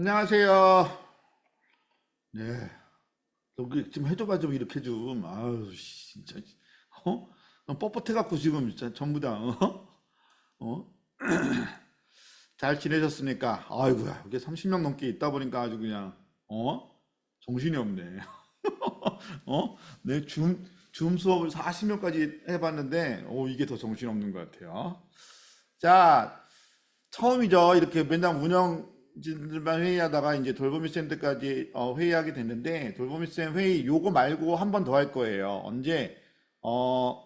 안녕하세요. 네. 여기 좀 해줘봐, 좀 이렇게 좀. 아유, 진짜. 어? 뻣뻣해갖고 지금 진짜 전부 다, 어? 잘 지내셨습니까? 아이고야, 이게 30명 넘게 있다 보니까 아주 그냥, 어? 정신이 없네. 내 줌 수업을 40명까지 해봤는데, 이게 더 정신이 없는 것 같아요. 자, 처음이죠. 이렇게 맨날 운영진들만 회의하다가 이제 돌보미 쌤들까지 회의하게 됐는데 돌보미 쌤 회의 요거 말고 한 번 더 할 거예요. 언제? 어,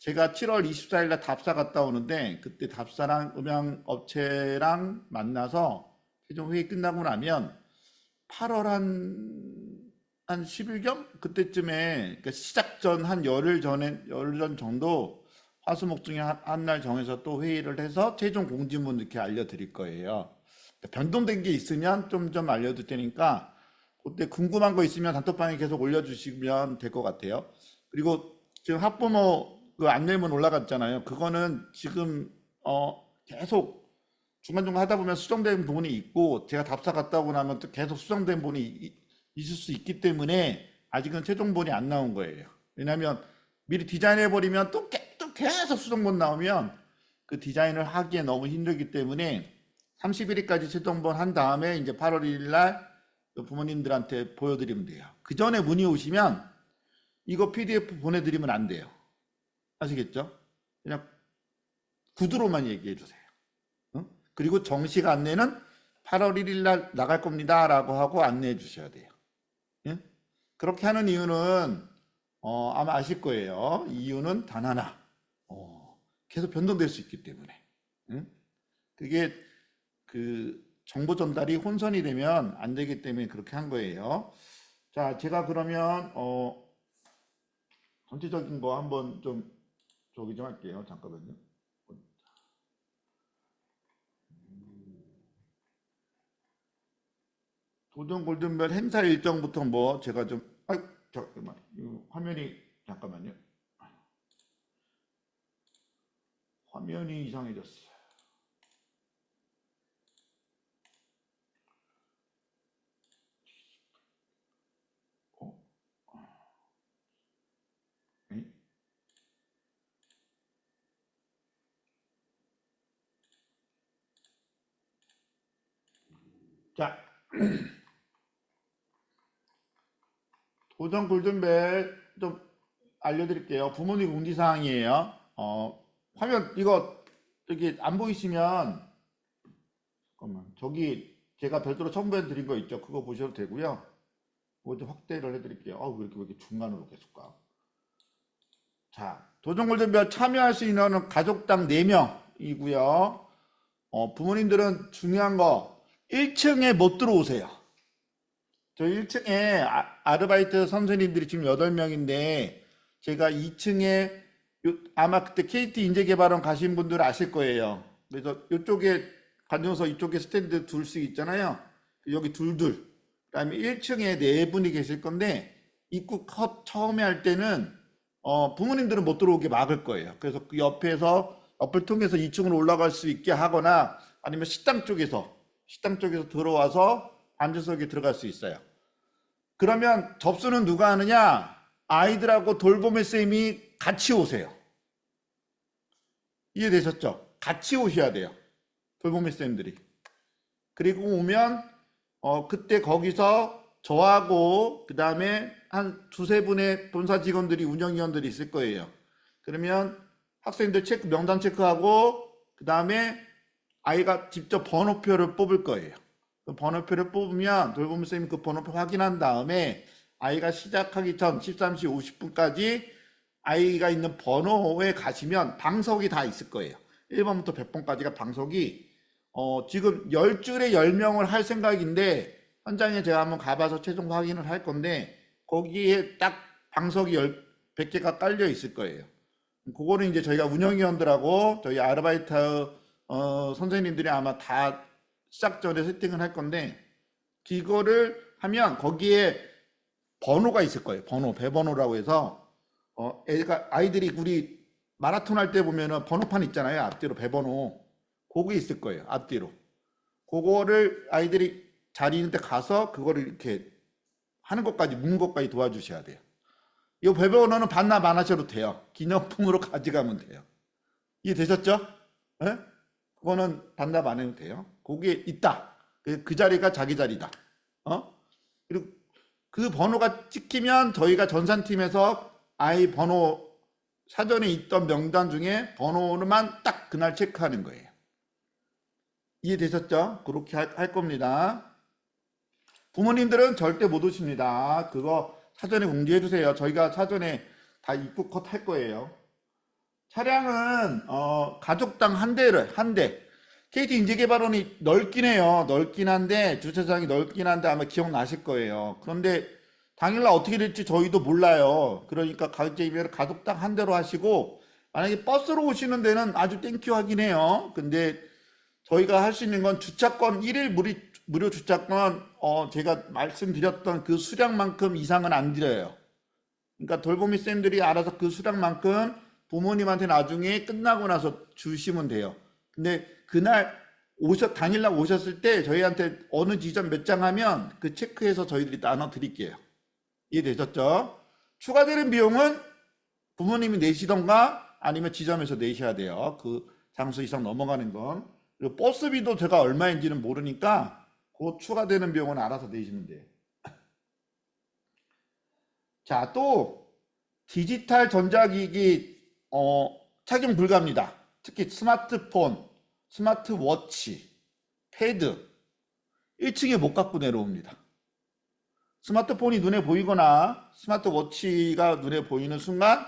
제가 7월 24일 날 답사 갔다 오는데 그때 답사랑 음향업체랑 만나서 최종 회의 끝나고 나면 8월 한 10일경 그때쯤에 그러니까 시작 전 한 열흘 전 정도 화수목 중에 한 날 정해서 또 회의를 해서 최종 공지문 이렇게 알려드릴 거예요. 그러니까 변동된 게 있으면 좀 알려줄 테니까 그때 궁금한 거 있으면 단톡방에 계속 올려주시면 될 것 같아요. 그리고 지금 학부모 그 안내문 올라갔잖아요. 그거는 지금 계속 중간중간 하다 보면 수정된 부분이 있고 제가 답사 갔다 오고 나면 또 계속 수정된 부분이 있을 수 있기 때문에 아직은 최종본이 안 나온 거예요. 왜냐하면 미리 디자인해 버리면 또 계속 수정본 나오면 그 디자인을 하기에 너무 힘들기 때문에 31일까지 최종본 한 다음에 이제 8월 1일 날 부모님들한테 보여드리면 돼요. 그 전에 문의 오시면 이거 PDF 보내드리면 안 돼요. 아시겠죠? 그냥 구두로만 얘기해 주세요. 응? 그리고 정식 안내는 8월 1일 날 나갈 겁니다 라고 하고 안내해 주셔야 돼요. 예? 그렇게 하는 이유는 아마 아실 거예요. 이유는 단 하나. 계속 변동될 수 있기 때문에. 응? 그게 그 정보 전달이 혼선이 되면 안 되기 때문에 그렇게 한 거예요. 자, 제가 그러면 전체적인 거 한번 좀 저기 좀 할게요. 잠깐만요. 도전 골든벨 행사 일정부터 뭐 제가 좀 잠깐만. 이 화면이 잠깐만요. 화면이 이상해졌어요. 어? 에? 자, 도전 골든벨 좀 알려드릴게요. 부모님 공지사항이에요. 화면 이거 저기 안 보이시면 잠깐만 저기 제가 별도로 첨부해 드린 거 있죠. 그거 보셔도 되고요. 그거 좀 확대를 해드릴게요. 왜 이렇게 중간으로 계속 가? 자, 도전 골든벨 참여할 수 있는 가족당 4명이고요. 부모님들은 중요한 거 1층에 못 들어오세요. 저 1층에 아르바이트 선생님들이 지금 8명인데 제가 2층에 아마 그때 KT 인재개발원 가신 분들 아실 거예요. 그래서 이쪽에 관정서 이쪽에 스탠드 둘씩 있잖아요. 여기 둘둘. 그다음에 1층에 네 분이 계실 건데 입구 컷 처음에 할 때는 부모님들은 못 들어오게 막을 거예요. 그래서 그 옆에서 옆을 통해서 2층으로 올라갈 수 있게 하거나 아니면 식당 쪽에서 들어와서 앉아서 들어갈 수 있어요. 그러면 접수는 누가 하느냐? 아이들하고 돌보미 쌤이 같이 오세요. 이해되셨죠? 같이 오셔야 돼요. 돌보미 쌤들이. 그리고 오면 그때 거기서 저하고 그 다음에 한 두세 분의 본사 직원들이 운영위원들이 있을 거예요. 그러면 학생들 명단 체크하고 그 다음에 아이가 직접 번호표를 뽑을 거예요. 그 번호표를 뽑으면 돌보미 쌤이 그 번호표 확인한 다음에 아이가 시작하기 전 13시 50분까지 아이가 있는 번호에 가시면 방석이 다 있을 거예요. 1번부터 100번까지가 방석이 지금 10줄에 10명을 할 생각인데 현장에 제가 한번 가봐서 최종 확인을 할 건데 거기에 딱 방석이 100개가 깔려 있을 거예요. 그거는 이제 저희가 운영위원들하고 저희 아르바이트 선생님들이 아마 다 시작 전에 세팅을 할 건데 이거를 하면 거기에 번호가 있을 거예요. 배번호라고 해서 아이들이 우리 마라톤 할 때 보면은 번호판 있잖아요. 앞뒤로 배번호. 그게 있을 거예요. 앞뒤로. 그거를 아이들이 자리 있는데 가서 그거를 이렇게 하는 것까지 묻는 것까지 도와주셔야 돼요. 이 배번호는 반납 안 하셔도 돼요. 기념품으로 가져가면 돼요. 이해되셨죠? 예? 그거는 반납 안 해도 돼요. 거기에 있다. 그 자리가 자기 자리다. 그리고 그 번호가 찍히면 저희가 전산팀에서 아이 번호 사전에 있던 명단 중에 번호만 딱 그날 체크하는 거예요. 이해되셨죠? 그렇게 할 겁니다. 부모님들은 절대 못 오십니다. 그거 사전에 공지해 주세요. 저희가 사전에 다 입국 컷 할 거예요. 차량은 가족당 한 대. KT 인재개발원이 넓긴 해요. 넓긴 한데 주차장이 넓긴 한데 아마 기억나실 거예요. 그런데 당일날 어떻게 될지 저희도 몰라요. 그러니까 가급적이면 가족당 한 대로 하시고, 만약에 버스로 오시는 데는 아주 땡큐 하긴 해요. 근데 저희가 할 수 있는 건 주차권 1일 무료 주차권 제가 말씀드렸던 그 수량만큼 이상은 안 드려요. 그러니까 돌보미 쌤들이 알아서 그 수량만큼 부모님한테 나중에 끝나고 나서 주시면 돼요. 근데 그날 당일날 오셨을 때 저희한테 어느 지점 몇 장 하면 그 체크해서 저희들이 나눠 드릴게요. 이해되셨죠? 추가되는 비용은 부모님이 내시던가 아니면 지점에서 내셔야 돼요. 그 장수 이상 넘어가는 건. 그리고 버스비도 제가 얼마인지는 모르니까 그 추가되는 비용은 알아서 내시면 돼요. 자, 또 디지털 전자기기 착용 불가합니다. 특히 스마트폰, 스마트워치, 패드 1층에 못 갖고 내려옵니다. 스마트폰이 눈에 보이거나 스마트워치가 눈에 보이는 순간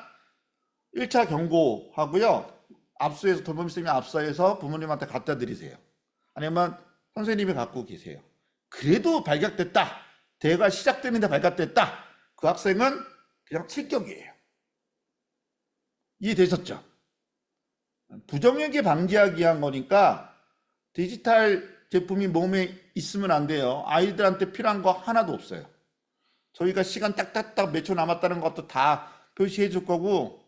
1차 경고하고요. 압수해서 돌보미 쌤이 압수해서 부모님한테 갖다 드리세요. 아니면 선생님이 갖고 계세요. 그래도 발각됐다. 대회가 시작되는데 발각됐다. 그 학생은 그냥 실격이에요. 이해되셨죠? 부정행위 방지하기 위한 거니까 디지털 제품이 몸에 있으면 안 돼요. 아이들한테 필요한 거 하나도 없어요. 저희가 시간 딱딱딱 몇 초 남았다는 것도 다 표시해 줄 거고,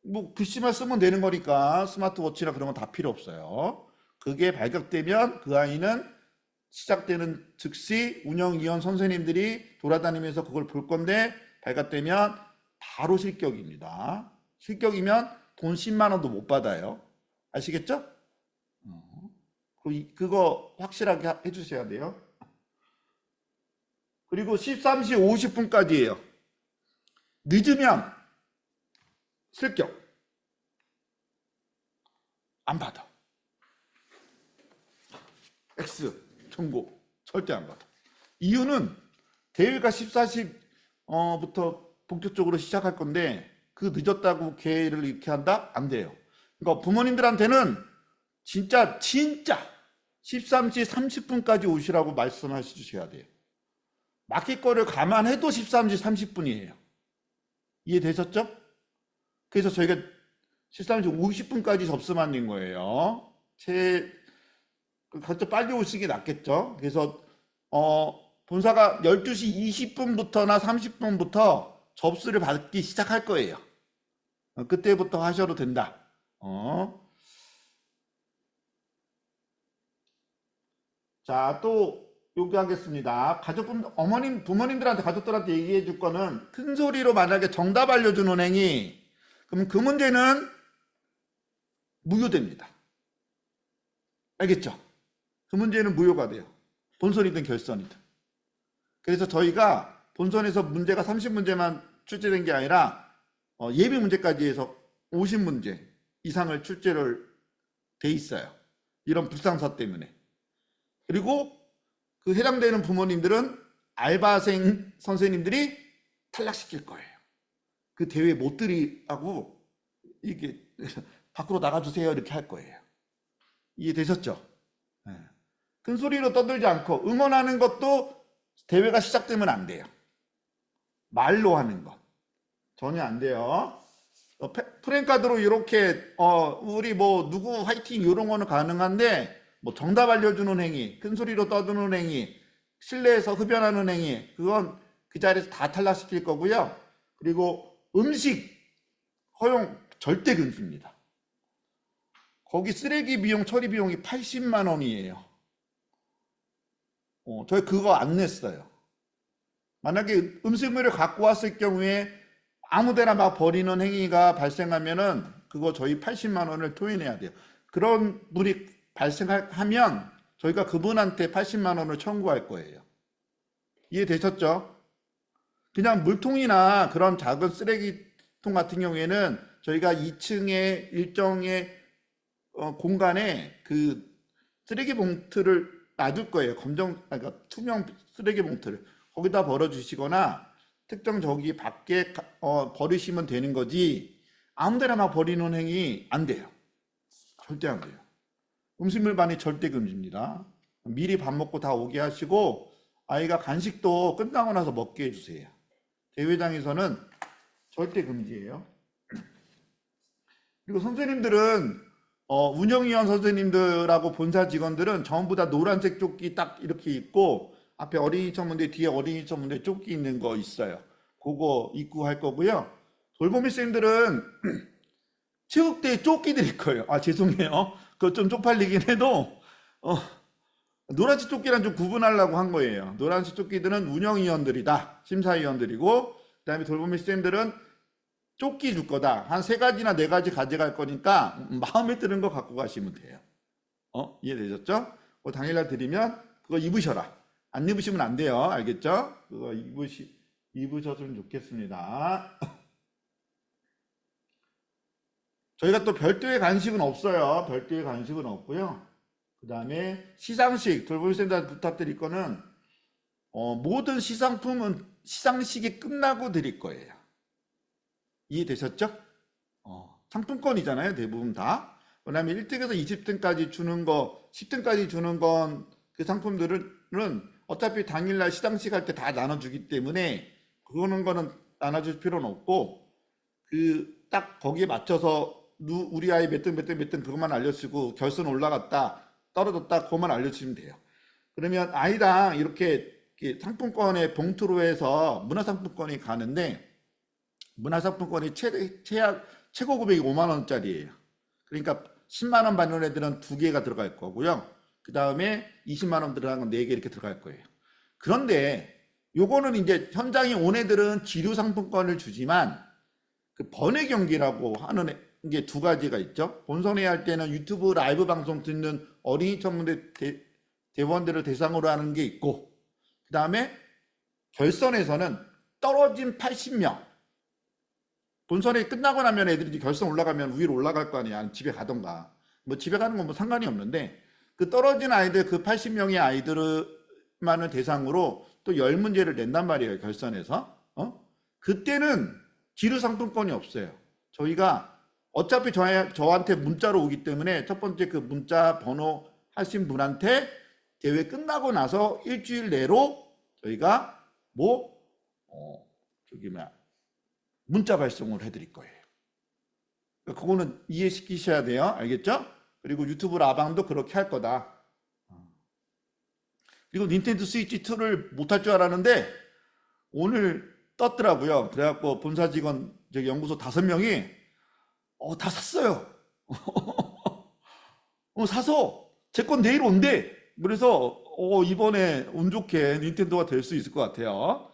뭐 글씨만 쓰면 되는 거니까 스마트워치나 그런 건 다 필요 없어요. 그게 발각되면 그 아이는 시작되는 즉시 운영위원 선생님들이 돌아다니면서 그걸 볼 건데, 발각되면 바로 실격입니다. 실격이면 돈 10만 원도 못 받아요. 아시겠죠? 그거 확실하게 해주셔야 돼요. 그리고 13시 50분까지예요. 늦으면 실격. 안 받아. X 청고 절대 안 받아. 이유는 대회가 14시부터 본격적으로 시작할 건데 그 늦었다고 개를 이렇게 한다? 안 돼요. 그러니까 부모님들한테는 진짜 13시 30분까지 오시라고 말씀해 주셔야 돼요. 맡길 거를 감안해도 13시 30분이에요. 이해되셨죠? 그래서 저희가 13시 50분까지 접수만 거예요. 그것도 빨리 오시는 게 낫겠죠. 그래서 본사가 12시 20분부터나 30분부터 접수를 받기 시작할 거예요. 그때부터 하셔도 된다. 자, 또 요구하겠습니다. 부모님들한테 가족들한테 얘기해 줄 거는, 큰 소리로 만약에 정답 알려주는 행위, 그럼 그 문제는 무효됩니다. 알겠죠? 그 문제는 무효가 돼요. 본선이든 결선이든. 그래서 저희가 본선에서 문제가 30문제만 출제된 게 아니라 예비 문제까지 해서 50문제 이상을 출제를 돼 있어요. 이런 불상사 때문에. 그리고 그 해당되는 부모님들은 알바생 선생님들이 탈락시킬 거예요. 그 대회 못 들이하고 이게 밖으로 나가주세요 이렇게 할 거예요. 이해되셨죠? 네. 큰 소리로 떠들지 않고 응원하는 것도 대회가 시작되면 안 돼요. 말로 하는 것 전혀 안 돼요. 프랭카드로 이렇게 우리 뭐 누구 화이팅 이런 거는 가능한데, 뭐 정답 알려주는 행위, 큰 소리로 떠드는 행위, 실내에서 흡연하는 행위, 그건 그 자리에서 다 탈락시킬 거고요. 그리고 음식 허용 절대 금지입니다. 거기 쓰레기 비용, 처리 비용이 80만 원이에요. 저희 그거 안 냈어요. 만약에 음식물을 갖고 왔을 경우에 아무데나 막 버리는 행위가 발생하면은 그거 저희 80만 원을 토해내야 돼요. 그런 분이 발생하면 저희가 그분한테 80만 원을 청구할 거예요. 이해되셨죠? 그냥 물통이나 그런 작은 쓰레기통 같은 경우에는 저희가 2층에 일정의 공간에 그 쓰레기 봉투를 놔둘 거예요. 그러니까 투명 쓰레기 봉투를 거기다 버려주시거나 특정 저기 밖에 버리시면 되는 거지 아무데나 막 버리는 행위 안 돼요. 절대 안 돼요. 음식물 반입 절대 금지입니다. 미리 밥 먹고 다 오게 하시고 아이가 간식도 끝나고 나서 먹게 해주세요. 대회장에서는 절대 금지예요. 그리고 선생님들은 운영위원 선생님들하고 본사 직원들은 전부 다 노란색 조끼 딱 이렇게 입고 앞에 어린이 전문대 뒤에 어린이 전문대 조끼 있는 거 있어요. 그거 입고 할 거고요. 돌보미 쌤들은 체육대회 조끼 드릴 거예요. 아 죄송해요. 그거 좀 쪽팔리긴 해도 노란색 조끼랑 좀 구분하려고 한 거예요. 노란색 조끼들은 운영위원들이다. 심사위원들이고 그다음에 돌보미 쌤들은 조끼 줄 거다. 한 3가지나 4가지 가져갈 거니까 마음에 드는 거 갖고 가시면 돼요. 이해되셨죠? 그거 당일날 드리면 그거 입으셔라. 안 입으시면 안 돼요. 알겠죠? 그거 입으셨으면 좋겠습니다. 저희가 또 별도의 간식은 없어요. 별도의 간식은 없고요. 그 다음에 시상식 돌보미센터 부탁드릴 거는 모든 시상품은 시상식이 끝나고 드릴 거예요. 이해되셨죠? 상품권이잖아요. 대부분 다. 그 다음에 1등에서 20등까지 주는 거 10등까지 주는 건 그 상품들은 어차피 당일날 시상식 할 때 다 나눠주기 때문에 거는 나눠줄 필요는 없고 그 딱 거기에 맞춰서 우리 아이 몇 등 그것만 알려주고 결선 올라갔다 떨어졌다 그것만 알려주시면 돼요. 그러면 아이당 이렇게 상품권의 봉투로 해서 문화상품권이 가는데 문화상품권이 최고 금액이 5만 원짜리예요. 그러니까 10만 원 받는 애들은 2개가 들어갈 거고요. 그 다음에 20만 원 들어간 건 4개 이렇게 들어갈 거예요. 그런데 요거는 이제 현장에 온 애들은 지류 상품권을 주지만 그 번외 경기라고 하는 게 2가지가 있죠. 본선회 할 때는 유튜브 라이브 방송 듣는 어린이 전문대 대원들을 대상으로 하는 게 있고 그 다음에 결선에서는 떨어진 80명 본선이 끝나고 나면 애들이 결선 올라가면 위로 올라갈 거 아니야. 집에 가던가. 뭐 집에 가는 건 뭐 상관이 없는데 그 떨어진 아이들 그 80명의 아이들만을 대상으로 또 10문제를 낸단 말이에요. 결선에서. 그때는 지루 상품권이 없어요. 저희가 어차피 저한테 문자로 오기 때문에 첫 번째 그 문자 번호 하신 분한테 대회 끝나고 나서 일주일 내로 저희가 문자 발송을 해드릴 거예요. 그거는 이해시키셔야 돼요. 알겠죠? 그리고 유튜브 라방도 그렇게 할 거다. 그리고 닌텐도 스위치 2를 못할 줄 알았는데 오늘 떴더라고요. 그래갖고 본사 직원 저기 연구소 5명이 다 샀어요. 사서 제 건 내일 온대. 그래서 이번에 운 좋게 닌텐도가 될 수 있을 것 같아요.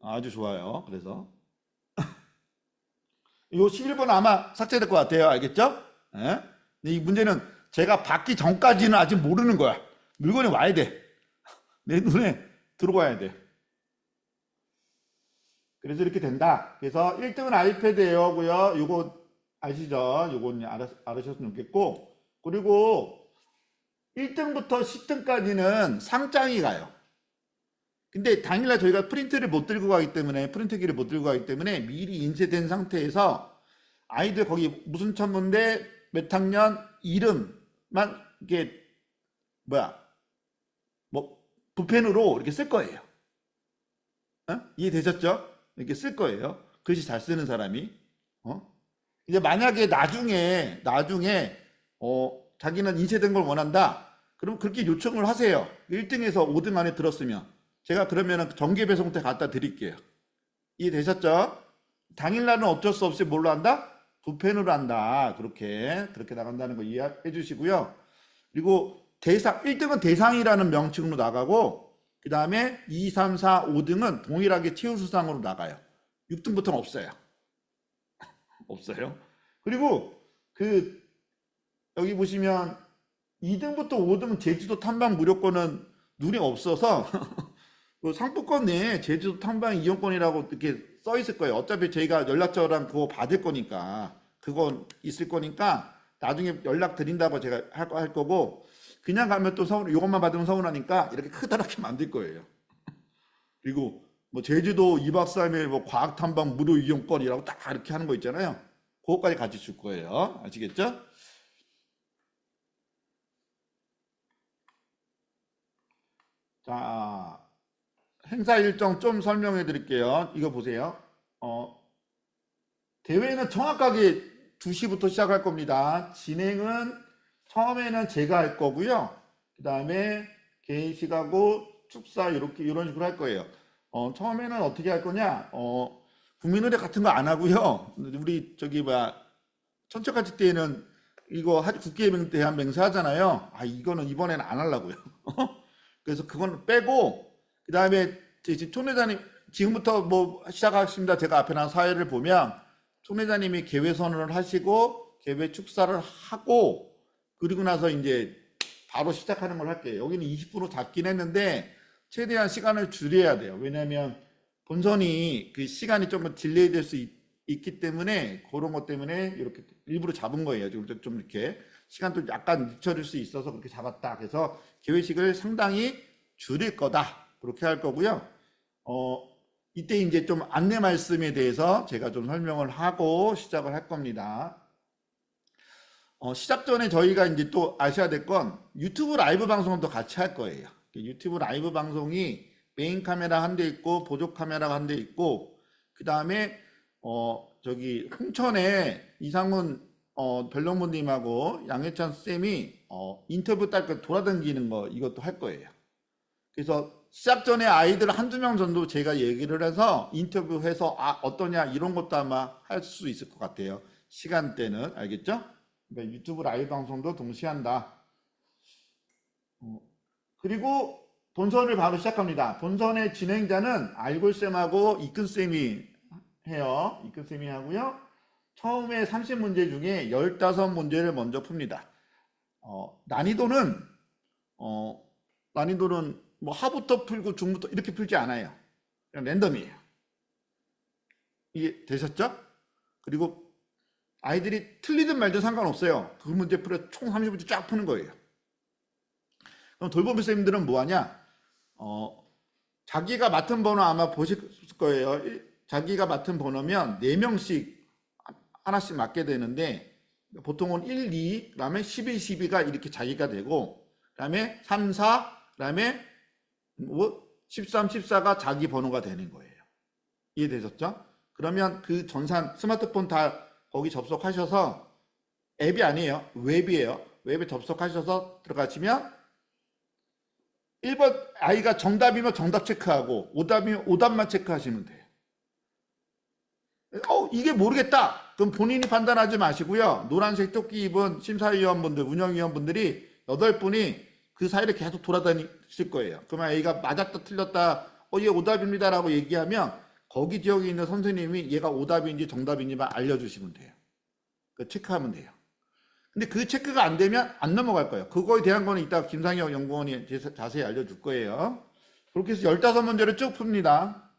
아주 좋아요. 그래서 요 11번 아마 삭제될 것 같아요. 알겠죠? 예? 근데 이 문제는 제가 받기 전까지는 아직 모르는 거야. 물건이 와야 돼. 내 눈에 들어와야 돼. 그래서 이렇게 된다. 그래서 1등은 아이패드 에어고요. 요거 아시죠? 요건 알으셨으면 좋겠고 그리고 1등부터 10등까지는 상장이 가요. 근데 당일날 저희가 프린트기를 못 들고 가기 때문에 미리 인쇄된 상태에서 아이들 거기 무슨 천문대 몇 학년 이름만 이게 붓펜으로 이렇게 쓸 거예요. 이해되셨죠? 이렇게 쓸 거예요. 글씨 잘 쓰는 사람이. 이제 만약에 나중에 자기는 인쇄된 걸 원한다. 그럼 그렇게 요청을 하세요. 1등에서 5등 안에 들었으면. 제가 그러면 정기 배송 때 갖다 드릴게요. 이해되셨죠? 당일날은 어쩔 수 없이 뭘로 한다? 붓펜으로 한다. 그렇게 나간다는 거 이해해 주시고요. 그리고 대상 1등은 대상이라는 명칭으로 나가고 그 다음에 2, 3, 4, 5등은 동일하게 최우수상으로 나가요. 6등부터는 없어요. 없어요. 그리고 그 여기 보시면 2등부터 5등 제주도 탐방 무료권은 눈이 없어서 그 상품권 내에 제주도 탐방 이용권이라고 이렇게 써 있을 거예요. 어차피 저희가 연락처랑 그거 받을 거니까 그건 있을 거니까 나중에 연락 드린다고 제가 할 거고 그냥 가면 또 이것만 받으면 서운하니까 이렇게 크다랗게 만들 거예요. 그리고 뭐 제주도 2박 3일 뭐 과학 탐방 무료 이용권이라고 딱 이렇게 하는 거 있잖아요. 그거까지 같이 줄 거예요. 아시겠죠? 자, 행사 일정 좀 설명해 드릴게요. 이거 보세요. 대회는 정확하게 2시부터 시작할 겁니다. 진행은 처음에는 제가 할 거고요. 그 다음에 개회식하고 축사 이렇게 이런 식으로 할 거예요. 처음에는 어떻게 할 거냐? 국민의례 같은 거 안 하고요. 우리 저기 뭐야 천적가지 때에는 이거 국회에 대한 맹세 하잖아요. 아 이거는 이번에는 안 하려고요. 그래서 그건 빼고 그 다음에 촌회장님 지금부터 뭐 시작하겠습니다. 제가 앞에 나온 사회를 보면 촌회장님이 개회 선언을 하시고 개회 축사를 하고 그리고 나서 이제 바로 시작하는 걸 할게요. 여기는 20% 잡긴 했는데 최대한 시간을 줄여야 돼요. 왜냐하면 본선이 그 시간이 조금 딜레이 될 수 있기 때문에 그런 것 때문에 이렇게 일부러 잡은 거예요. 좀 이렇게 시간도 약간 늦춰질 수 있어서 그렇게 잡았다. 그래서 개회식을 상당히 줄일 거다. 그렇게 할 거고요. 이때 이제 좀 안내 말씀에 대해서 제가 좀 설명을 하고 시작을 할 겁니다. 시작 전에 저희가 이제 또 아셔야 될 건 유튜브 라이브 방송도 같이 할 거예요. 유튜브 라이브 방송이 메인 카메라 한 대 있고 보조 카메라가 한 대 있고 그 다음에 저기 홍천에 이상훈 변령부님하고 양해찬 쌤이 인터뷰 딸 돌아다니는 거 이것도 할 거예요. 그래서 시작 전에 아이들 한두 명 정도 제가 얘기를 해서 인터뷰해서 어떠냐 이런 것도 아마 할 수 있을 것 같아요. 시간대는 알겠죠? 그러니까 유튜브 라이브 방송도 동시에 한다. 그리고 본선을 바로 시작합니다. 본선의 진행자는 알골쌤하고 이큰쌤이 해요. 이큰쌤이 하고요. 처음에 30문제 중에 15문제를 먼저 풉니다. 난이도는 뭐 하부터 풀고 중부터 이렇게 풀지 않아요. 그냥 랜덤이에요. 이게 되셨죠? 그리고 아이들이 틀리든 말든 상관없어요. 그 문제 풀어 총 30문제 쫙 푸는 거예요. 그럼 돌봄이 쌤들은 뭐 하냐? 자기가 맡은 번호 아마 보실 거예요. 자기가 맡은 번호면 4명씩 하나씩 맡게 되는데 보통은 1, 2, 그다음에 11, 12가 이렇게 자기가 되고 그다음에 3, 4, 그다음에 뭐 13, 14가 자기 번호가 되는 거예요. 이해되셨죠? 그러면 그 전산 스마트폰 다 거기 접속하셔서 앱이 아니에요. 웹이에요. 웹에 접속하셔서 들어가시면 1번 아이가 정답이면 정답 체크하고 오답이면 오답만 체크하시면 돼요. 이게 모르겠다. 그럼 본인이 판단하지 마시고요. 노란색 조끼 입은 심사위원분들, 운영위원분들이 8분이 그 사이를 계속 돌아다니실 거예요. 그러면 A가 맞았다 틀렸다 얘 오답입니다 라고 얘기하면 거기 지역에 있는 선생님이 얘가 오답인지 정답인지만 알려주시면 돼요. 체크하면 돼요. 근데 그 체크가 안 되면 안 넘어갈 거예요. 그거에 대한 거는 이따 김상혁 연구원이 자세히 알려줄 거예요. 그렇게 해서 15문제를 쭉 풉니다.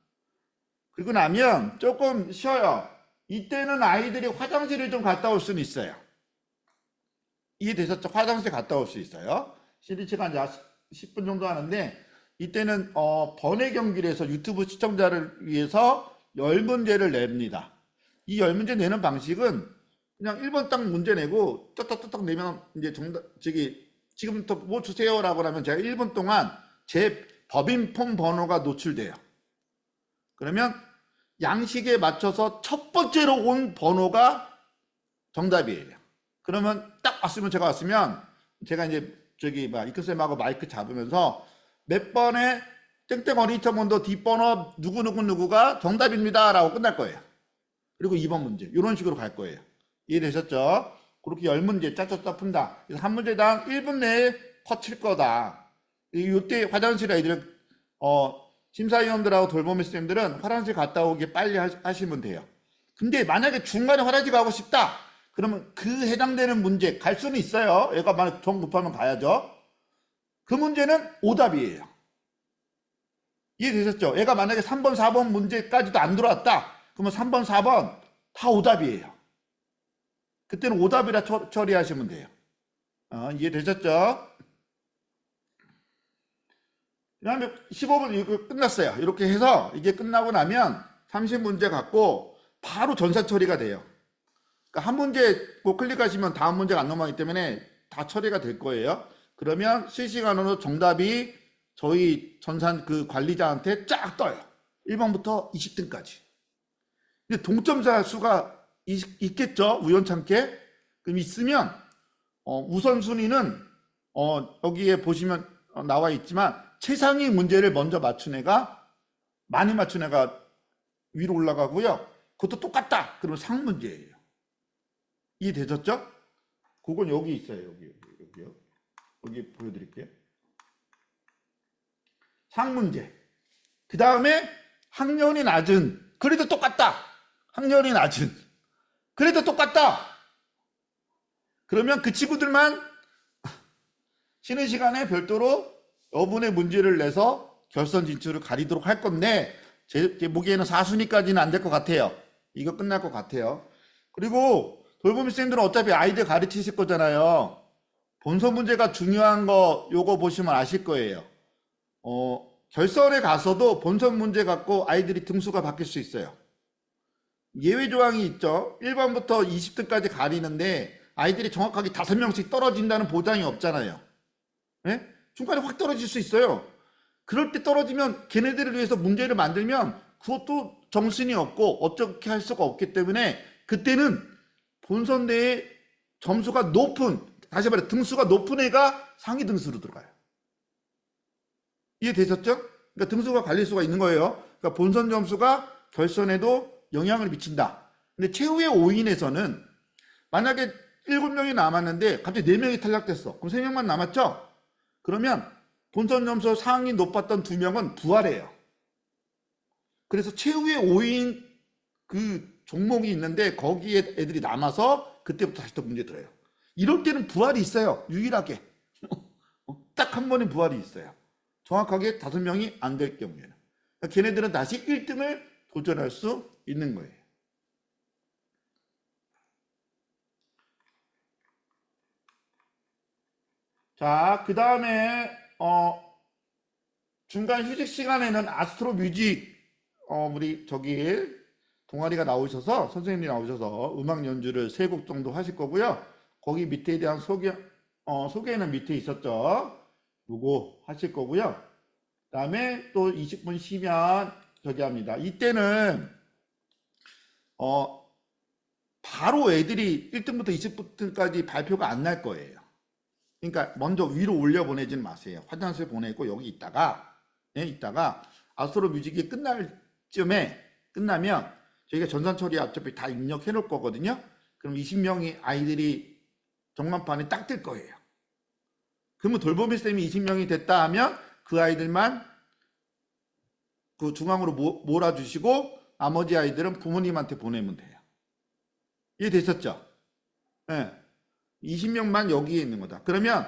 그리고 나면 조금 쉬어요. 이때는 아이들이 화장실을 좀 갔다 올 수는 있어요. 이해되셨죠? 화장실 갔다 올 수 있어요. 시리즈가 10분 정도 하는데 이때는 번외 경기를 해서 유튜브 시청자를 위해서 10문제를 냅니다. 이 10문제 내는 방식은 그냥 1번 딱 문제 내고 딱딱딱딱 내면 이제 지금부터 뭐 주세요 라고 하면 제가 1분 동안 제 법인폰 번호가 노출돼요. 그러면 양식에 맞춰서 첫 번째로 온 번호가 정답이에요. 그러면 딱 왔으면 제가 이제 이크쌤하고 마이크 잡으면서 몇 번에 땡땡 어리터먼도 뒷번호 누구가 정답입니다 라고 끝날 거예요. 그리고 2번 문제 이런 식으로 갈 거예요. 이해되셨죠? 그렇게 10문제 짝짝짝 푼다. 그래서 한 문제당 1분 내에 퍼칠 거다. 이때 화장실 애들 심사위원들하고 돌보미 쌤들은 화장실 갔다 오기 빨리 하시면 돼요. 근데 만약에 중간에 화장실 가고 싶다. 그러면 그 해당되는 문제 갈 수는 있어요. 얘가 만약 정 급하면 가야죠. 그 문제는 오답이에요. 이해되셨죠? 얘가 만약에 3번, 4번 문제까지도 안 들어왔다. 그러면 3번, 4번 다 오답이에요. 그때는 오답이라 처리하시면 돼요. 이해되셨죠? 그 다음에 15분 이거 끝났어요. 이렇게 해서 이게 끝나고 나면 30문제 갖고 바로 전산 처리가 돼요. 그러니까 한 문제 꼭 클릭하시면 다음 문제가 안 넘어가기 때문에 다 처리가 될 거예요. 그러면 실시간으로 정답이 저희 전산 그 관리자한테 쫙 떠요. 1번부터 20등까지. 근데 동점자 수가 있겠죠? 우연찮게. 그럼 있으면 우선순위는 여기에 보시면 나와 있지만 최상위 문제를 먼저 맞춘 애가 많이 맞춘 애가 위로 올라가고요. 그것도 똑같다. 그러면 상문제예요. 이해되셨죠? 그건 여기 있어요. 여기요. 여기 보여드릴게요. 상문제. 그 다음에 학년이 낮은. 그래도 똑같다. 학년이 낮은. 그래도 똑같다. 그러면 그 친구들만 쉬는 시간에 별도로 여분의 문제를 내서 결선 진출을 가리도록 할 건데 제 보기에는 4순위까지는 안 될 것 같아요. 이거 끝날 것 같아요. 그리고 돌보미 쌤들은 어차피 아이들 가르치실 거잖아요. 본선 문제가 중요한 거 요거 보시면 아실 거예요. 결선에 가서도 본선 문제 갖고 아이들이 등수가 바뀔 수 있어요. 예외 조항이 있죠. 1번부터 20등까지 가리는데 아이들이 정확하게 5명씩 떨어진다는 보장이 없잖아요. 네? 중간에 확 떨어질 수 있어요. 그럴 때 떨어지면 걔네들을 위해서 문제를 만들면 그것도 정신이 없고 어떻게 할 수가 없기 때문에 그때는 본선 내에 점수가 높은, 다시 말해 등수가 높은 애가 상위 등수로 들어가요. 이해되셨죠? 그러니까 등수가 갈릴 수가 있는 거예요. 그러니까 본선 점수가 결선에도 영향을 미친다. 근데 최후의 5인에서는 만약에 7명이 남았는데 갑자기 4명이 탈락됐어. 그럼 3명만 남았죠? 그러면 본선 점수 상위 높았던 2명은 부활해요. 그래서 최후의 5인 그 종목이 있는데 거기에 애들이 남아서 그때부터 다시 또 문제 들어요. 이럴 때는 부활이 있어요. 유일하게. 딱 한 번의 부활이 있어요. 정확하게 5명이 안 될 경우에는. 그러니까 걔네들은 다시 1등을 도전할 수 있는 거예요. 자, 그 다음에 중간 휴식 시간에는 아스트로 뮤직 우리 저기 동아리가 나오셔서 선생님이 나오셔서 음악 연주를 3곡 정도 하실 거고요. 거기 밑에 대한 소개는 밑에 있었죠. 요거 하실 거고요. 그 다음에 또 20분 쉬면 저기 합니다. 이때는 바로 애들이 1등부터 20등까지 발표가 안 날 거예요. 그러니까 먼저 위로 올려 보내지는 마세요. 화장실 보내고 여기 있다가 아스트로 뮤직이 끝날 쯤에 끝나면 저희가 전산 처리 어차피 다 입력해 놓을 거거든요. 그럼 20명이 아이들이 정관판에 딱 뜰 거예요. 그러면 돌보미 쌤이 20명이 됐다 하면 그 아이들만 그 중앙으로 몰아주시고 나머지 아이들은 부모님한테 보내면 돼요. 이해되셨죠? 네. 20명만 여기에 있는 거다. 그러면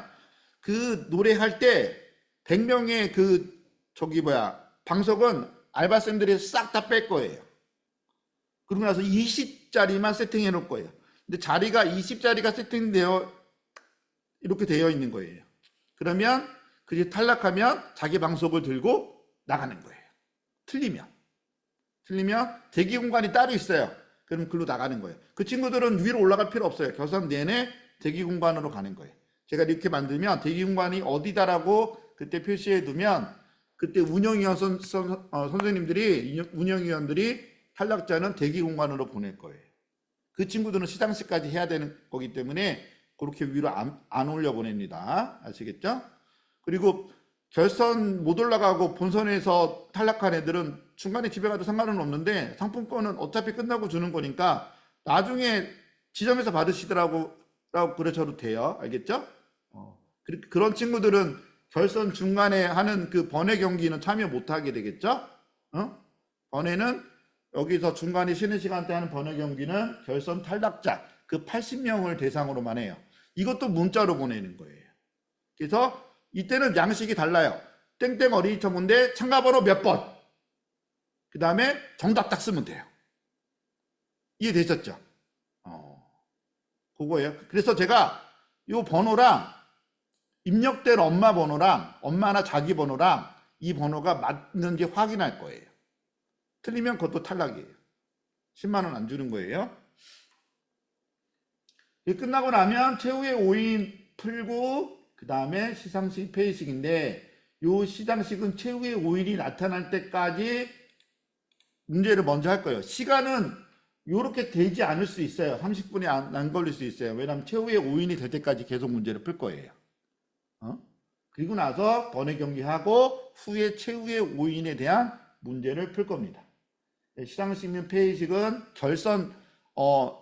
그 노래할 때 100명의 방석은 알바생들이 싹 다 뺄 거예요. 그러고 나서 20자리만 세팅해 놓을 거예요. 근데 자리가 20자리가 세팅되어 이렇게 되어 있는 거예요. 그러면 그게 탈락하면 자기 방석을 들고 나가는 거예요. 틀리면 대기 공간이 따로 있어요. 그럼 글로 나가는 거예요. 그 친구들은 위로 올라갈 필요 없어요. 결선 내내 대기 공간으로 가는 거예요. 제가 이렇게 만들면 대기 공간이 어디다라고 그때 표시해 두면 그때 운영위원들이 탈락자는 대기 공간으로 보낼 거예요. 그 친구들은 시상식까지 해야 되는 거기 때문에 그렇게 위로 안 올려 보냅니다. 아시겠죠? 그리고 결선 못 올라가고 본선에서 탈락한 애들은 중간에 집에 가도 상관은 없는데 상품권은 어차피 끝나고 주는 거니까 나중에 지점에서 받으시더라고 그러셔도 돼요. 알겠죠? 그런 친구들은 결선 중간에 하는 그 번외 경기는 참여 못하게 되겠죠? 어? 번외는 여기서 중간에 쉬는 시간대 하는 번외 경기는 결선 탈락자 그 80명을 대상으로만 해요. 이것도 문자로 보내는 거예요. 그래서 이때는 양식이 달라요. 땡땡 어린이 청문대 참가번호 몇 번. 그 다음에 정답 딱 쓰면 돼요. 이해되셨죠? 그거예요. 그래서 제가 이 번호랑 입력된 엄마 번호랑 엄마나 자기 번호랑 이 번호가 맞는지 확인할 거예요. 틀리면 그것도 탈락이에요. 10만 원 안 주는 거예요. 끝나고 나면 최후의 5인 풀고 그 다음에 시상식 폐회식인데 이 시상식은 최후의 5인이 나타날 때까지 문제를 먼저 할 거예요. 시간은 이렇게 되지 않을 수 있어요. 30분이 안 걸릴 수 있어요. 왜냐하면 최후의 5인이 될 때까지 계속 문제를 풀 거예요. 그리고 나서 번외 경기하고 후에 최후의 5인에 대한 문제를 풀 겁니다. 시상식 및 폐회식은 결선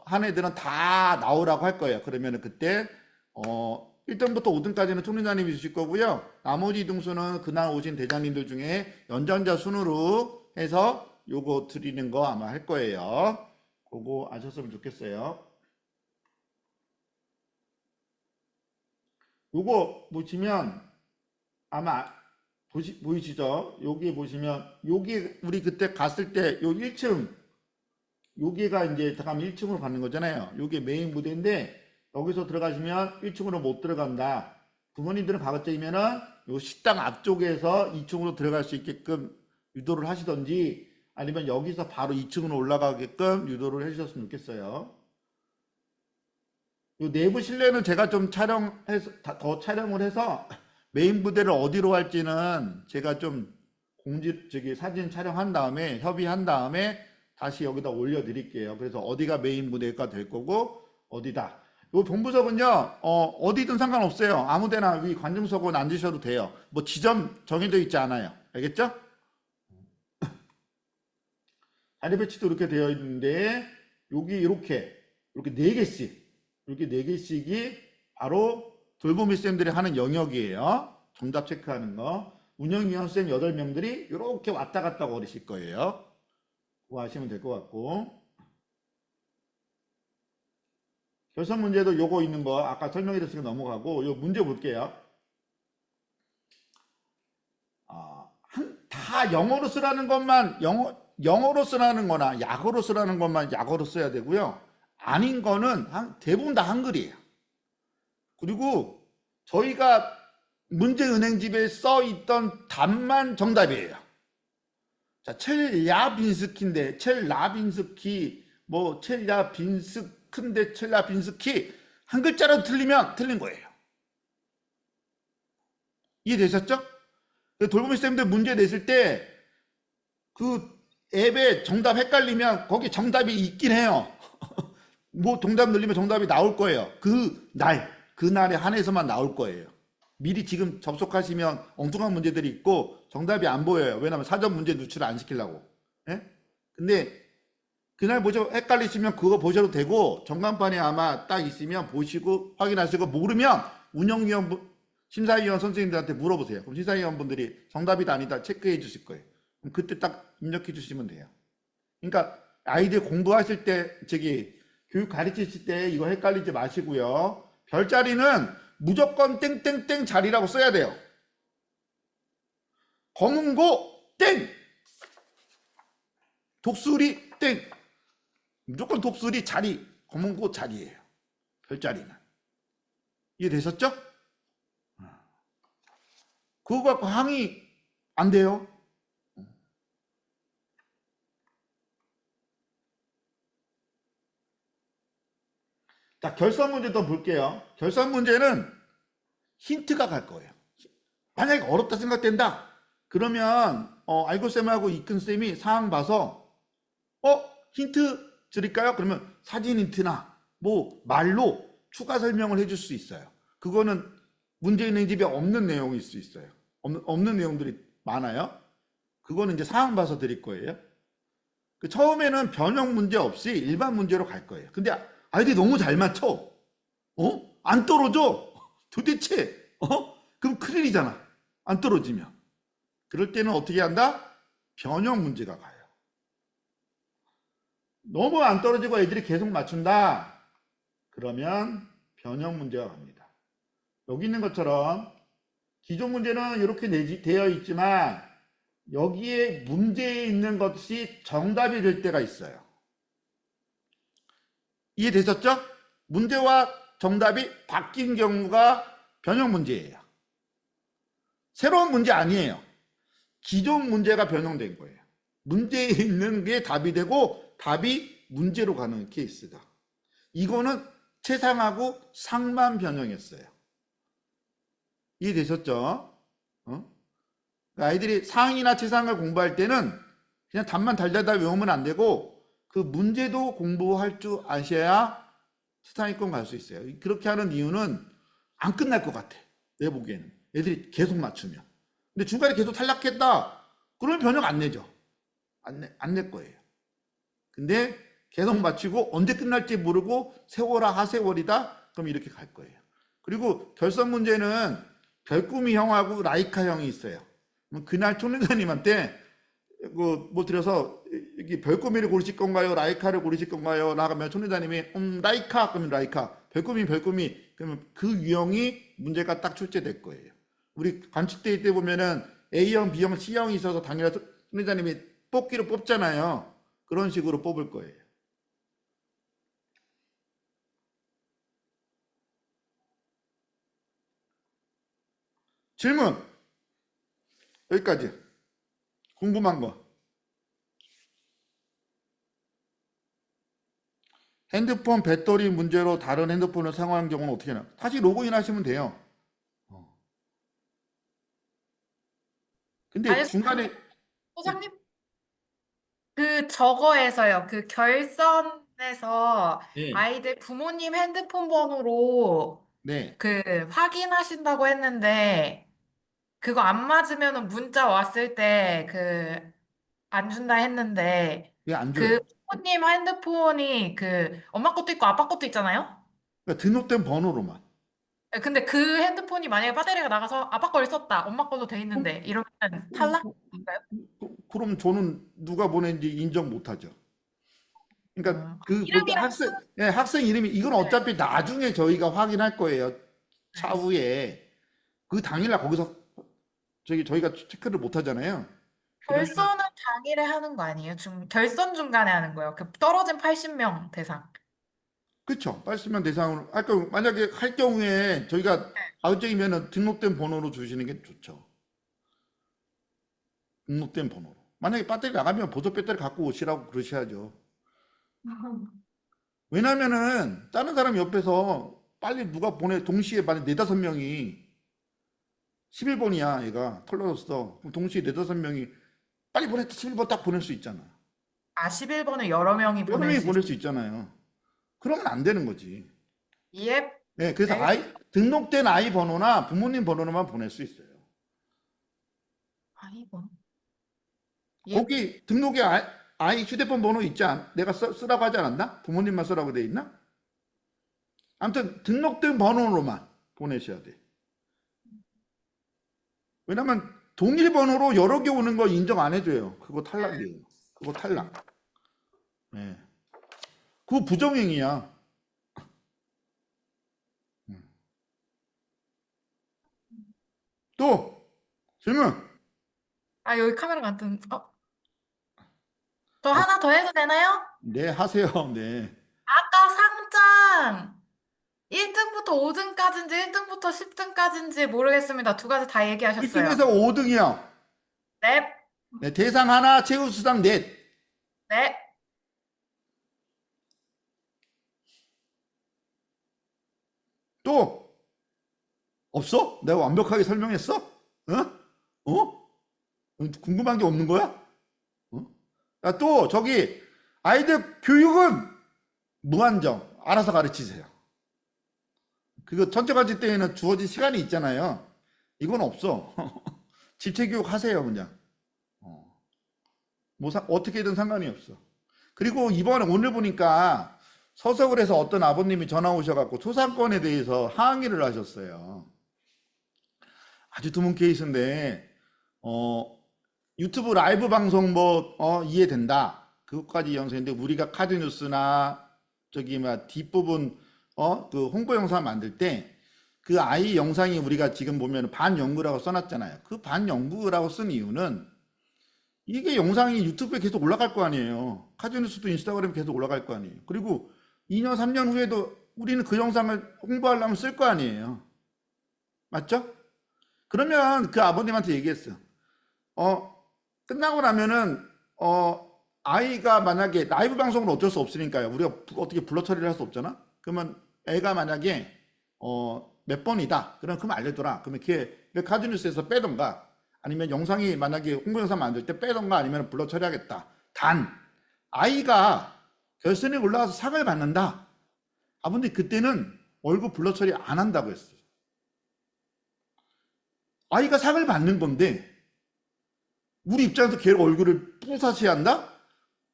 한 애들은 다 나오라고 할 거예요. 그러면 그때 1등부터 5등까지는 총리장님이 주실 거고요. 나머지 등수는 그날 오신 대장님들 중에 연장자 순으로 해서 요거 드리는 거 아마 할 거예요. 그거 아셨으면 좋겠어요. 요거 보시면 아마 보이시죠? 여기 보시면 여기 우리 그때 갔을 때 요 1층 여기가 이제 들어가면 1층으로 가는 거잖아요. 요게 메인 무대인데 여기서 들어가시면 1층으로 못 들어간다. 부모님들은 가급적이면은 요 식당 앞쪽에서 2층으로 들어갈 수 있게끔 유도를 하시던지 아니면 여기서 바로 2층으로 올라가게끔 유도를 해주셨으면 좋겠어요. 요 내부 실내는 제가 좀 더 촬영을 해서 메인 무대를 어디로 할지는 제가 좀 사진 촬영한 다음에 협의한 다음에 다시 여기다 올려드릴게요. 그래서 어디가 메인 무대가 될 거고 어디다. 요 본부석은요 어디든 상관없어요. 아무데나 위 관중석은 앉으셔도 돼요. 뭐 지점 정해져 있지 않아요. 알겠죠? 자리 배치도 이렇게 되어 있는데 여기 이렇게 4개씩 이렇게 4개씩이 바로 돌보미 쌤들이 하는 영역이에요. 정답 체크하는 거. 운영위원 쌤 8명들이 이렇게 왔다 갔다 거리실 거예요. 그거 하시면 될 것 같고. 결선 문제도 요거 있는 거 아까 설명해 드렸으니까 넘어가고 요 문제 볼게요. 다 영어로 쓰라는 것만 영어로 쓰라는 거나 약어로 쓰라는 것만 약어로 써야 되고요. 아닌 거는 대부분 다 한글이에요. 그리고 저희가 문제은행집에 써 있던 답만 정답이에요. 자, 첼야빈스키인데 첼라빈스키 뭐 첼야빈스크인데 첼라빈스키 한 글자라도 틀리면 틀린 거예요. 이해되셨죠? 돌보미 쌤들 문제 냈을 때 그 앱에 정답 헷갈리면 거기 정답이 있긴 해요. 뭐 정답 늘리면 정답이 나올 거예요. 그날에 한해서만 나올 거예요. 미리 지금 접속하시면 엉뚱한 문제들이 있고 정답이 안 보여요. 왜냐면 사전 문제 누출을 안 시키려고. 예? 근데 그날 보셔 헷갈리시면 그거 보셔도 되고 전광판에 아마 딱 있으면 보시고 확인하시고 모르면 운영위원 심사위원 선생님들한테 물어보세요. 그럼 심사위원분들이 정답이다 아니다 체크해 주실 거예요. 그럼 그때 딱 입력해 주시면 돼요. 그러니까 아이들 공부하실 때 교육 가르치실 때 이거 헷갈리지 마시고요. 별자리는 무조건 땡땡땡 자리라고 써야 돼요. 검은고 땡! 독수리 땡! 무조건 독수리 자리, 검은고 자리예요. 별자리는. 이해되셨죠? 그거 갖고 항의 안 돼요. 자, 결선 문제 또 볼게요. 결선 문제는 힌트가 갈 거예요. 만약에 어렵다 생각된다. 그러면 알고쌤하고 이큰쌤이 상황 봐서 힌트 드릴까요? 그러면 사진 힌트나 뭐 말로 추가 설명을 해줄 수 있어요. 그거는 문제은행집에 없는 내용일 수 있어요. 없는 내용들이 많아요. 그거는 이제 상황 봐서 드릴 거예요. 처음에는 변형 문제 없이 일반 문제로 갈 거예요. 근데 아이들이 너무 잘 맞춰. 안 떨어져. 도대체 그럼 큰일이잖아. 안 떨어지면. 그럴 때는 어떻게 한다? 변형 문제가 가요. 너무 안 떨어지고 애들이 계속 맞춘다. 그러면 변형 문제가 갑니다. 여기 있는 것처럼 기존 문제는 이렇게 되어 있지만 여기에 문제에 있는 것이 정답이 될 때가 있어요. 이해되셨죠? 문제와 정답이 바뀐 경우가 변형 문제예요. 새로운 문제 아니에요. 기존 문제가 변형된 거예요. 문제에 있는 게 답이 되고 답이 문제로 가는 케이스다. 이거는 최상하고 상만 변형했어요. 이해되셨죠? 아이들이 상이나 최상을 공부할 때는 그냥 답만 달달달 외우면 안 되고 그 문제도 공부할 줄 아셔야 최상위권 갈 수 있어요. 그렇게 하는 이유는 안 끝날 것 같아. 내 보기에는. 애들이 계속 맞추면. 근데 중간에 계속 탈락했다. 그러면 변형 안 내죠. 안 낼 거예요. 근데 계속 맞추고 언제 끝날지 모르고 세월아 하세월이다. 그럼 이렇게 갈 거예요. 그리고 결선 문제는 별꾸미 형하고 라이카 형이 있어요. 그날 총리사님한테 뭐 드려서 여기 별꾸미를 고르실 건가요? 라이카를 고르실 건가요? 나가면 총리사님이 라이카 그러면 라이카, 별꾸미 그러면 그 유형이 문제가 딱 출제될 거예요. 우리 관측대회 때 보면은 A형, B형, C형이 있어서 당연히 총리사님이 뽑기로 뽑잖아요. 그런 식으로 뽑을 거예요. 질문 여기까지. 궁금한 거. 핸드폰 배터리 문제로 다른 핸드폰을 사용하는 경우는 어떻게 하나? 다시 로그인 하시면 돼요. 근데 알겠습니다. 중간에 소장님, 그 저거에서요. 그 결선에서 네, 아이들 부모님 핸드폰 번호로 네, 그 확인하신다고 했는데 그거 안 맞으면은 문자 왔을 때 그 안 준다 했는데 왜 안 줘요? 그 부모님 핸드폰이 그 엄마 것도 있고 아빠 것도 있잖아요. 그러니까 등록된 번호로만. 네, 근데 그 핸드폰이 만약에 배터리가 나가서 아빠 걸 썼다, 엄마 걸로 돼 그럼, 있는데 이러면 그럼, 탈락인가요? 그럼 저는 누가 보낸지 인정 못하죠. 그러니까 그 뭐지 이름이랑 예, 학생 이름이 이건 어차피 나중에 저희가 확인할 거예요. 차후에 그 당일날 거기서 저희가 체크를 못 하잖아요. 그러면 결선은 당일에 하는 거 아니에요? 결선 중간에 하는 거예요. 그 떨어진 80명 대상. 그쵸. 80명 대상으로 만약에 할 경우에 저희가 가급적이면 등록된 번호로 주시는 게 좋죠. 등록된 번호로. 만약에 배터리 나가면 보조 배터리 갖고 오시라고 그러셔야죠. 왜냐면은 다른 사람 옆에서 빨리 누가 동시에 만약 네다섯 명이 11번이야 얘가 털러졌어. 그럼 동시에 네다섯 명이 빨리 보냈다 11번 딱 보낼 수 있잖아. 아, 11번을 여러 명이 여러 보낼 명이 수 있어요. 보낼 수 있잖아요. 그러면 안 되는 거지. 예, 네, 그래서 알겠습니다. 등록된 아이 번호나 부모님 번호로만 보낼 수 있어요. 아, 이번. 예, 거기 등록에 아이 휴대폰 번호 있지 내가 쓰라고 하지 않았나? 부모님만 쓰라고 돼 있나? 아무튼 등록된 번호로만 보내셔야 돼. 왜냐면 동일 번호로 여러 개 오는 거 인정 안 해줘요. 그거 탈락이에요. 그거 탈락. 네. 그거 부정행위야. 또 질문. 아, 여기 카메라가 안 뜨는, 저 하나 더 해도 되나요? 네, 하세요. 네. 아까 상장 1등부터 5등까지인지 1등부터 10등까지인지 모르겠습니다. 두 가지 다 얘기하셨어요. 1등에서 5등이요. 네, 네, 대상 하나, 최우수상 넷. 네. 또 없어? 내가 완벽하게 설명했어? 어? 어? 궁금한 게 없는 거야? 어? 야, 또 저기 아이들 교육은 무한정 알아서 가르치세요. 그거 천재가지 때에는 주어진 시간이 있잖아요. 이건 없어. 집체교육 하세요 그냥. 뭐 어떻게든 상관이 없어. 그리고 이번에 오늘 보니까 서석을 해서 어떤 아버님이 전화 오셔갖고 초상권에 대해서 항의를 하셨어요. 아주 드문 케이스인데 유튜브 라이브 방송 뭐 이해된다. 그것까지 연습했는데 우리가 카드 뉴스나 저기 막 뒷부분 그 홍보 영상 만들 때 그 아이 영상이 우리가 지금 보면 반영구라고 써놨잖아요. 그 반영구라고 쓴 이유는 이게 영상이 유튜브에 계속 올라갈 거 아니에요. 카드 뉴스도 인스타그램에 계속 올라갈 거 아니에요. 그리고 2년, 3년 후에도 우리는 그 영상을 홍보하려면 쓸 거 아니에요. 맞죠? 그러면 그 아버님한테 얘기했어요. 끝나고 나면은 아이가 만약에 라이브 방송은 어쩔 수 없으니까요. 우리가 어떻게 불러 처리를 할 수 없잖아. 그러면 애가 만약에 몇 번이다. 그럼 알려줘라. 그러면 걔 카드뉴스에서 빼던가 아니면 영상이 만약에 홍보 영상 만들 때 빼던가 아니면 불러 처리하겠다. 단 아이가 결선에 올라가서 상을 받는다. 아버님 그때는 얼굴 불러 처리 안 한다고 했어요. 아이가 상을 받는 건데 우리 입장에서 걔 얼굴을 뿌사시한다?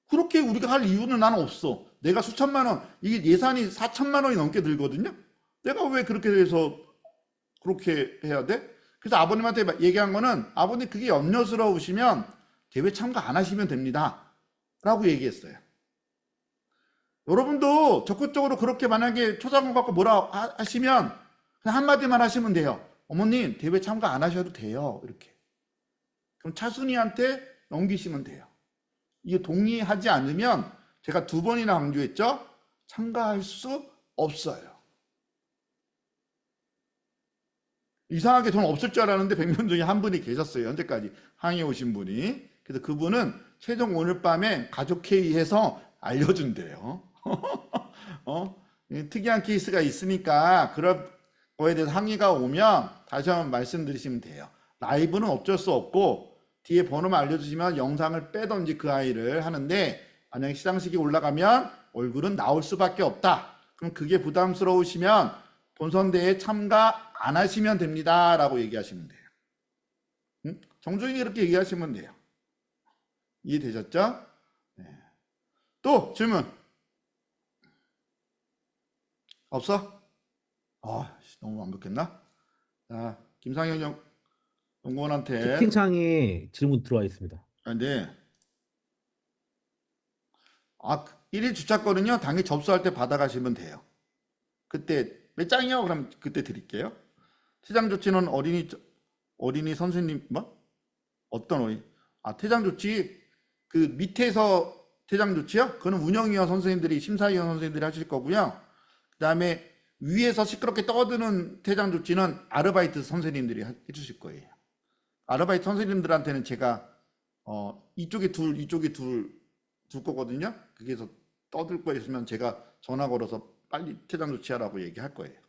그렇게 우리가 할 이유는 나는 없어. 내가 수천만 원, 이게 예산이 4천만 원이 넘게 들거든요. 내가 왜 그렇게 해서 그렇게 해야 돼? 그래서 아버님한테 얘기한 거는 아버님 그게 염려스러우시면 대회 참가 안 하시면 됩니다. 라고 얘기했어요. 여러분도 적극적으로 그렇게 만약에 초상권 갖고 뭐라 하시면 그냥 한마디만 하시면 돼요. 어머님 대회 참가 안 하셔도 돼요. 이렇게. 그럼 차순이한테 넘기시면 돼요. 이게 동의하지 않으면 제가 2번이나 강조했죠. 참가할 수 없어요. 이상하게 돈 없을 줄 알았는데 100명 중에 한 분이 계셨어요. 현재까지 항의해 오신 분이. 그래서 그분은 최종 오늘 밤에 가족 회의해서 알려준대요. 특이한 케이스가 있으니까 그런 거에 대해서 항의가 오면 다시 한번 말씀드리시면 돼요. 라이브는 어쩔 수 없고 뒤에 번호만 알려주시면 영상을 빼던지 그 아이를 하는데 만약에 시상식이 올라가면 얼굴은 나올 수밖에 없다. 그럼 그게 부담스러우시면 본선대회에 참가 안 하시면 됩니다. 라고 얘기하시면 돼요. 응? 정중히 그렇게 얘기하시면 돼요. 이해되셨죠? 네. 또 질문 없어? 너무 완벽했나? 자, 김상현 연구원한테 채팅창에 질문 들어와 있습니다. 근데 1일 주차권은요 당일 접수할 때 받아가시면 돼요. 그때 몇 장이요? 그럼 그때 드릴게요. 퇴장 조치는 어린이 선생님 뭐? 어떤 어린이? 퇴장 조치 그 밑에서 퇴장 조치요? 그거는 운영위원 선생님들이 심사위원 선생님들이 하실 거고요. 그 다음에 위에서 시끄럽게 떠드는 퇴장 조치는 아르바이트 선생님들이 해주실 거예요. 아르바이트 선생님들한테는 제가 이쪽에 둘 거거든요. 거기서 떠들 거 있으면 제가 전화 걸어서 빨리 퇴장 조치하라고 얘기할 거예요.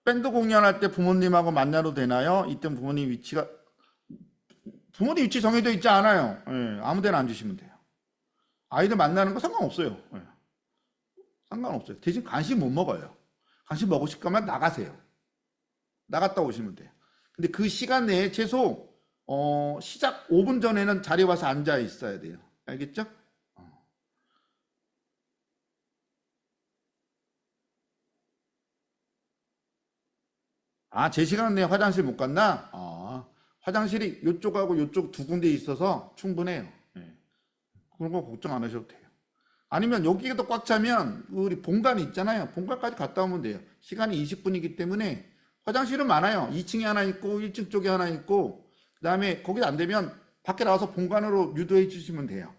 밴드 공연할 때 부모님하고 만나도 되나요? 이때 부모님 위치 정해져 있지 않아요. 예, 아무 데나 앉으시면 돼요. 아이들 만나는 거 상관없어요. 예, 상관없어요. 대신 간식 못 먹어요. 간식 먹으실 거면 나가세요. 나갔다 오시면 돼요. 근데 그 시간 내에 최소 시작 5분 전에는 자리에 와서 앉아 있어야 돼요. 알겠죠? 제 시간 내에 화장실 못 갔나? 화장실이 이쪽하고 이쪽 2군데 있어서 충분해요. 네. 그런 거 걱정 안 하셔도 돼요. 아니면 여기가 꽉 차면 우리 본관이 있잖아요. 본관까지 갔다 오면 돼요. 시간이 20분이기 때문에 화장실은 많아요. 2층에 하나 있고 1층 쪽에 하나 있고 그 다음에 거기 안 되면 밖에 나와서 본관으로 유도해 주시면 돼요.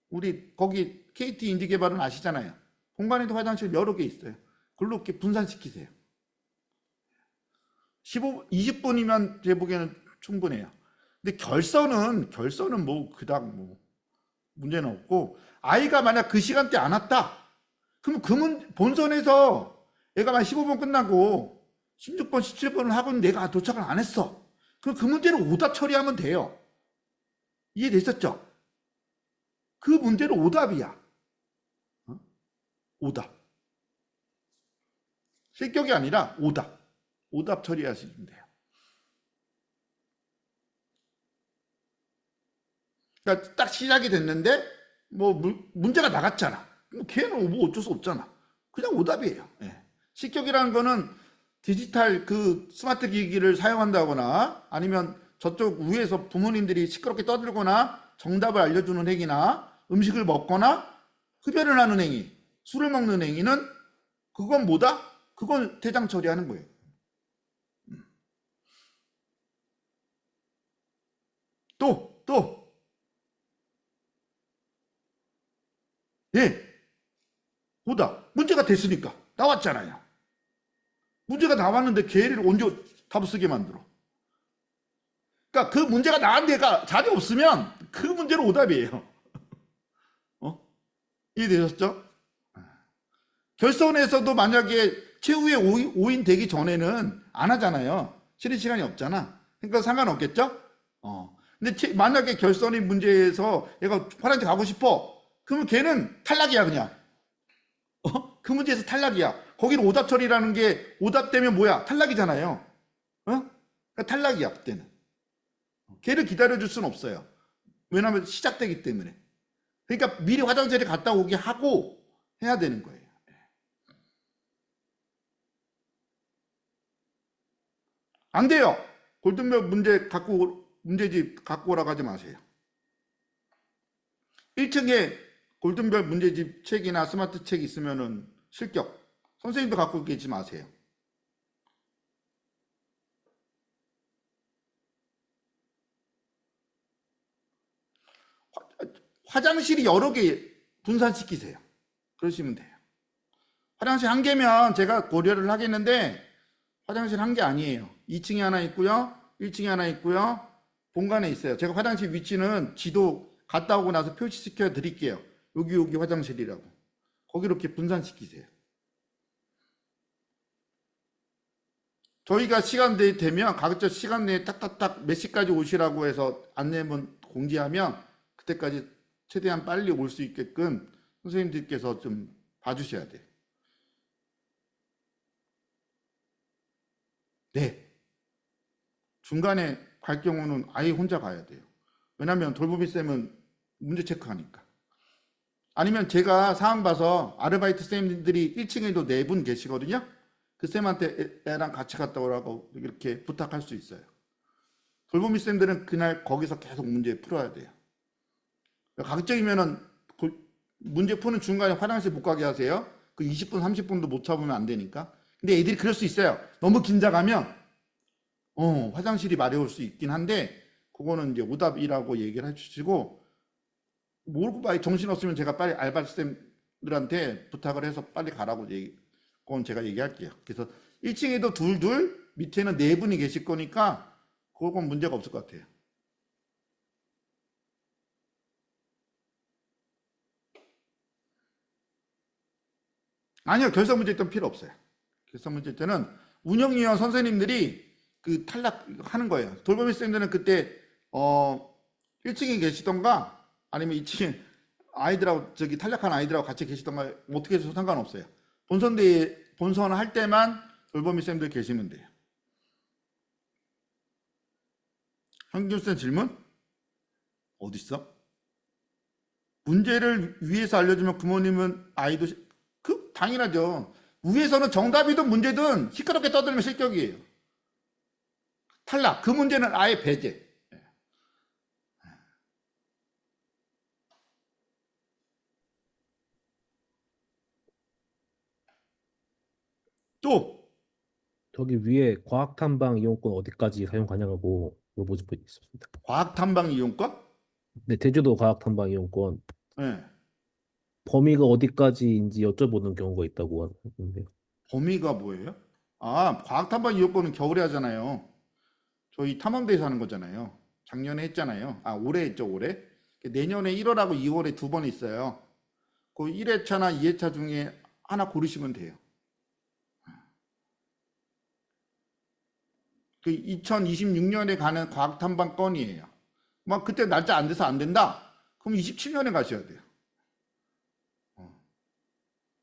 우리 거기 KT 인디개발은 아시잖아요. 본관에도 화장실 여러 개 있어요. 그걸로 이렇게 분산시키세요. 20분이면 제 보기에는 충분해요. 근데 결선은 뭐 그닥 뭐 문제는 없고 아이가 만약 그 시간대 안 왔다. 그러면 본선에서 애가 만 15분 끝나고 16번, 17번을 하고 내가 도착을 안 했어. 그럼 그 문제를 오답 처리하면 돼요. 이해되셨죠? 그 문제는 오답이야. 오답. 실격이 아니라 오답. 오답 처리하시면 돼요. 그러니까 딱 시작이 됐는데 뭐 문제가 나갔잖아. 걔는 뭐 어쩔 수 없잖아. 그냥 오답이에요. 예. 실격이라는 거는 디지털 그 스마트 기기를 사용한다거나 아니면 저쪽 위에서 부모님들이 시끄럽게 떠들거나 정답을 알려주는 행위나 음식을 먹거나 흡연을 하는 행위, 술을 먹는 행위는 그건 뭐다? 그건 대장 처리하는 거예요. 또, 예, 뭐다? 문제가 됐으니까. 나왔잖아요. 문제가 나왔는데 걔를 언제 답을 쓰게 만들어? 그러니까 그 문제가 나온 데가 자리 없으면 그 문제는 오답이에요. 이해되셨죠? 결선에서도 만약에 최후의 5인 되기 전에는 안 하잖아요. 쉬는 시간이 없잖아. 그러니까 상관없겠죠? 근데 만약에 결선이 문제에서 얘가 화장실 가고 싶어. 그러면 걔는 탈락이야, 그냥. 그 문제에서 탈락이야. 거기는 오답 처리라는 게 오답되면 뭐야? 탈락이잖아요. 그러니까 탈락이야, 그때는. 걔를 기다려줄 수는 없어요. 왜냐하면 시작되기 때문에. 그러니까 미리 화장실에 갔다 오게 하고 해야 되는 거예요. 안 돼요. 골든벨 문제집 갖고 오라고 하지 마세요. 1층에 골든벨 문제집 책이나 스마트 책 있으면은 실격. 선생님도 갖고 계지 마세요. 화장실이 여러 개 분산시키세요. 그러시면 돼요. 화장실 한 개면 제가 고려를 하겠는데 화장실 한 개 아니에요. 2층에 하나 있고요. 1층에 하나 있고요. 본관에 있어요. 제가 화장실 위치는 지도 갔다 오고 나서 표시시켜 드릴게요. 여기 화장실이라고. 거기 이렇게 분산시키세요. 저희가 시간 되면 각자 시간 내에 딱딱딱 몇 시까지 오시라고 해서 안내문 공지하면 그때까지 최대한 빨리 올 수 있게끔 선생님들께서 좀 봐주셔야 돼요. 네. 중간에 갈 경우는 아예 혼자 가야 돼요. 왜냐면 돌보미 쌤은 문제 체크하니까. 아니면 제가 상황 봐서 아르바이트 쌤들이 1층에도 4분 계시거든요. 그 쌤한테 애랑 같이 갔다 오라고 이렇게 부탁할 수 있어요. 돌보미 쌤들은 그날 거기서 계속 문제 풀어야 돼요. 각적이면은 문제 푸는 중간에 화장실 못 가게 하세요. 그 20분, 30분도 못 참으면 안 되니까. 근데 애들이 그럴 수 있어요. 너무 긴장하면 화장실이 마려울 수 있긴 한데 그거는 이제 오답이라고 얘기를 해주시고 모르고 빨리 정신없으면 제가 빨리 알바쌤들한테 부탁을 해서 빨리 가라고 그건 제가 얘기할게요. 그래서 1층에도 둘, 밑에는 4분이 계실 거니까 그건 문제가 없을 것 같아요. 아니요, 결선 문제 때는 필요 없어요. 결선 문제 때는 운영위원 선생님들이 그 탈락하는 거예요. 돌보미 쌤들은 그때 1층에 계시던가 아니면 2층에 아이들하고 탈락한 아이들하고 같이 계시던가 어떻게 해서 상관없어요. 본선 할 때만 돌보미 쌤들 계시면 돼요. 현균 쌤 질문? 어딨어? 문제를 위에서 알려주면 부모님은 아이도 당연하죠. 위에서는 정답이든 문제든 시끄럽게 떠들면 실격이에요. 탈락. 그 문제는 아예 배제. 또 저기 위에 과학탐방 이용권 어디까지 사용 가능하고 물어보신 분이 있었습니다. 과학 탐방 이용권? 네, 제주도 과학탐방 이용권 네. 범위가 어디까지인지 여쭤보는 경우가 있다고 하는데요. 범위가 뭐예요? 과학 탐방 이용권은 겨울에 하잖아요. 저희 탐험대에서 하는 거잖아요. 작년에 했잖아요. 올해 했죠, 올해. 내년에 1월하고 2월에 2번 있어요. 그 1회차나 2회차 중에 하나 고르시면 돼요. 그 2026년에 가는 과학 탐방 건이에요. 막 그때 날짜 안 돼서 안 된다? 그럼 27년에 가셔야 돼요.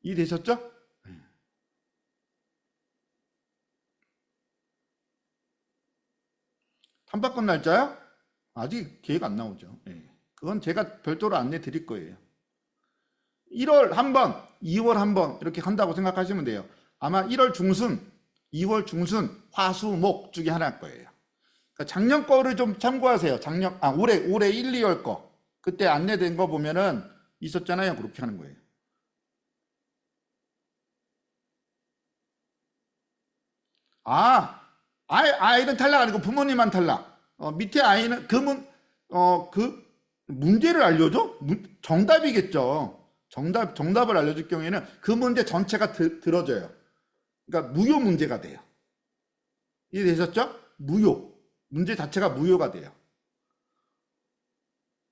이해되셨죠? 탐방권 날짜요? 아직 계획 안 나오죠. 그건 제가 별도로 안내 드릴 거예요. 1월 한 번, 2월 한 번 이렇게 한다고 생각하시면 돼요. 아마 1월 중순, 2월 중순, 화, 수, 목 중에 하나일 거예요. 그러니까 작년 거를 좀 참고하세요. 올해 1, 2월 거. 그때 안내된 거 보면은 있었잖아요. 그렇게 하는 거예요. 아이는 탈락 아니고 부모님만 탈락. 밑에 아이는 그 문제를 알려줘? 정답이겠죠. 정답을 알려줄 경우에는 그 문제 전체가 들어져요. 그러니까 무효 문제가 돼요. 이해되셨죠? 무효. 문제 자체가 무효가 돼요.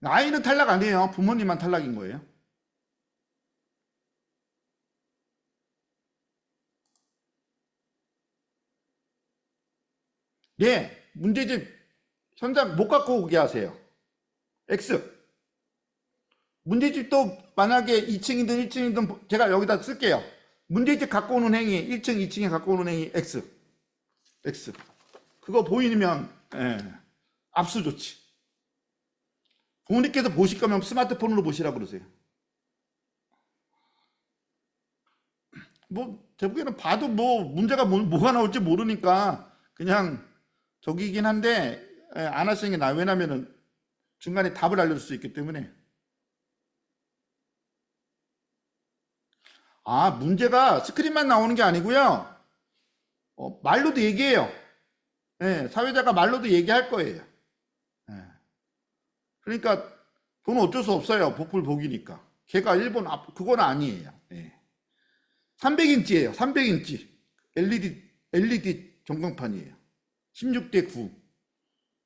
아이는 탈락 아니에요. 부모님만 탈락인 거예요. 예, 문제집 현장 못 갖고 오게 하세요. X. 문제집도 만약에 2층이든 1층이든 제가 여기다 쓸게요. 문제집 갖고 오는 행위, 1층, 2층에 갖고 오는 행위 X. X. 그거 보이면 압수 조치. 부모님께서 보실 거면 스마트폰으로 보시라고 그러세요. 뭐 제보기에는 봐도 뭐 문제가 뭐가 나올지 모르니까 그냥 저기긴 한데 안 하시는 게 나아요. 왜냐면은 중간에 답을 알려줄 수 있기 때문에. 문제가 스크린만 나오는 게 아니고요. 말로도 얘기해요. 사회자가 말로도 얘기할 거예요. 그러니까 그건 어쩔 수 없어요. 복불복이니까. 걔가 1번 그건 아니에요. 300인치예요. 300인치 LED 전광판이에요. 16대 9.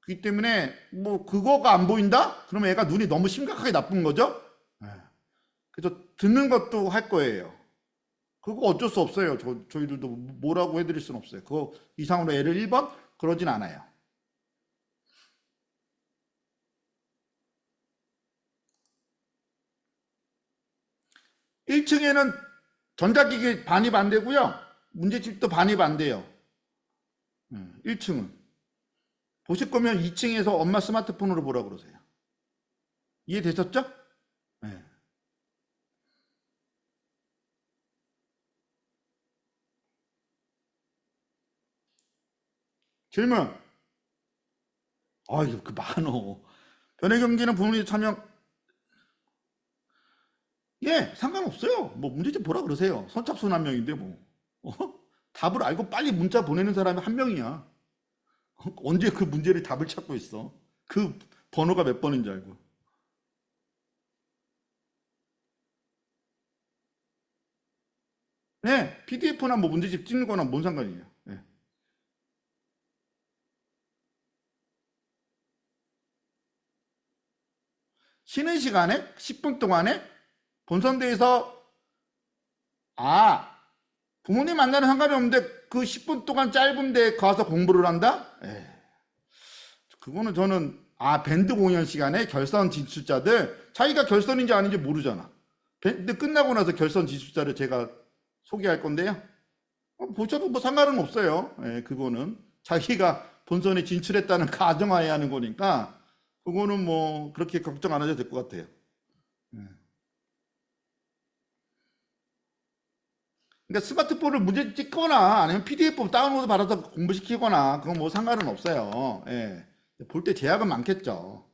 그렇기 때문에 뭐 그거가 안 보인다? 그러면 애가 눈이 너무 심각하게 나쁜 거죠. 그래서 듣는 것도 할 거예요. 그거 어쩔 수 없어요. 저희들도 뭐라고 해드릴 수는 없어요. 그거 이상으로 애를 1번? 그러진 않아요. (1층에는) 전자기기 반입 안 되고요. 문제집도 반입 안 돼요. 1층은. 보실 거면 2층에서 엄마 스마트폰으로 보라고 그러세요. 이해되셨죠? 네. 질문. 이거 많어. 변의 경기는 부모님 참여. 상관없어요. 뭐 문제집 보라 그러세요. 선착순 한 명인데 뭐. 답을 알고 빨리 문자 보내는 사람이 한 명이야. 언제 그 문제를 답을 찾고 있어. 그 번호가 몇 번인지 알고. PDF나 뭐 문제집 찍는 거나 뭔 상관이에요. 쉬는 시간에 10분 동안에 본선대에서 부모님 만나는 상관이 없는데 그 10분 동안 짧은데 가서 공부를 한다? 그거는 저는 밴드 공연 시간에 결선 진출자들 자기가 결선인지 아닌지 모르잖아. 밴드 끝나고 나서 결선 진출자를 제가 소개할 건데요. 보셔도 뭐 상관은 없어요. 그거는 자기가 본선에 진출했다는 가정하에 하는 거니까 그거는 뭐 그렇게 걱정 안 하셔도 될 것 같아요. 그러니까 스마트폰을 문제 찍거나 아니면 PDF 다운로드 받아서 공부시키거나 그건 뭐 상관은 없어요. 볼 때 제약은 많겠죠.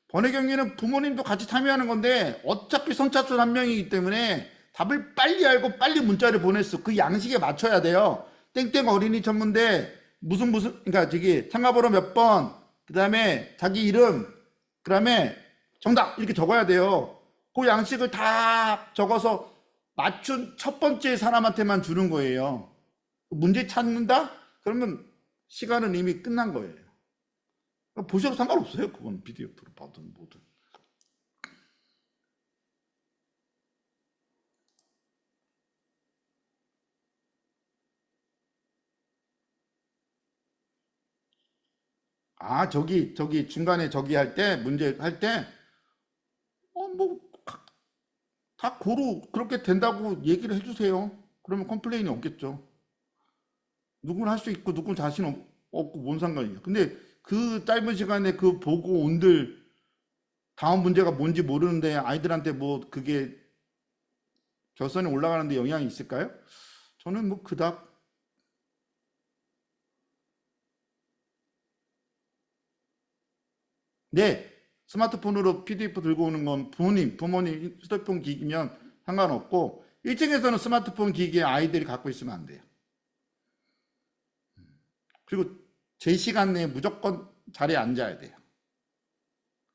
번외 경기는 부모님도 같이 참여하는 건데 어차피 선착순 한 명이기 때문에 답을 빨리 알고 빨리 문자를 보냈어. 그 양식에 맞춰야 돼요. 땡땡 어린이 전문대 무슨 그러니까 저기 참가번호 몇 번, 그 다음에 자기 이름, 그 다음에 정답 이렇게 적어야 돼요. 그 양식을 다 적어서 맞춘 첫 번째 사람한테만 주는 거예요. 문제 찾는다? 그러면 시간은 이미 끝난 거예요. 보셔도 상관없어요. 그건 PDF로 봐든 뭐든. 저기 중간에 저기 할 때 문제 할 때 뭐 다 고루 그렇게 된다고 얘기를 해주세요. 그러면 컴플레인이 없겠죠. 누구는 할 수 있고 누구는 자신 없고 뭔 상관이에요. 근데 그 짧은 시간에 그 보고 온들 다음 문제가 뭔지 모르는데 아이들한테 뭐 그게 결선에 올라가는 데 영향이 있을까요? 저는 뭐 그닥. 네, 스마트폰으로 PDF 들고 오는 건 부모님 휴대폰 기기면 상관없고 1층에서는 스마트폰 기기에 아이들이 갖고 있으면 안 돼요. 그리고 제 시간 내에 무조건 자리에 앉아야 돼요.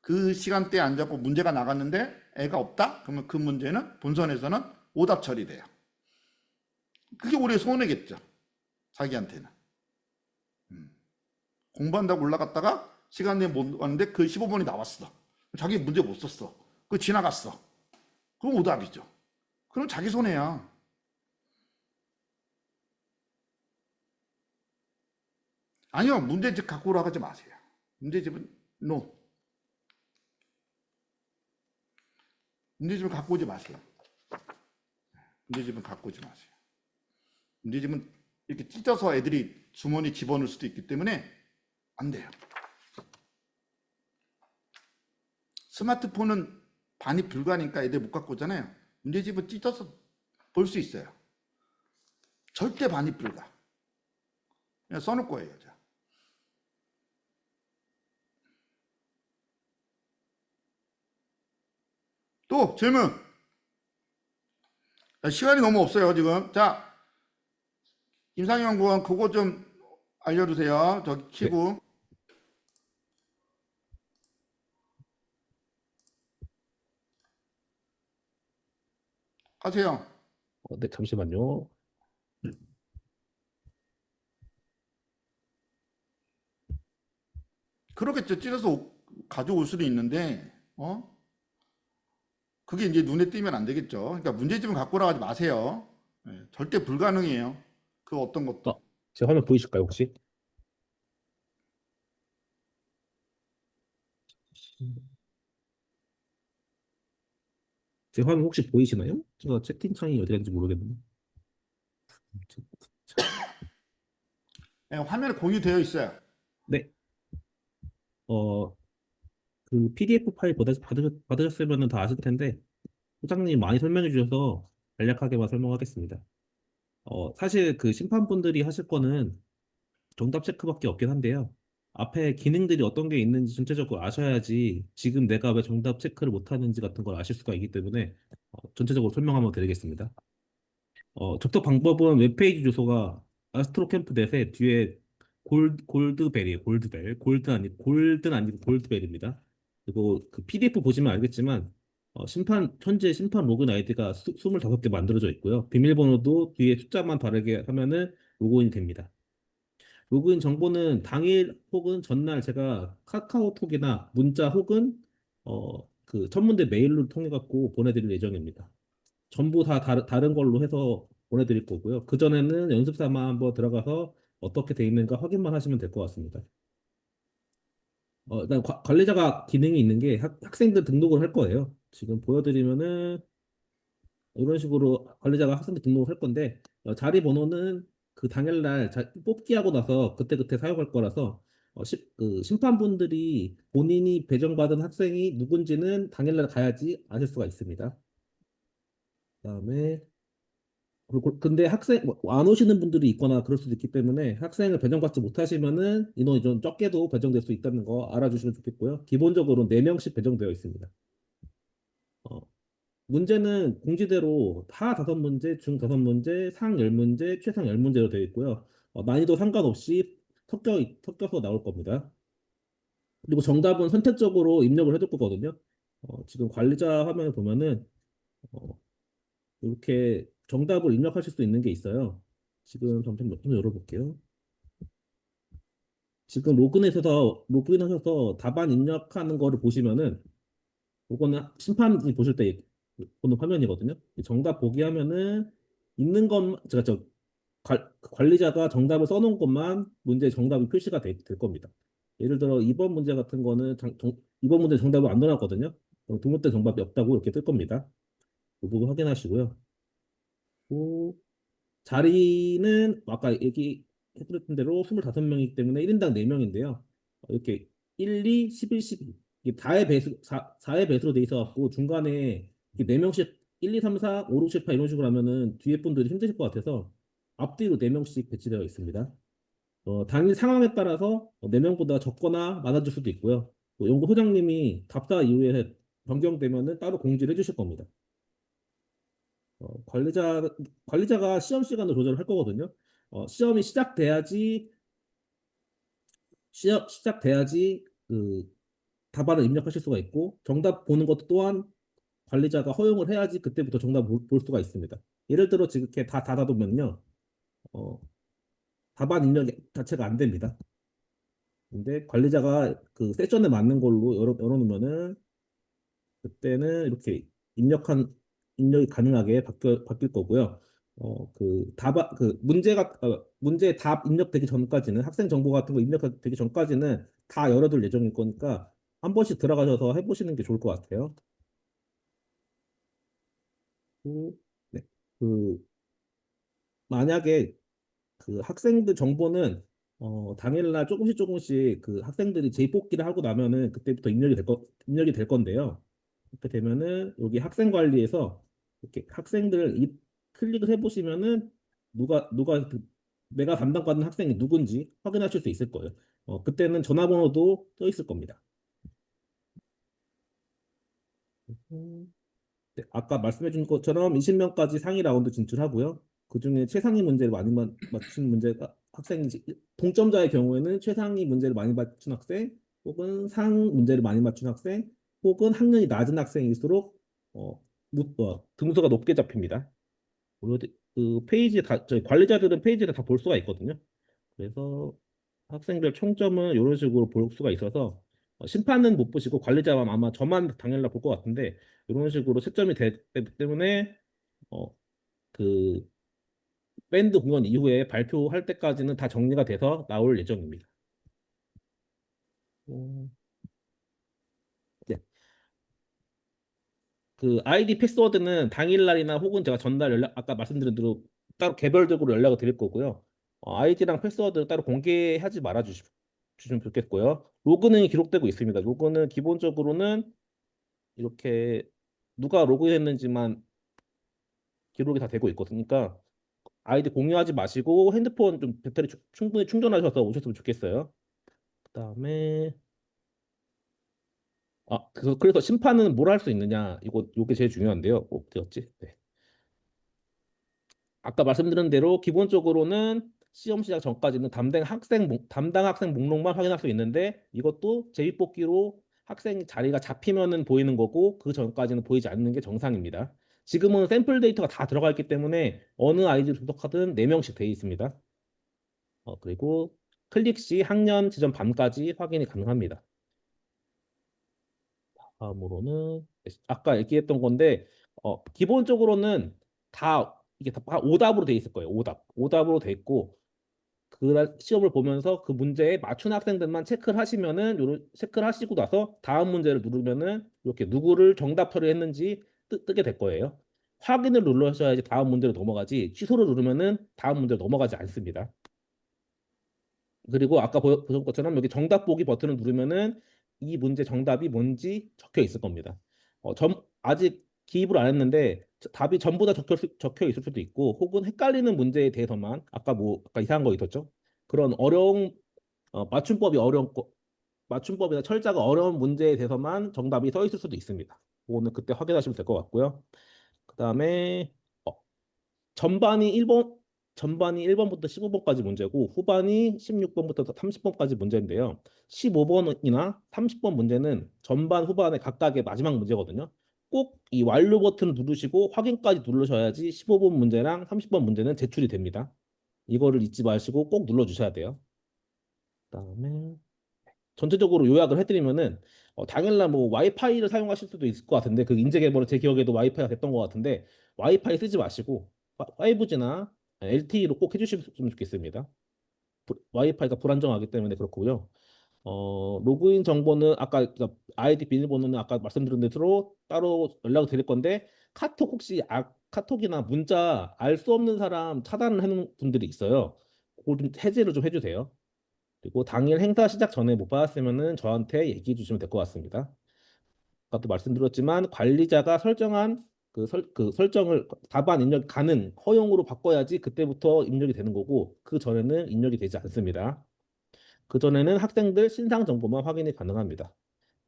그 시간대에 앉았고 문제가 나갔는데 애가 없다? 그러면 그 문제는 본선에서는 오답 처리돼요. 그게 우리의 손해겠죠. 자기한테는. 공부한다고 올라갔다가 시간 내에 못 왔는데 그 15번이 나왔어. 자기 문제 못 썼어. 그거 지나갔어. 그럼 오답이죠. 그럼 자기 손해야. 아니요, 문제집 갖고 오라고 하지 마세요. 문제집은 no. 문제집을 갖고 오지 마세요. 문제집은 갖고 오지 마세요. 문제집은 이렇게 찢어서 애들이 주머니 집어넣을 수도 있기 때문에 안 돼요. 스마트폰은 반입 불가니까 애들 못 갖고 오잖아요. 문제집은 찢어서 볼 수 있어요. 절대 반입 불가. 그냥 써놓을 거예요. 자. 또 질문. 자, 시간이 너무 없어요 지금. 자, 김상희 연구원 그거 좀 알려주세요. 저기 네. 키고. 하세요. 네, 잠시만요. 그러겠죠. 찢어서 가져올 수도 있는데, 그게 이제 눈에 띄면 안 되겠죠. 그러니까 문제집은 갖고 나가지 마세요. 예, 절대 불가능해요. 그 어떤 것도. 제 화면 보이실까요, 혹시? 제 화면 혹시 보이시나요? 제가 채팅창이 어디 갔는지 모르겠는데. 예, 화면에 공유되어 있어요. 네. 어, 그 PDF 파일 받으셨으면 다 아실 텐데, 소장님이 많이 설명해 주셔서 간략하게만 설명하겠습니다. 사실 그 심판분들이 하실 거는 정답 체크밖에 없긴 한데요. 앞에 기능들이 어떤 게 있는지 전체적으로 아셔야지 지금 내가 왜 정답 체크를 못하는지 같은 걸 아실 수가 있기 때문에 전체적으로 설명 한번 드리겠습니다. 접속 방법은 웹페이지 주소가 아스트로캠프 넷의 뒤에 골드벨이에요. 골드벨. 골드는 아니고 골드벨입니다. 그리고 그 PDF 보시면 알겠지만 현재 심판 로그인 아이디가 25개 만들어져 있고요. 비밀번호도 뒤에 숫자만 다르게 하면은 로그인이 됩니다. 로그인 정보는 당일 혹은 전날 제가 카카오톡이나 문자 혹은 그 천문대 메일로 통해 갖고 보내드릴 예정입니다. 전부 다 다른 걸로 해서 보내드릴 거고요. 그전에는 연습 삼아 한번 들어가서 어떻게 돼 있는가 확인만 하시면 될 것 같습니다. 일단 관리자가 기능이 있는 게 학생들 등록을 할 거예요. 지금 보여드리면은 이런 식으로 관리자가 학생들 등록을 할 건데 자리 번호는 그 당일날 뽑기 하고 나서 그때그때 사용할 거라서 그 심판분들이 본인이 배정받은 학생이 누군지는 당일날 가야지 아실 수가 있습니다. 그다음에 그리고 근데 학생 뭐안 오시는 분들이 있거나 그럴 수도 있기 때문에 학생을 배정받지 못하시면은 인원이 좀 적게도 배정될 수 있다는 거 알아주시면 좋겠고요. 기본적으로 4명씩 배정되어 있습니다. 어, 문제는 공지대로 하 5문제, 중 5문제, 상 10문제, 최상 10문제로 되어 있고요. 난이도 상관없이 섞여서 나올 겁니다. 그리고 정답은 선택적으로 입력을 해둘 거거든요. 지금 관리자 화면을 보면은 어, 이렇게 정답을 입력하실 수 있는 게 있어요. 지금 잠깐 좀 열어볼게요. 지금 로그인하셔서 답안 입력하는 거를 보시면은 이거는 심판이 보실 때 보는 화면이거든요. 이 정답 보기 하면은 있는 것 제가 관리자가 정답을 써놓은 것만 문제 정답이 표시가 될 겁니다. 예를 들어 2번 문제 같은 거는 2번 문제 정답을 안 넣어놨거든요. 그럼 두 번째 정답이 없다고 이렇게 뜰 겁니다. 이 부분 확인하시고요. 또 자리는 아까 얘기해드렸던 대로 25명이기 때문에 1인당 4명인데요. 이렇게 1, 2, 11, 12 이게 다의 배수, 4의 배수로 돼 있어갖고 중간에 이렇게 4명씩 1, 2, 3, 4, 5, 6, 7, 8 이런 식으로 하면은 뒤에 분들이 힘드실 것 같아서 앞뒤로 4명씩 배치되어 있습니다. 당일 상황에 따라서 4명보다 적거나 많아질 수도 있고요. 또 연구소장님이 답사 이후에 변경되면은 따로 공지를 해주실 겁니다. 관리자가 시험 시간을 조절할 거거든요. 시험이 시작돼야지 그 답안을 입력하실 수가 있고 정답 보는 것도 또한 관리자가 허용을 해야지 그때부터 정답 볼 수가 있습니다. 예를 들어 지금 이렇게 다 닫아두면요. 어, 답안 입력 자체가 안 됩니다. 근데 관리자가 그 세션에 맞는 걸로 열어놓으면은 그때는 이렇게 입력이 가능하게 바뀔 거고요. 문제 답 입력되기 전까지는 학생 정보 같은 거 입력되기 전까지는 다 열어둘 예정일 거니까 한 번씩 들어가셔서 해보시는 게 좋을 것 같아요. 네. 그 만약에 그 학생들 정보는 당일날 조금씩 그 학생들이 재뽑기를 하고 나면은 그때부터 입력이 될 건데요. 이렇게 되면은 여기 학생 관리에서 이렇게 클릭을 해보시면은 누가 내가 담당받는 학생이 누군지 확인하실 수 있을 거예요. 그때는 전화번호도 써 있을 겁니다. 네, 아까 말씀해 준 것처럼 20명까지 상위 라운드 진출하고요. 그중에 최상위 문제를 많이 맞춘 문제가 학생이지 동점자의 경우에는 최상위 문제를 많이 맞춘 학생 혹은 상 문제를 많이 맞춘 학생 혹은 학년이 낮은 학생일수록 등수가 높게 잡힙니다. 그리고 그 저희 관리자들은 페이지를 다 볼 수가 있거든요. 그래서 학생들 총점은 이런 식으로 볼 수가 있어서 심판은 못 보시고 관리자만 아마 저만 당일날 볼 것 같은데 이런 식으로 채점이 되기 때문에 어, 그 밴드 공연 이후에 발표할 때까지는 다 정리가 돼서 나올 예정입니다. 어, 네. 그 아이디 패스워드는 당일날이나 혹은 제가 전날 아까 말씀드린 대로 따로 개별적으로 연락을 드릴 거고요. 아이디랑 패스워드 따로 공개하지 말아 주시면 좋겠고요. 로그인이 기록되고 있습니다. 로그는 기본적으로는 이렇게 누가 로그인했는지만 기록이 다 되고 있거든요. 그러니까 아이디 공유하지 마시고 핸드폰 좀 배터리 충분히 충전하셔서 오셨으면 좋겠어요. 그다음에 그래서 심판은 뭘 할 수 있느냐? 요게 제일 중요한데요. 어디였지? 네. 아까 말씀드린 대로 기본적으로는 시험 시작 전까지는 담당 학생 목록만 확인할 수 있는데 이것도 제비뽑기로 학생 자리가 잡히면은 보이는 거고 그 전까지는 보이지 않는 게 정상입니다. 지금은 샘플 데이터가 다 들어가 있기 때문에 어느 아이디를 접속하든 4명씩 돼 있습니다. 그리고 클릭 시 학년 지점 밤까지 확인이 가능합니다. 다음으로는 아까 얘기했던 건데 기본적으로는 이게 다 오답으로 돼 있을 거예요. 오답으로 돼 있고 그 시험을 보면서 그 문제에 맞춘 학생들만 체크를 하시고 나서 다음 문제를 누르면은 이렇게 누구를 정답 처리했는지 뜨게 될 거예요. 확인을 눌러셔야지 다음 문제로 넘어가지 취소를 누르면은 다음 문제로 넘어가지 않습니다. 그리고 아까 보신 것처럼 여기 정답 보기 버튼을 누르면은 이 문제 정답이 뭔지 적혀 있을 겁니다. 아직 기입을 안 했는데 답이 전부 다 적혀 있을 수도 있고 혹은 헷갈리는 문제에 대해서만 아까 이상한 거 있었죠? 그런 맞춤법이나 철자가 어려운 문제에 대해서만 정답이 써 있을 수도 있습니다. 그거는 그때 확인하시면 될 것 같고요. 그다음에 어, 전반이 1번 전반이 1번부터 15번까지 문제고 후반이 16번부터 30번까지 문제인데요. 15번이나 30번 문제는 전반 후반의 각각의 마지막 문제거든요. 꼭 이 완료 버튼을 누르시고 확인까지 누르셔야지 15번 문제랑 30번 문제는 제출이 됩니다. 이거를 잊지 마시고 꼭 눌러주셔야 돼요. 그다음에 전체적으로 요약을 해드리면은 당일날 뭐 와이파이를 사용하실 수도 있을 것 같은데 그 인재 개발은 제 기억에도 와이파이가 됐던 것 같은데 와이파이 쓰지 마시고 5G나 LTE로 꼭 해주셨으면 좋겠습니다. 와이파이가 불안정하기 때문에 그렇고요. 로그인 정보는 아이디 비밀번호는 아까 말씀드린 대로 따로 연락을 드릴 건데 카톡이나 문자 알 수 없는 사람 차단을 해놓은 분들이 있어요. 그걸 좀 해제를 좀 해주세요. 그리고 당일 행사 시작 전에 못 받았으면은 저한테 얘기해 주시면 될 것 같습니다. 아까도 말씀드렸지만 관리자가 설정한 그 설정을 답안 입력 가능, 허용으로 바꿔야지 그때부터 입력이 되는 거고 그 전에는 입력이 되지 않습니다. 그 전에는 학생들 신상 정보만 확인이 가능합니다.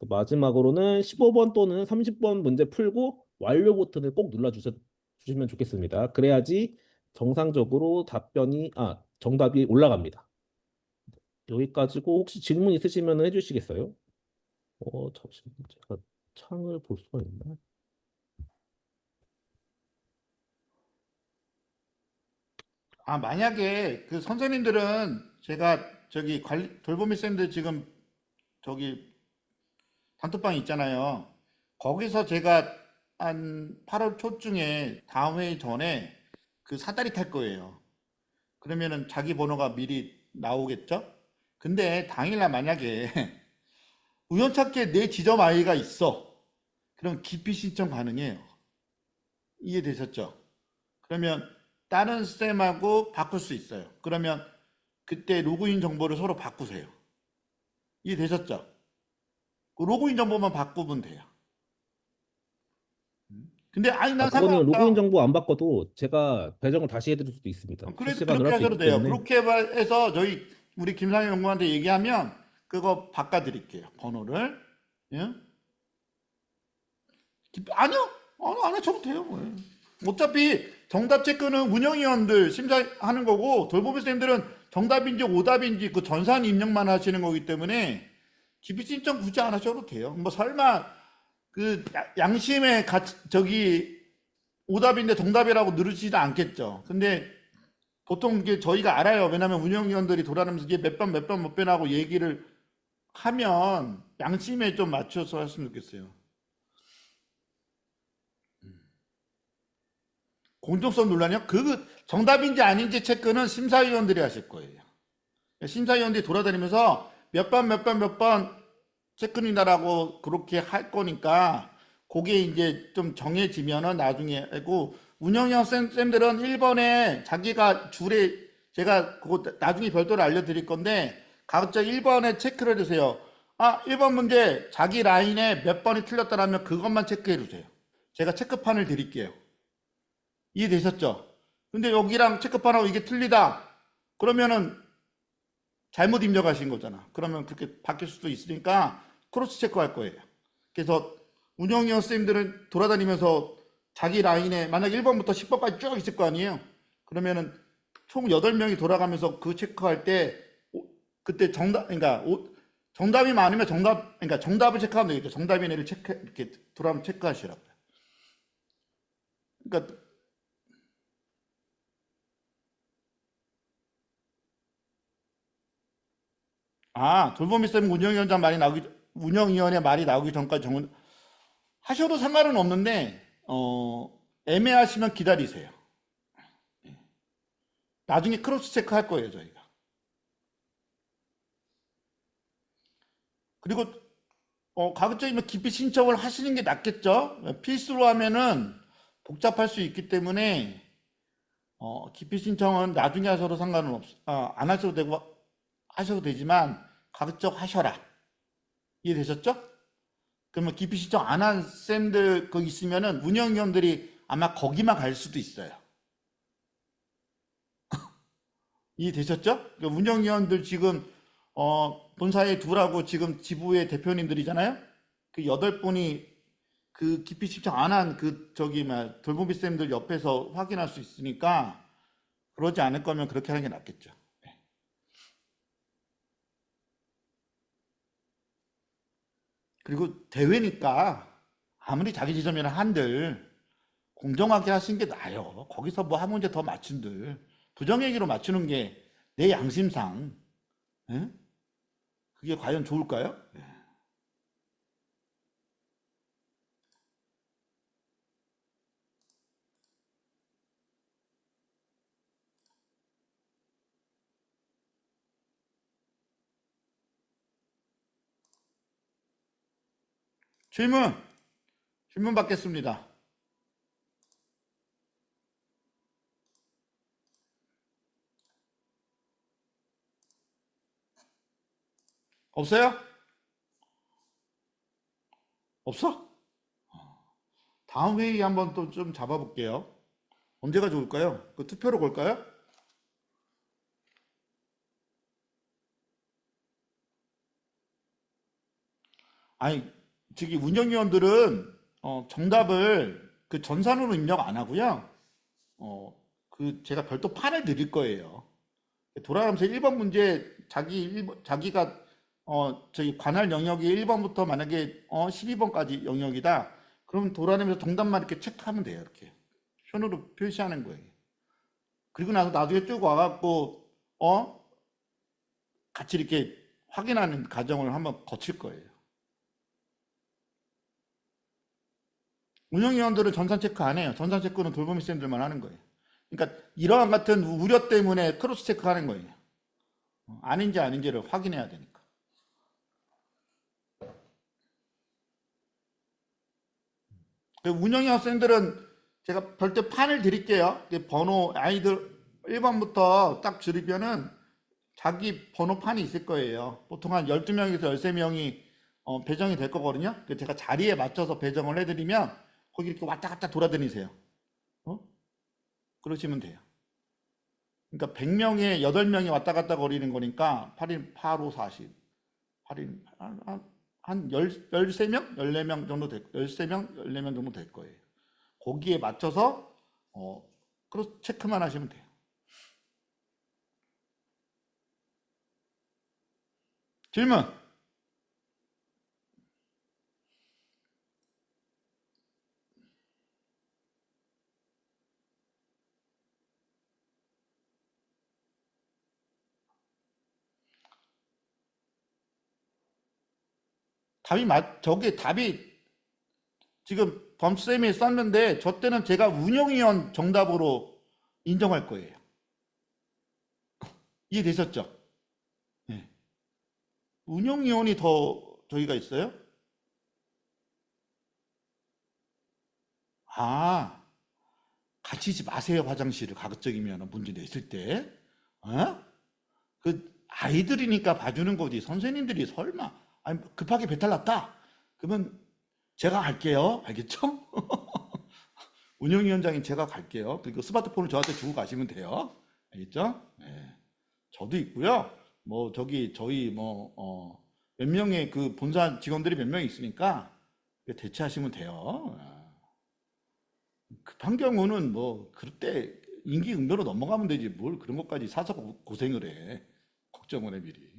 마지막으로는 15번 또는 30번 문제 풀고 완료 버튼을 꼭 주시면 좋겠습니다. 그래야지 정상적으로 정답이 올라갑니다. 여기까지고 혹시 질문 있으시면 해주시겠어요? 잠시만요. 제가 창을 볼 수가 있나? 아, 만약에 그 선생님들은 제가 저기 돌보미 쌤들 지금 저기 단톡방 있잖아요. 거기서 제가 한 8월 초중에 다음 회의 전에 그 사다리 탈 거예요. 그러면은 자기 번호가 미리 나오겠죠? 근데 당일날 만약에 우연찮게 내 지점 아이가 있어. 그럼 기피 신청 가능해요. 이해되셨죠? 그러면 다른 쌤하고 바꿀 수 있어요. 그러면 그때 로그인 정보를 서로 바꾸세요. 이해되셨죠? 그 로그인 정보만 바꾸면 돼요. 근데 아니 난 그거는 로그인 상관없다. 정보 안 바꿔도 제가 배정을 다시 해드릴 수도 있습니다. 그래 실시간으로 그렇게 할 수 하셔도 있기 돼요. 때문에 그렇게 해서 저희 우리 김상현 연구원한테 얘기하면 그거 바꿔드릴게요. 번호를. 예? 아니요. 안 하셔도 돼요. 어차피 정답 체크는 운영위원들 심사하는 거고 돌보미 쌤들은 정답인지 오답인지 그 전산 입력만 하시는 거기 때문에 기피 신청 굳이 안 하셔도 돼요. 뭐 설마 그 양심의 저기 오답인데 정답이라고 누르시지 않겠죠. 근데 보통 이게 저희가 알아요. 왜냐하면 운영위원들이 돌아다니면서 이게 몇 번 하고 얘기를 하면 양심에 좀 맞춰서 했으면 좋겠어요. 공정성 논란이요? 그 정답인지 아닌지 체크는 심사위원들이 하실 거예요. 심사위원들이 돌아다니면서 몇 번 체크인다라고 그렇게 할 거니까 그게 이제 좀 정해지면은 나중에 하고 운영위원 쌤들은 1번에 자기가 줄에 제가 그거 나중에 별도로 알려드릴 건데 각자 1번에 체크를 해주세요. 1번 문제 자기 라인에 몇 번이 틀렸다라면 그것만 체크해 주세요. 제가 체크판을 드릴게요. 이해되셨죠? 근데 여기랑 체크판하고 이게 틀리다. 그러면은 잘못 입력하신 거잖아. 그러면 그렇게 바뀔 수도 있으니까 크로스 체크할 거예요. 그래서 운영위원 선생님들은 돌아다니면서 자기 라인에 만약 1번부터 10번까지 쭉 있을 거 아니에요. 그러면은 총 8명이 돌아가면서 그 체크할 때 그때 정답이 많으면 그러니까 정답을 체크하면 되겠죠. 정답인 애를 이렇게 돌아가면 체크하시라고요. 그러니까 돌보미 쌤 운영위원회 말이 나오기 전까지 하셔도 상관은 없는데 애매하시면 기다리세요. 나중에 크로스 체크 할 거예요, 저희가. 그리고 가급적이면 기피 신청을 하시는 게 낫겠죠. 필수로 하면은 복잡할 수 있기 때문에 기피 신청은 나중에 하셔도 상관은 안 하셔도 되고 하셔도 되지만 가급적 하셔라. 이해되셨죠? 그러면 기피 신청 안 한 쌤들 거기 있으면은 운영위원들이 아마 거기만 갈 수도 있어요. 이해되셨죠? 그러니까 운영위원들 지금 본사에 둘하고 지금 지부의 대표님들이잖아요. 그 8분이 그 기피 신청 안 한 돌보미 쌤들 옆에서 확인할 수 있으니까 그러지 않을 거면 그렇게 하는 게 낫겠죠. 네. 그리고 대회니까 아무리 자기 지점이나 한들 공정하게 하신 게 나아요. 거기서 뭐 한 문제 더 맞춘들 부정얘기로 맞추는 게 내 양심상 예? 그게 과연 좋을까요? 질문 받겠습니다. 없어요? 없어? 다음 회의 한번 또 좀 잡아볼게요. 언제가 좋을까요? 그 투표로 걸까요? 아니, 저기 운영위원들은 정답을 그 전산으로 입력 안 하고요. 그 제가 별도 판을 드릴 거예요. 돌아가면서 1번 문제 자기가 저기 관할 영역이 1번부터 만약에 12번까지 영역이다. 그럼 돌아다니면서 정답만 이렇게 체크하면 돼요. 이렇게 손으로 표시하는 거예요. 그리고 나서 나중에 쭉 와갖고 같이 이렇게 확인하는 과정을 한번 거칠 거예요. 운영위원들은 전산 체크 안 해요. 전산 체크는 돌보미 쌤들만 하는 거예요. 그러니까 이러한 같은 우려 때문에 크로스 체크하는 거예요. 아닌지 아닌지를 확인해야 되니까. 운영위원 쌤들은 제가 별도 판을 드릴게요. 번호 아이들 1번부터 딱 줄이면은 자기 번호판이 있을 거예요. 보통 한 12명에서 13명이 배정이 될 거거든요. 제가 자리에 맞춰서 배정을 해드리면 거기 이렇게 왔다 갔다 돌아다니세요. 그러시면 돼요. 그러니까 100명에 8명이 왔다 갔다 거리는 거니까 8인 8, 5, 40. 8인 한 13명? 14명 정도 될 13명? 14명 정도 될 거예요. 거기에 맞춰서 크로스 체크만 하시면 돼요. 질문. 저게 답이 지금 범쌤이 썼는데 저 때는 제가 운영위원 정답으로 인정할 거예요. 이해되셨죠? 네. 운영위원이 더 저희가 있어요? 갇히지 마세요. 화장실을 가급적이면 문제 냈을 때. 그 아이들이니까 봐주는 거지. 선생님들이 설마 아니, 급하게 배탈 났다. 그러면 제가 갈게요. 알겠죠? 운영위원장인 제가 갈게요. 그리고 스마트폰을 저한테 주고 가시면 돼요. 알겠죠? 네. 저도 있고요. 뭐 저기 저희 몇 명의 그 본사 직원들이 몇 명 있으니까 대체하시면 돼요. 급한 경우는 뭐 그때 임기응변으로 넘어가면 되지 뭘 그런 것까지 사서 고생을 해. 걱정을 해 미리.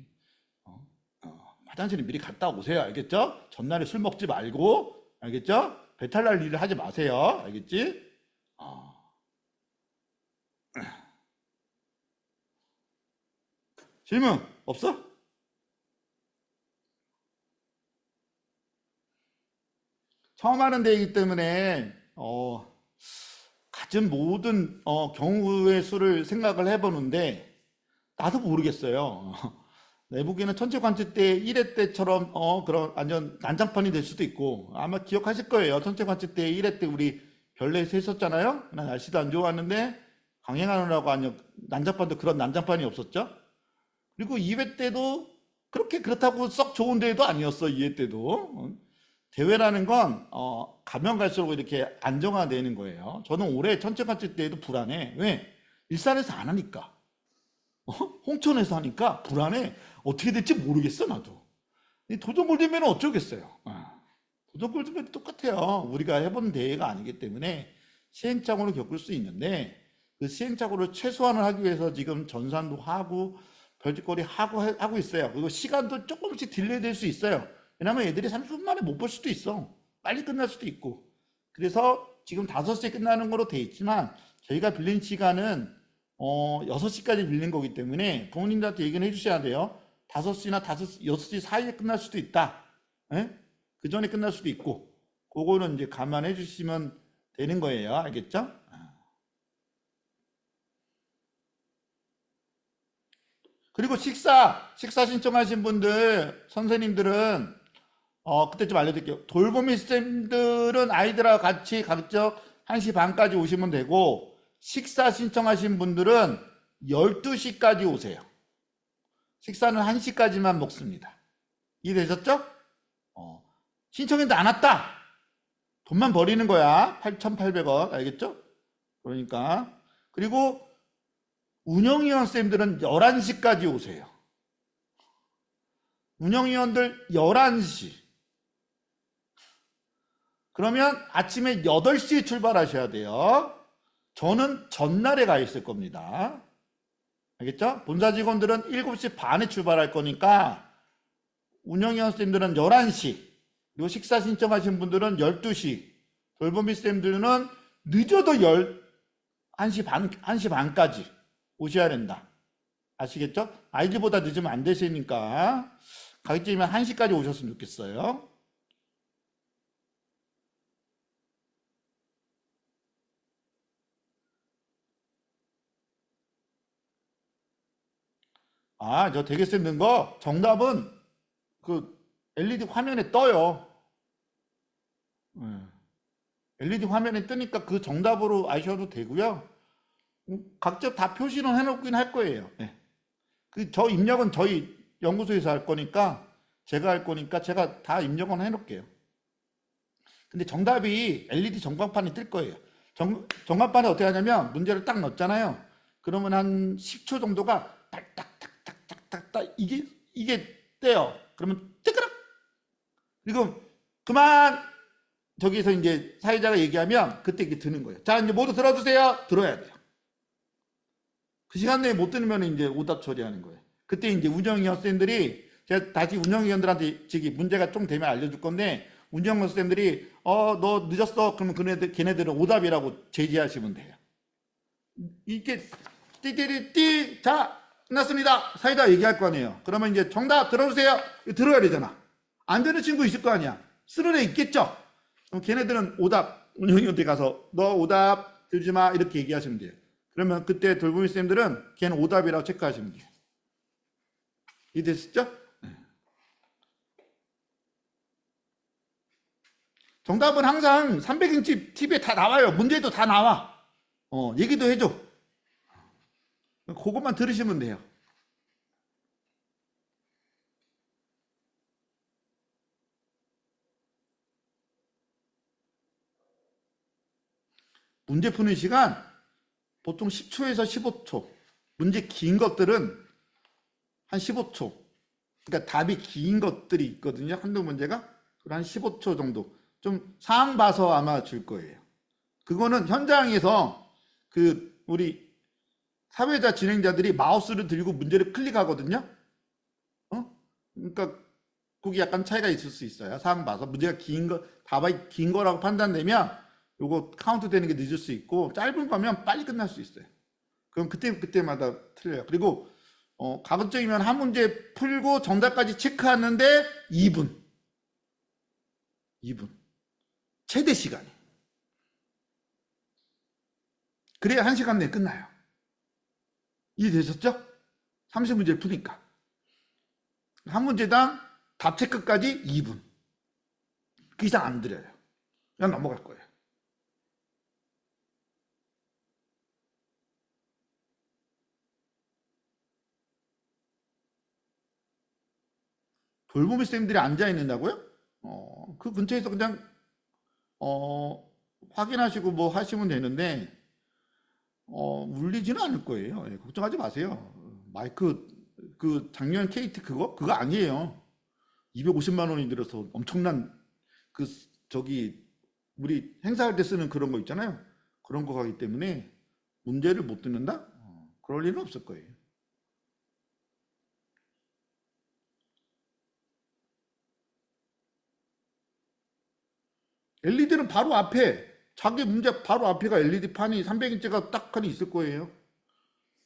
화장실에 미리 갔다 오세요. 알겠죠? 전날에 술 먹지 말고 알겠죠? 배탈 날 일을 하지 마세요. 알겠지? 질문 없어? 처음 하는 데이기 때문에 갖은 모든 경우의 수를 생각을 해보는데 나도 모르겠어요. 내보기에는 천체 관측 때 1회 때처럼 그런 완전 난장판이 될 수도 있고 아마 기억하실 거예요. 천체 관측 때 1회 때 우리 별내에서 했었잖아요. 날씨도 안 좋았는데 강행하느라고 아니요 난장판도 그런 난장판이 없었죠. 그리고 2회 때도 그렇다고 썩 좋은 대회도 아니었어. 2회 때도 대회라는 건 가면 갈수록 이렇게 안정화되는 거예요. 저는 올해 천체 관측 때에도 불안해. 왜? 일산에서 안 하니까. 홍천에서 하니까 불안해. 어떻게 될지 모르겠어 나도. 도전 골드면 어쩌겠어요. 도전 골드면 똑같아요. 우리가 해본 대회가 아니기 때문에 시행착오를 겪을 수 있는데 그 시행착오를 최소화를 하기 위해서 지금 전산도 하고 별짓거리 하고 있어요. 그리고 시간도 조금씩 딜레이 될 수 있어요. 왜냐면 애들이 30분 만에 못 볼 수도 있어. 빨리 끝날 수도 있고. 그래서 지금 5시에 끝나는 거로 돼 있지만 저희가 빌린 시간은 6시까지 빌린 거기 때문에 부모님들한테 얘기는 해주셔야 돼요. 5시나 6시 사이에 끝날 수도 있다. 그 전에 끝날 수도 있고. 그거는 이제 감안해 주시면 되는 거예요. 알겠죠? 그리고 식사 신청하신 분들, 선생님들은 그때 좀 알려드릴게요. 돌보미 쌤들은 아이들하고 같이 각각 1시 반까지 오시면 되고 식사 신청하신 분들은 12시까지 오세요. 식사는 1시까지만 먹습니다. 이해되셨죠? 신청했는데 안 왔다. 돈만 버리는 거야. 8,800원. 알겠죠? 그러니까. 그리고 운영위원 쌤들은 11시까지 오세요. 운영위원들 11시. 그러면 아침에 8시에 출발하셔야 돼요. 저는 전날에 가 있을 겁니다. 알겠죠? 본사 직원들은 7시 반에 출발할 거니까 운영위원 쌤들은 11시, 그리고 식사 신청하신 분들은 12시, 돌보미 쌤들은 늦어도 1시 반까지 오셔야 된다. 아시겠죠? 아이들보다 늦으면 안 되시니까 가급적이면 1시까지 오셨으면 좋겠어요. 아, 저 대개쌤 넣은 거 정답은 그 LED 화면에 떠요. LED 화면에 뜨니까 그 정답으로 아셔도 되고요. 각자 다 표시는 해놓긴 할 거예요. 네. 저 입력은 저희 연구소에서 할 거니까 제가 할 거니까 제가 다 입력은 해놓을게요. 근데 정답이 LED 전광판에 뜰 거예요. 전광판에 어떻게 하냐면 문제를 딱 넣었잖아요. 그러면 한 10초 정도가 딱딱딱딱딱딱 이게 떼요. 그러면 뜨그락. 그리고 그만 저기서 이제 사회자가 얘기하면 그때 이게 드는 거예요. 자, 이제 모두 들어주세요. 들어야 돼요. 그 시간 내에 못 들으면 이제 오답 처리하는 거예요. 그때 이제 운영위원 쌤들이 제가 다시 운영위원들한테 저기 문제가 좀 되면 알려줄 건데 운영위원 쌤들이 너 늦었어. 그러면 걔네들은 오답이라고 제지하시면 돼요. 이게 띠띠리띠 자 끝났습니다. 사회자 얘기할 거 아니에요. 그러면 이제 정답 들어주세요. 들어야 되잖아. 안 되는 친구 있을 거 아니야. 쓰는 애 있겠죠. 그럼 걔네들은 오답 운영위원한테 가서 너 오답 들지 마 이렇게 얘기하시면 돼요. 그러면 그때 돌보미 쌤들은 걔는 오답이라고 체크하시면 돼요. 이해됐죠? 네. 정답은 항상 300인치 TV에 다 나와요. 문제도 다 나와. 얘기도 해줘. 그것만 들으시면 돼요. 문제 푸는 시간 보통 10초에서 15초. 문제 긴 것들은 한 15초. 그러니까 답이 긴 것들이 있거든요. 한두 문제가. 한 15초 정도. 좀 상황 봐서 아마 줄 거예요. 그거는 현장에서 우리 사회자 진행자들이 마우스를 들고 문제를 클릭하거든요. 그러니까 거기 약간 차이가 있을 수 있어요. 상황 봐서 문제가 답이 긴 거라고 판단되면 요거 카운트 되는 게 늦을 수 있고 짧은 거면 빨리 끝날 수 있어요. 그럼 그때마다 틀려요. 그리고 가급적이면 한 문제 풀고 정답까지 체크하는데 2분 최대 시간이. 그래야 1시간 내에 끝나요. 이해되셨죠? 30문제를 푸니까 한 문제당 답 체크까지 2분. 그 이상 안 드려요. 그냥 넘어갈 거예요. 돌보미 쌤들이 앉아 있는다고요? 그 근처에서 그냥 확인하시고 뭐 하시면 되는데 울리지는 않을 거예요. 예, 걱정하지 마세요. 마이크 작년 KT 그거 아니에요. 250만 원이 들어서 엄청난 우리 행사할 때 쓰는 그런 거 있잖아요. 그런 거 가기 때문에 문제를 못 듣는다? 그럴 일은 없을 거예요. LED는 바로 앞에 자기 문제 바로 앞에가 LED 판이 300인치가 딱 하나 있을 거예요.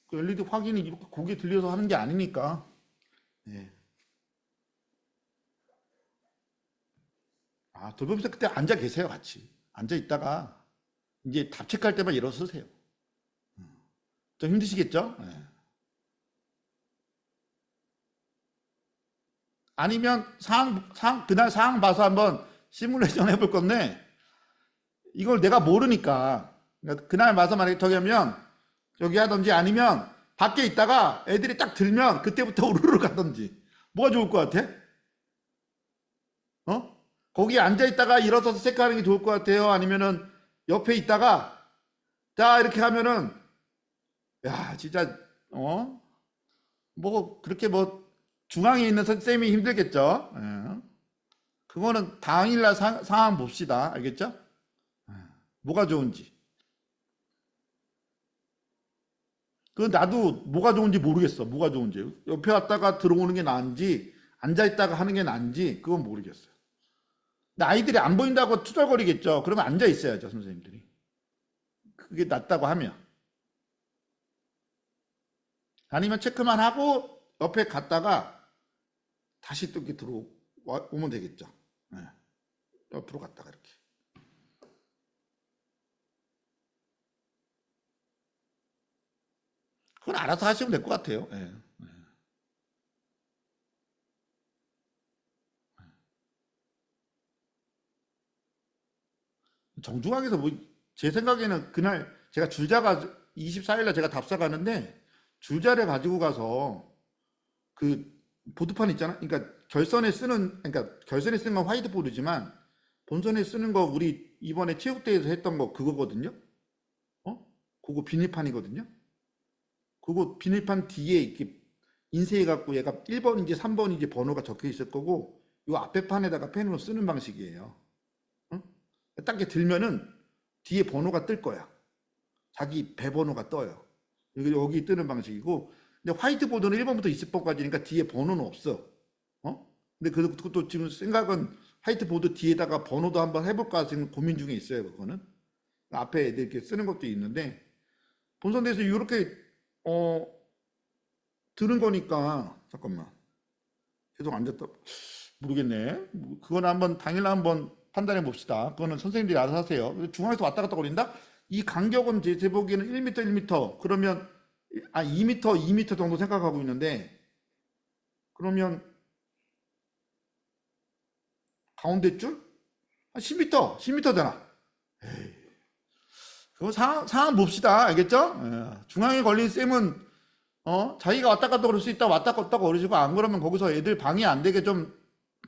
그 LED 확인이 이렇게 고개 들려서 하는 게 아니니까. 네. 돌보면서 그때 앉아 계세요. 같이 앉아 있다가 이제 답 체크할 때만 일어서세요. 좀 힘드시겠죠? 네. 아니면 그날 상황 봐서 한번 시뮬레이션 해볼 건데 이걸 내가 모르니까 그날 봐서 만약에 저기 하면 여기 하든지 아니면 밖에 있다가 애들이 딱 들면 그때부터 우르르 가든지 뭐가 좋을 것 같아? 거기 앉아 있다가 일어서서 체크하는 게 좋을 것 같아요. 아니면은 옆에 있다가 자 이렇게 하면은 야 진짜 뭐 그렇게 뭐 중앙에 있는 선생님이 힘들겠죠. 예. 그거는 당일날 상황 봅시다. 알겠죠? 예. 뭐가 좋은지. 그건 나도 뭐가 좋은지 모르겠어. 뭐가 좋은지. 옆에 왔다가 들어오는 게 나은지 앉아 있다가 하는 게 나은지 그건 모르겠어요. 근데 아이들이 안 보인다고 투덜거리겠죠. 그러면 앉아 있어야죠, 선생님들이. 그게 낫다고 하면. 아니면 체크만 하고 옆에 갔다가 다시 또 이렇게 들어오면 되겠죠. 네. 옆으로 갔다가 이렇게. 그건 알아서 하시면 될 것 같아요. 네. 정중앙에서 뭐 제 생각에는 그날 제가 줄자가 24일날 제가 답사 가는데 줄자를 가지고 가서 그 보드판 있잖아. 그러니까 결선에 쓰는 건 화이트보드지만 본선에 쓰는 거 우리 이번에 체육대회에서 했던 거 그거거든요. 그거 비닐판이거든요. 그거 비닐판 뒤에 이렇게 인쇄해 갖고 얘가 1번인지 3번인지 번호가 적혀 있을 거고 요 앞에 판에다가 펜으로 쓰는 방식이에요. 딱 이렇게 들면은 뒤에 번호가 뜰 거야. 자기 배 번호가 떠요. 여기 뜨는 방식이고, 근데 화이트보드는 1번부터 20번까지니까 뒤에 번호는 없어. 근데 그것도 지금 생각은 화이트보드 뒤에다가 번호도 한번 해볼까 지금 고민 중에 있어요. 그거는 앞에 애들 이렇게 쓰는 것도 있는데 본선대에서 이렇게 들은 거니까 잠깐만 계속 앉았다 모르겠네. 그거는 한번 당일날 한번 판단해 봅시다. 그거는 선생님들이 알아서 하세요. 중앙에서 왔다 갔다 거린다? 이 간격은 제 보기에는 1m, 1m. 그러면 2m, 2m 정도 생각하고 있는데 그러면 가운데 줄? 10m, 10m잖아. 그거 상황 봅시다. 알겠죠? 중앙에 걸린 쌤은 자기가 왔다 갔다 걸을 수 있다 왔다 갔다 걸으시고 안 그러면 거기서 애들 방해 안 되게 좀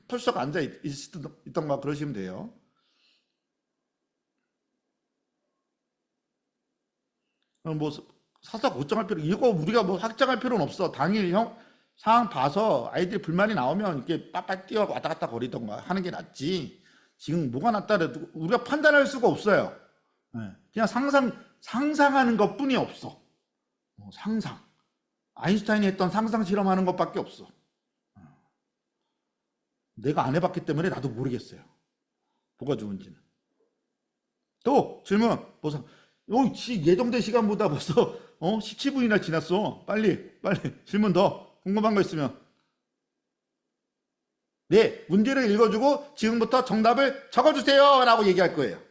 털썩 앉아 있던가 그러시면 돼요. 뭐 사서 걱정할 필요 이거 우리가 뭐 확정할 필요는 없어. 당일 상황 봐서 아이들이 불만이 나오면 이렇게 빠빠 뛰어 왔다 갔다 거리던가 하는 게 낫지. 지금 뭐가 낫다 그래도 우리가 판단할 수가 없어요. 그냥 상상하는 것뿐이 없어. 상상. 아인슈타인이 했던 상상 실험하는 것밖에 없어. 내가 안 해봤기 때문에 나도 모르겠어요. 뭐가 좋은지는. 또 질문. 예정된 시간보다 벌써 17분이나 지났어. 빨리 질문 더 궁금한 거 있으면. 네, 문제를 읽어주고 지금부터 정답을 적어주세요 라고 얘기할 거예요.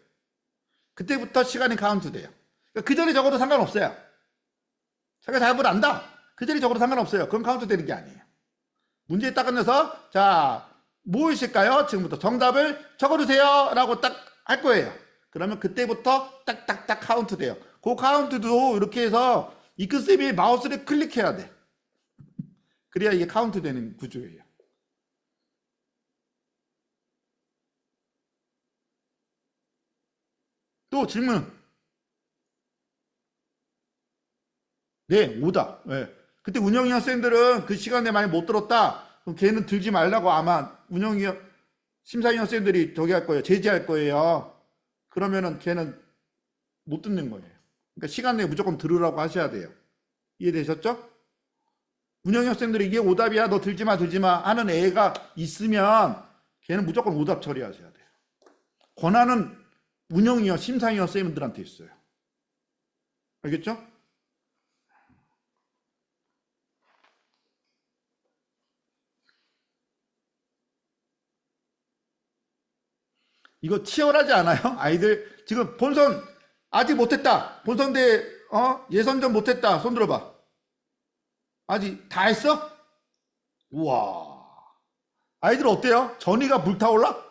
그때부터 시간이 카운트 돼요. 그 전에 적어도 상관없어요. 자기가 답을 안다. 그 전에 적어도 상관없어요. 그건 카운트 되는 게 아니에요. 문제에 딱 끝내서 자 무엇일까요? 지금부터 정답을 적어주세요 라고 딱 할 거예요. 그러면 그때부터 딱딱딱 카운트 돼요. 그 카운트도 이렇게 해서 이크쌤이 마우스를 클릭해야 돼. 그래야 이게 카운트 되는 구조예요. 또 질문. 네, 오답. 네. 그때 운영이 학생들은 그 시간에 많이 못 들었다. 그럼 걔는 들지 말라고 아마 운영이 심사위원 쌤들이 저기 할 거예요. 제지할 거예요. 그러면은 걔는 못 듣는 거예요. 그러니까 시간 내에 무조건 들으라고 하셔야 돼요. 이해되셨죠? 운영이 학생들이 이게 오답이야. 너 들지 마 하는 애가 있으면 걔는 무조건 오답 처리하셔야 돼요. 권한은 운영위원, 심사위원 쌤들한테 있어요. 알겠죠? 이거 치열하지 않아요? 아이들 지금 본선 아직 못했다. 본선대 예선전 못했다. 손 들어봐. 아직 다 했어? 우와. 아이들 어때요? 전이가 불타올라?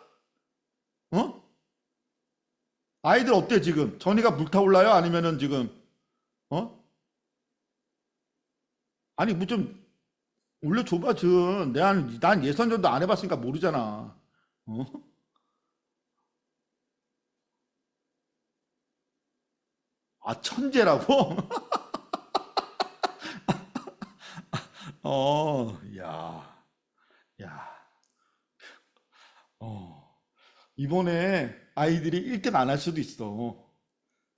아이들 어때 지금? 전이가 불타올라요? 아니면은 지금 아니 뭐 좀 올려줘봐 좀. 난 예선전도 안 해봤으니까 모르잖아. 아, 천재라고? 야, 야, 이번에 아이들이 1등 안 할 수도 있어.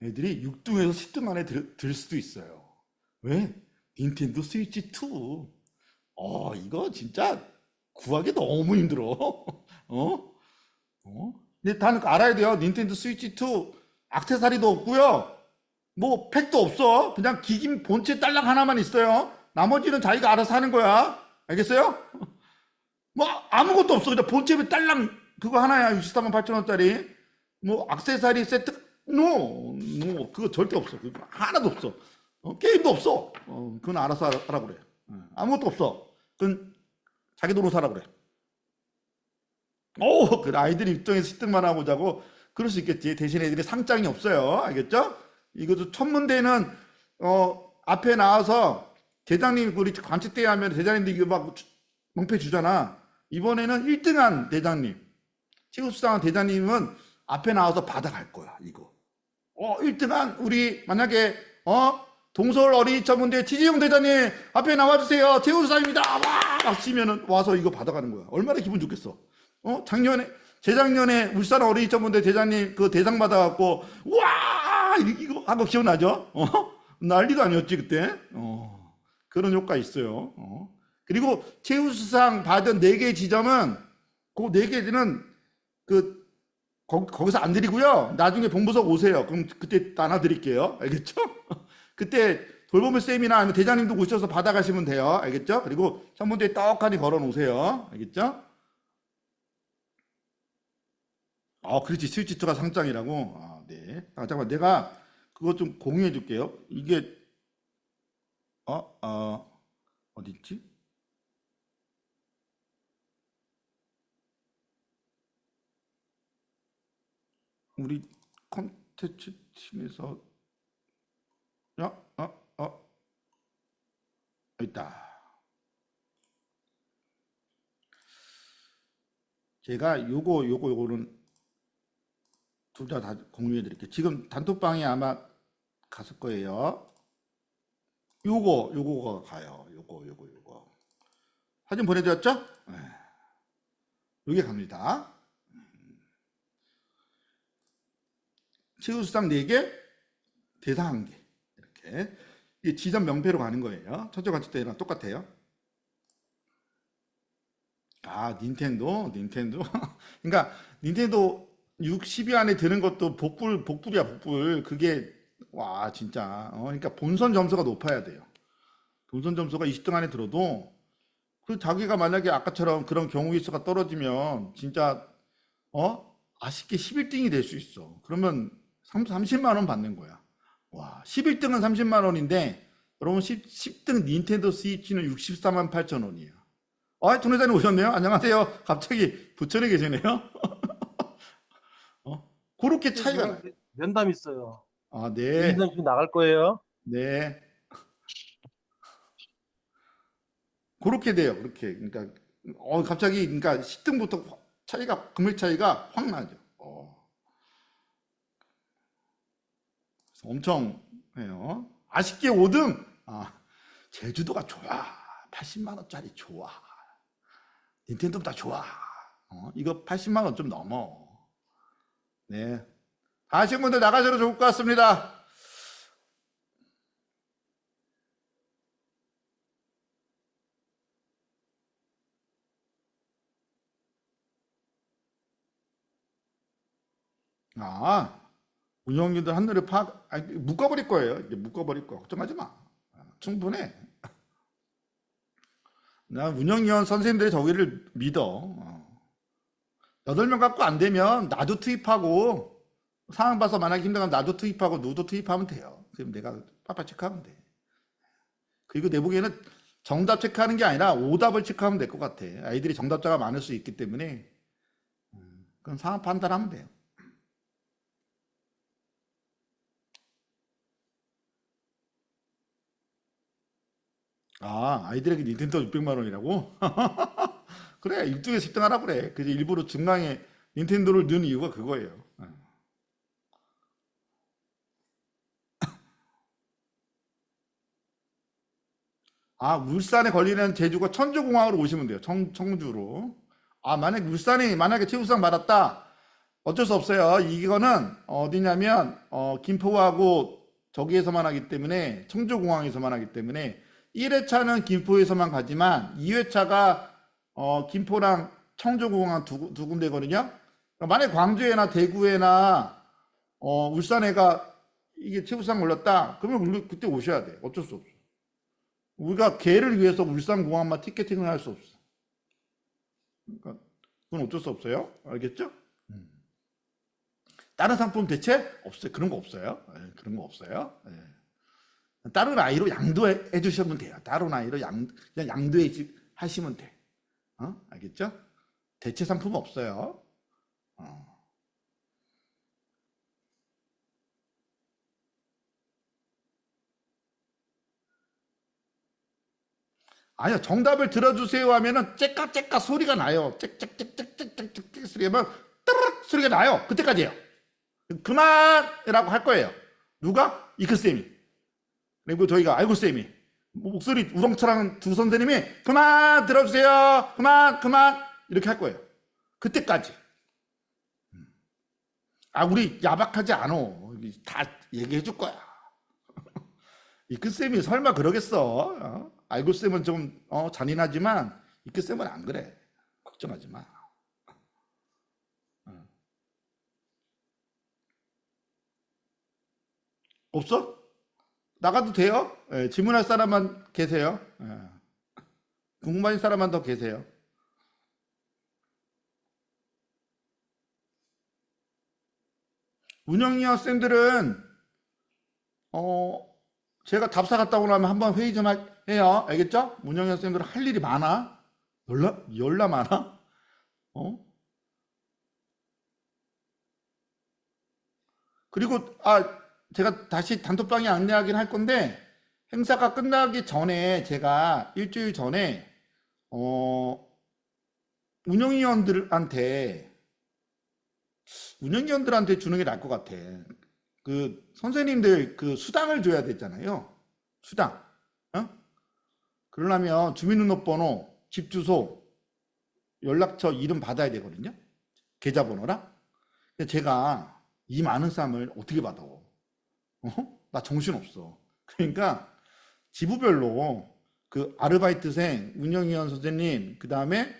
애들이 6등에서 10등 안에 들 수도 있어요. 왜? 닌텐도 스위치 2. 이거 진짜 구하기 너무 힘들어. 어? 근데 다 알아야 돼요. 닌텐도 스위치 2 액세서리도 없고요. 뭐 팩도 없어. 그냥 기기 본체 딸랑 하나만 있어요. 나머지는 자기가 알아서 하는 거야. 알겠어요? 뭐 아무것도 없어. 그냥 본체 딸랑 그거 하나야. 64만 8천 원짜리. 뭐 액세서리 세트 그거 절대 없어. 그거 하나도 없어. 게임도 없어. 그건 알아서 하라 그래. 아무것도 없어. 그건 자기 돈으로 사라 그래. 그 아이들이 6등에서 10등만 하고 자고 그럴 수 있겠지. 대신 애들이 상장이 없어요. 알겠죠? 이것도 천문대는 앞에 나와서 대장님 우리 관측대회 하면 대장님들 이거 막 명패 주잖아. 이번에는 1등한 대장님, 최우수상한 대장님은 앞에 나와서 받아갈 거야. 이거 1등한 우리 만약에 동서울 어린이 천문대 TG용 대장님 앞에 나와주세요. 최우수상입니다. 와 치면은 와서 이거 받아가는 거야. 얼마나 기분 좋겠어. 재작년에 울산 어린이 천문대 대장님 그 대상 받아갖고 와 이거 한 거 기억나죠? 난리도 아니었지 그때. 그런 효과 있어요. 그리고 최우수상 받은 4개 지점은 그 4개는 거기서 안 드리고요. 나중에 본부석 오세요. 그럼 그때 나눠드릴게요. 알겠죠? 그때 돌보물 쌤이나 아니면 대장님도 오셔서 받아가시면 돼요. 알겠죠? 그리고 천문대에 떡하니 걸어 놓으세요. 알겠죠? 그렇지. 스위치2가 상장이라고. 네. 잠깐만. 내가 그거 좀 공유해 줄게요. 이게 어디 있지? 우리 콘텐츠 팀에서 있다. 제가 요거는 둘 다 공유해 드릴게요. 지금 단톡방에 아마 갔을 거예요. 요거가 가요. 요거. 사진 보내드렸죠? 네. 요게 갑니다. 최우수상 4개, 대상 1개. 이렇게. 이게 지점 명패로 가는 거예요. 첫째 관측대회랑 똑같아요. 닌텐도. 그러니까 닌텐도 60위 안에 드는 것도 복불이야, 복불. 그게 진짜. 그러니까 본선 점수가 높아야 돼요. 본선 점수가 20등 안에 들어도 자기가 만약에 아까처럼 그런 경우의 수가 떨어지면 진짜 아쉽게 11등이 될 수 있어. 그러면 30만 원 받는 거야. 11등은 30만 원인데 여러분 10등 닌텐도 스위치는 64만 8천 원이에요. 정 회장님 오셨네요. 안녕하세요. 갑자기 부천에 계시네요. 그렇게 차이가 나요. 면담 있어요. 네. 면담 지금 나갈 거예요. 네. 그렇게 돼요. 그렇게. 그러니까 갑자기 그러니까 10등부터 금액 차이가 확 나죠. 엄청 해요. 아쉽게 5등. 제주도가 좋아. 80만 원짜리 좋아. 닌텐도보다 좋아. 이거 80만 원 좀 넘어. 네. 아시는 분들 나가셔도 좋을 것 같습니다. 운영진들 한눈에 묶어버릴 거예요. 이제 묶어버릴 거야. 걱정하지 마. 충분해. 나 운영위원 선생님들이 저기를 믿어. 8명 갖고 안 되면 나도 투입하고 상황 봐서 만약에 힘들면 나도 투입하고 너도 투입하면 돼요. 그럼 내가 빠빠 체크하면 돼. 그리고 내 보기에는 정답 체크하는 게 아니라 오답을 체크하면 될 것 같아. 아이들이 정답자가 많을 수 있기 때문에 그럼 상황 판단하면 돼요. 아이들에게 닌텐도 600만 원이라고? 그래, 6등에 10등 하라 그래. 그래서 일부러 중앙에 닌텐도를 넣은 이유가 그거예요. 아, 울산에 걸리는 제주가 천주공항으로 오시면 돼요. 청주로. 아, 만약에 최우수상 받았다. 어쩔 수 없어요. 이거는 어디냐면 김포하고 저기에서만 하기 때문에 청주공항에서만 하기 때문에 1회차는 김포에서만 가지만 2회차가 김포랑 청주공항 두 군데거든요. 만약에 광주에나 대구에나 울산에가 이게 최우수상 올렸다. 그러면 그때 오셔야 돼. 어쩔 수 없어. 우리가 걔를 위해서 울산공항만 티켓팅을 할 수 없어. 그러니까 그건 어쩔 수 없어요. 알겠죠? 다른 상품 대체 없어요. 그런 거 없어요. 예, 그런 거 없어요. 예. 다른 아이로 양도해 주시면 돼요. 다른 아이로 그냥 양도해 하시면 돼. 알겠죠? 대체 상품 없어요. 아니요, 정답을 들어주세요 하면은 째까째까 소리가 나요. 짹짹짹짹짹짹 소리가 막 따르륵 소리가 나요. 그때까지예요. 그만이라고 할 거예요. 누가? 이크쌤이. 그리고 저희가 아이고쌤이. 목소리 우렁차랑 두 선생님이 그만 들어주세요. 그만 이렇게 할 거예요. 그때까지. 아, 우리 야박하지 않어. 다 얘기해 줄 거야. 이크쌤이 설마 그러겠어? 알고쌤은 좀 잔인하지만 이크쌤은 안 그래. 걱정하지 마. 없어? 나가도 돼요? 예, 질문할 사람만 계세요. 예. 궁금한 사람만 더 계세요. 운영위원 쌤들은 제가 답사 갔다 오고 나면 한번 회의 좀 해요. 알겠죠? 운영위원 쌤들은 할 일이 많아. 열나 많아? 그리고 제가 다시 단톡방에 안내하긴 할 건데 행사가 끝나기 전에 제가 일주일 전에 운영위원들한테 주는 게 나을 것 같아. 그 선생님들 그 수당을 줘야 되잖아요. 수당. 그러려면 주민등록번호, 집 주소, 연락처, 이름 받아야 되거든요. 계좌번호랑. 근데 제가 이 많은 쌈을 어떻게 받아? 나 정신없어. 그러니까 지부별로 그 아르바이트생, 운영위원 선생님, 그 다음에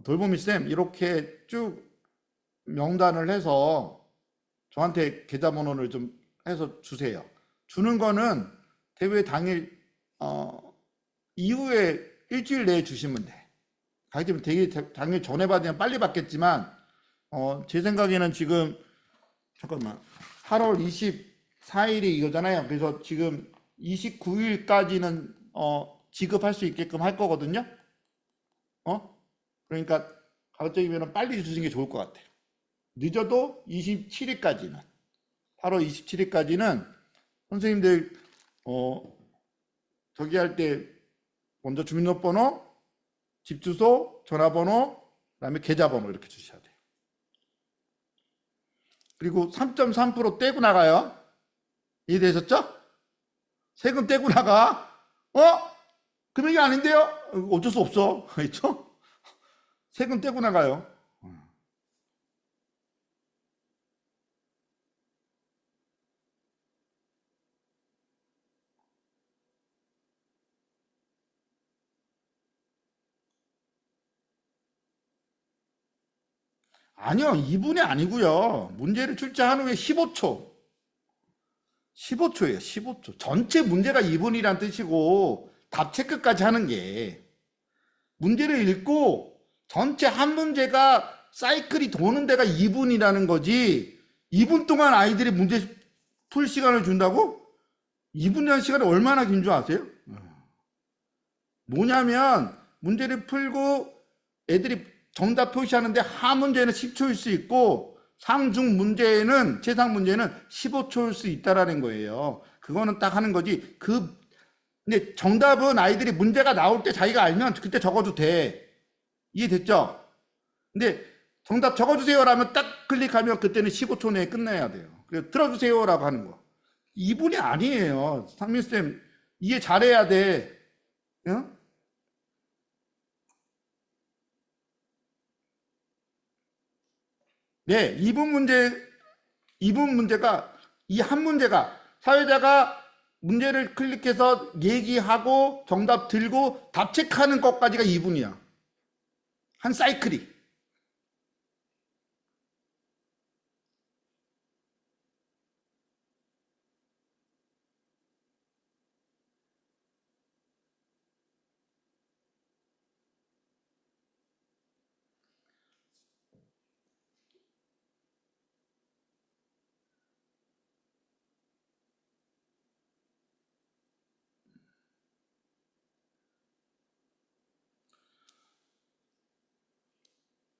돌보미쌤 이렇게 쭉 명단을 해서 저한테 계좌번호를 좀 해서 주세요. 주는 거는 대회 당일 이후에 일주일 내에 주시면 돼. 가급적 대회 당일 전에 받으면 빨리 받겠지만 제 생각에는 지금 잠깐만 8월 24일이 이거잖아요. 그래서 지금 29일까지는 지급할 수 있게끔 할 거거든요. 그러니까 가급적이면 빨리 주시는 게 좋을 것 같아요. 늦어도 27일까지는 8월 27일까지는 선생님들 저기 할 때 먼저 주민등록번호, 집 주소, 전화번호, 그다음에 계좌번호 이렇게 주셔야 돼요. 그리고 3.3% 떼고 나가요. 이해되셨죠? 세금 떼고 나가. 금액이 아닌데요? 어쩔 수 없어. 그렇죠? 세금 떼고 나가요. 아니요, 2분이 아니고요. 문제를 출제한 후에 15초. 15초예요, 15초. 전체 문제가 2분이란 뜻이고, 답 체크까지 하는 게. 문제를 읽고, 전체 한 문제가 사이클이 도는 데가 2분이라는 거지, 2분 동안 아이들이 문제 풀 시간을 준다고? 2분이라는 시간이 얼마나 긴 줄 아세요? 뭐냐면, 문제를 풀고 애들이 정답 표시하는데 하 문제는 10초일 수 있고 상중 문제는 최상 문제는 15초일 수 있다라는 거예요. 그거는 딱 하는 거지. 근데 정답은 아이들이 문제가 나올 때 자기가 알면 그때 적어도 돼. 이해됐죠? 근데 정답 적어주세요라면 딱 클릭하면 그때는 15초 내에 끝내야 돼요. 그래서 들어주세요라고 하는 거. 2분이 아니에요. 상민쌤 이해 잘해야 돼. 어? 네, 이분 문제가, 이 한 문제가 사회자가 문제를 클릭해서 얘기하고 정답 들고 답 체크하는 것까지가 2분이야. 한 사이클이.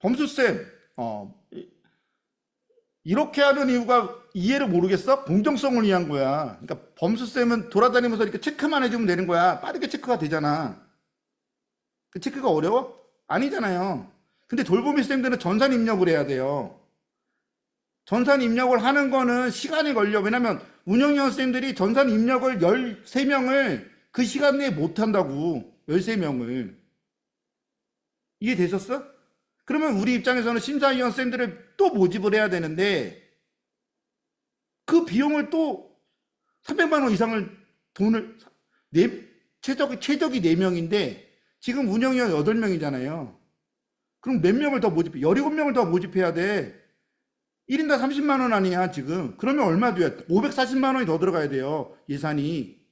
범수쌤, 이렇게 하는 이유가 이해를 모르겠어? 공정성을 위한 거야. 그러니까 범수쌤은 돌아다니면서 이렇게 체크만 해주면 되는 거야. 빠르게 체크가 되잖아. 그 체크가 어려워? 아니잖아요. 근데 돌보미 쌤들은 전산 입력을 해야 돼요. 전산 입력을 하는 거는 시간이 걸려. 왜냐면 운영위원 쌤들이 전산 입력을 13명을 그 시간 내에 못 한다고. 13명을. 이해되셨어? 그러면 우리 입장에서는 심사위원 쌤들을 또 모집을 해야 되는데 그 비용을 또 300만 원 이상을 돈을 최적이 4명인데 지금 운영위원 8명이잖아요. 그럼 몇 명을 더 모집해? 17명을 더 모집해야 돼. 1인당 30만 원 아니야, 지금. 그러면 얼마 돼요? 540만 원이 더 들어가야 돼요, 예산이.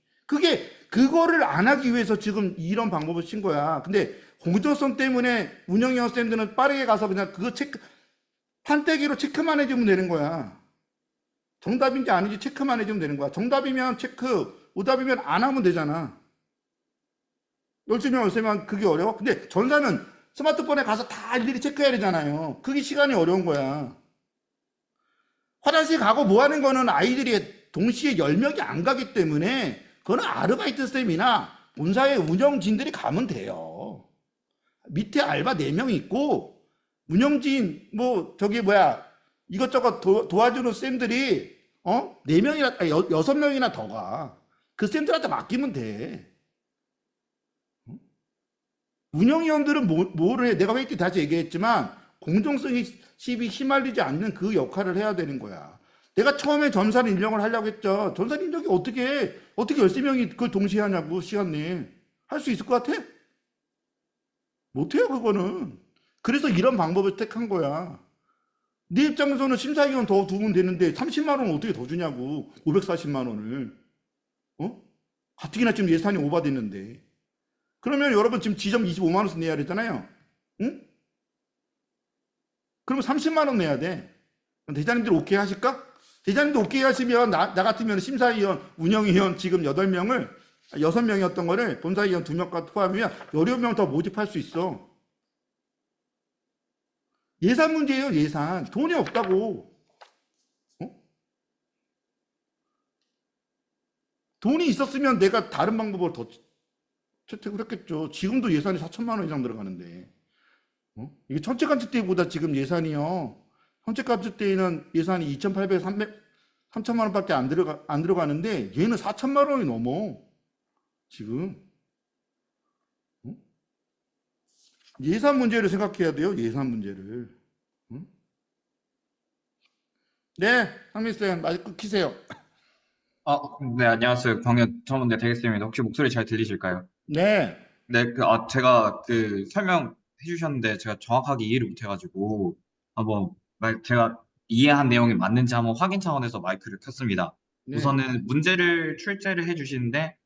그거를 안 하기 위해서 지금 이런 방법을 친 거야. 근데 공정성 때문에 운영위원 쌤들은 빠르게 가서 그냥 그거 판때기로 체크만 해주면 되는 거야. 정답인지 아닌지 체크만 해주면 되는 거야. 정답이면 체크, 오답이면 안 하면 되잖아. 12명, 13명 그게 어려워? 근데 전사는 스마트폰에 가서 다 일일이 체크해야 되잖아요. 그게 시간이 어려운 거야. 화장실 가고 뭐 하는 거는 아이들이 동시에 10명이 안 가기 때문에 그거는 아르바이트 쌤이나 본사의 운영진들이 가면 돼요. 밑에 알바 4명 있고 운영진 이것저것 도와주는 쌤들이 4명이나 6명이나 더 가. 그 쌤들한테 맡기면 돼. 운영위원들은 뭐를 해? 내가 회의 때 다시 얘기했지만 공정성이 휘말리지 않는 그 역할을 해야 되는 거야. 내가 처음에 전산 인력을 하려고 했죠. 전산 인력이 어떻게 13명이 그걸 동시에 하냐고, 시간 내에. 할 수 있을 것 같아? 못해요, 그거는. 그래서 이런 방법을 택한 거야. 네 입장에서는 심사위원 더 두면 되는데 30만 원은 어떻게 더 주냐고. 540만 원을. 가뜩이나 지금 예산이 오버됐는데. 그러면 여러분 지금 지점 25만 원씩 내야 되잖아요. 응? 그러면 30만 원 내야 돼. 대장님들 오케이 하실까? 대장님들 오케이 하시면 나 같으면 심사위원, 운영위원 지금 8명을 6명이었던 거를 본사위원 2명까지 포함하면 17명 더 모집할 수 있어. 예산 문제예요, 예산. 돈이 없다고. 돈이 있었으면 내가 다른 방법을 더 채택을 했겠죠. 지금도 예산이 4천만 원 이상 들어가는데. 이게 천체관측 때보다 지금 예산이요. 천체관측 때에는 예산이 2,800, 3천만 원밖에 안 들어가는데 얘는 4천만 원이 넘어. 지금. 예산 문제를 생각해야 돼요. 예산 문제를. 네, 상민쌤 마이크 키세요. 네, 안녕하세요. 광역 전문대 되겠습니다. 혹시 목소리 잘 들리실까요? 네, 네, 제가 설명해 주셨는데 제가 정확하게 이해를 못 해가지고 한번 제가 이해한 내용이 맞는지 한번 확인 차원에서 마이크를 켰습니다. 네, 우선은 문제를 출제를 해 주시는데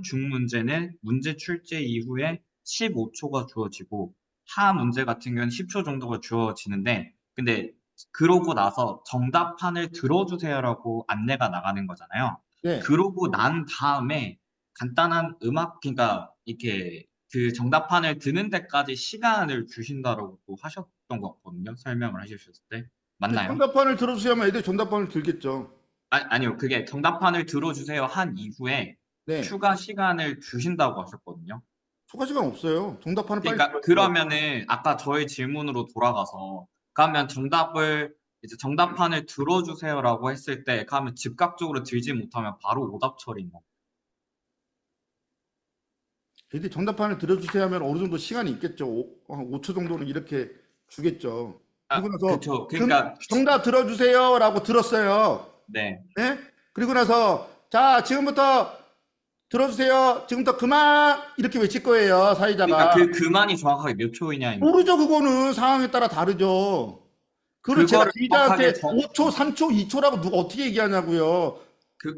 중 문제는 문제 출제 이후에 15초가 주어지고 하 문제 같은 경우는 10초 정도가 주어지는데 근데 그러고 나서 정답판을 들어주세요라고 안내가 나가는 거잖아요. 네. 그러고 난 다음에 간단한 그러니까 이렇게 그 정답판을 드는 데까지 시간을 주신다라고 또 하셨던 것 같거든요. 설명을 하셨을 때. 맞나요? 정답판을 들어주셔야만 애들이 정답판을 들겠죠. 아니요. 그게 정답판을 들어주세요 한 이후에 네, 추가 시간을 주신다고 하셨거든요. 추가 시간 없어요. 정답판을 빨리 그러니까 그러면은 아까 저의 질문으로 돌아가서 그러면 이제 정답판을 들어주세요라고 했을 때 그러면 즉각적으로 들지 못하면 바로 오답 처리인 거. 애들이 정답판을 들어주세요 하면 어느 정도 시간이 있겠죠. 한 5초 정도는 이렇게 주겠죠. 그리고 나서 그쵸. 그러니까, 정답 들어주세요라고 들었어요. 네. 예? 그리고 나서 자 지금부터 들어주세요. 지금부터 그만 이렇게 외칠 거예요. 사회자가. 그러니까 그만이 정확하게 몇 초이냐입니다. 모르죠. 그거는 상황에 따라 다르죠. 그걸 제가 그거를 기자한테 정확하게 5초, 3초, 2초라고 누가 어떻게 얘기하냐고요.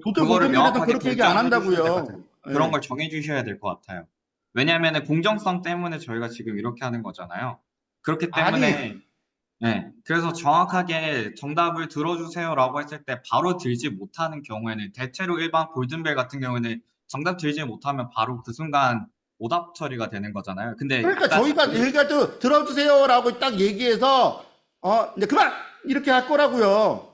도저히 그거를 모든 일에도 명확하게 그렇게 얘기 안 결정해 주셔야 될 것 한다고요. 같아요. 예. 그런 걸 정해 주셔야 될 것 같아요. 왜냐하면 공정성 때문에 저희가 지금 이렇게 하는 거잖아요. 그렇기 때문에 네. 그래서 정확하게 정답을 들어주세요라고 했을 때 바로 들지 못하는 경우에는 대체로 일반 골든벨 같은 경우에는 정답 들지 못하면 바로 그 순간 오답 처리가 되는 거잖아요. 근데 그러니까 아까 저희가 얘기가 또 들어주세요라고 딱 얘기해서 이제 그만 이렇게 할 거라고요.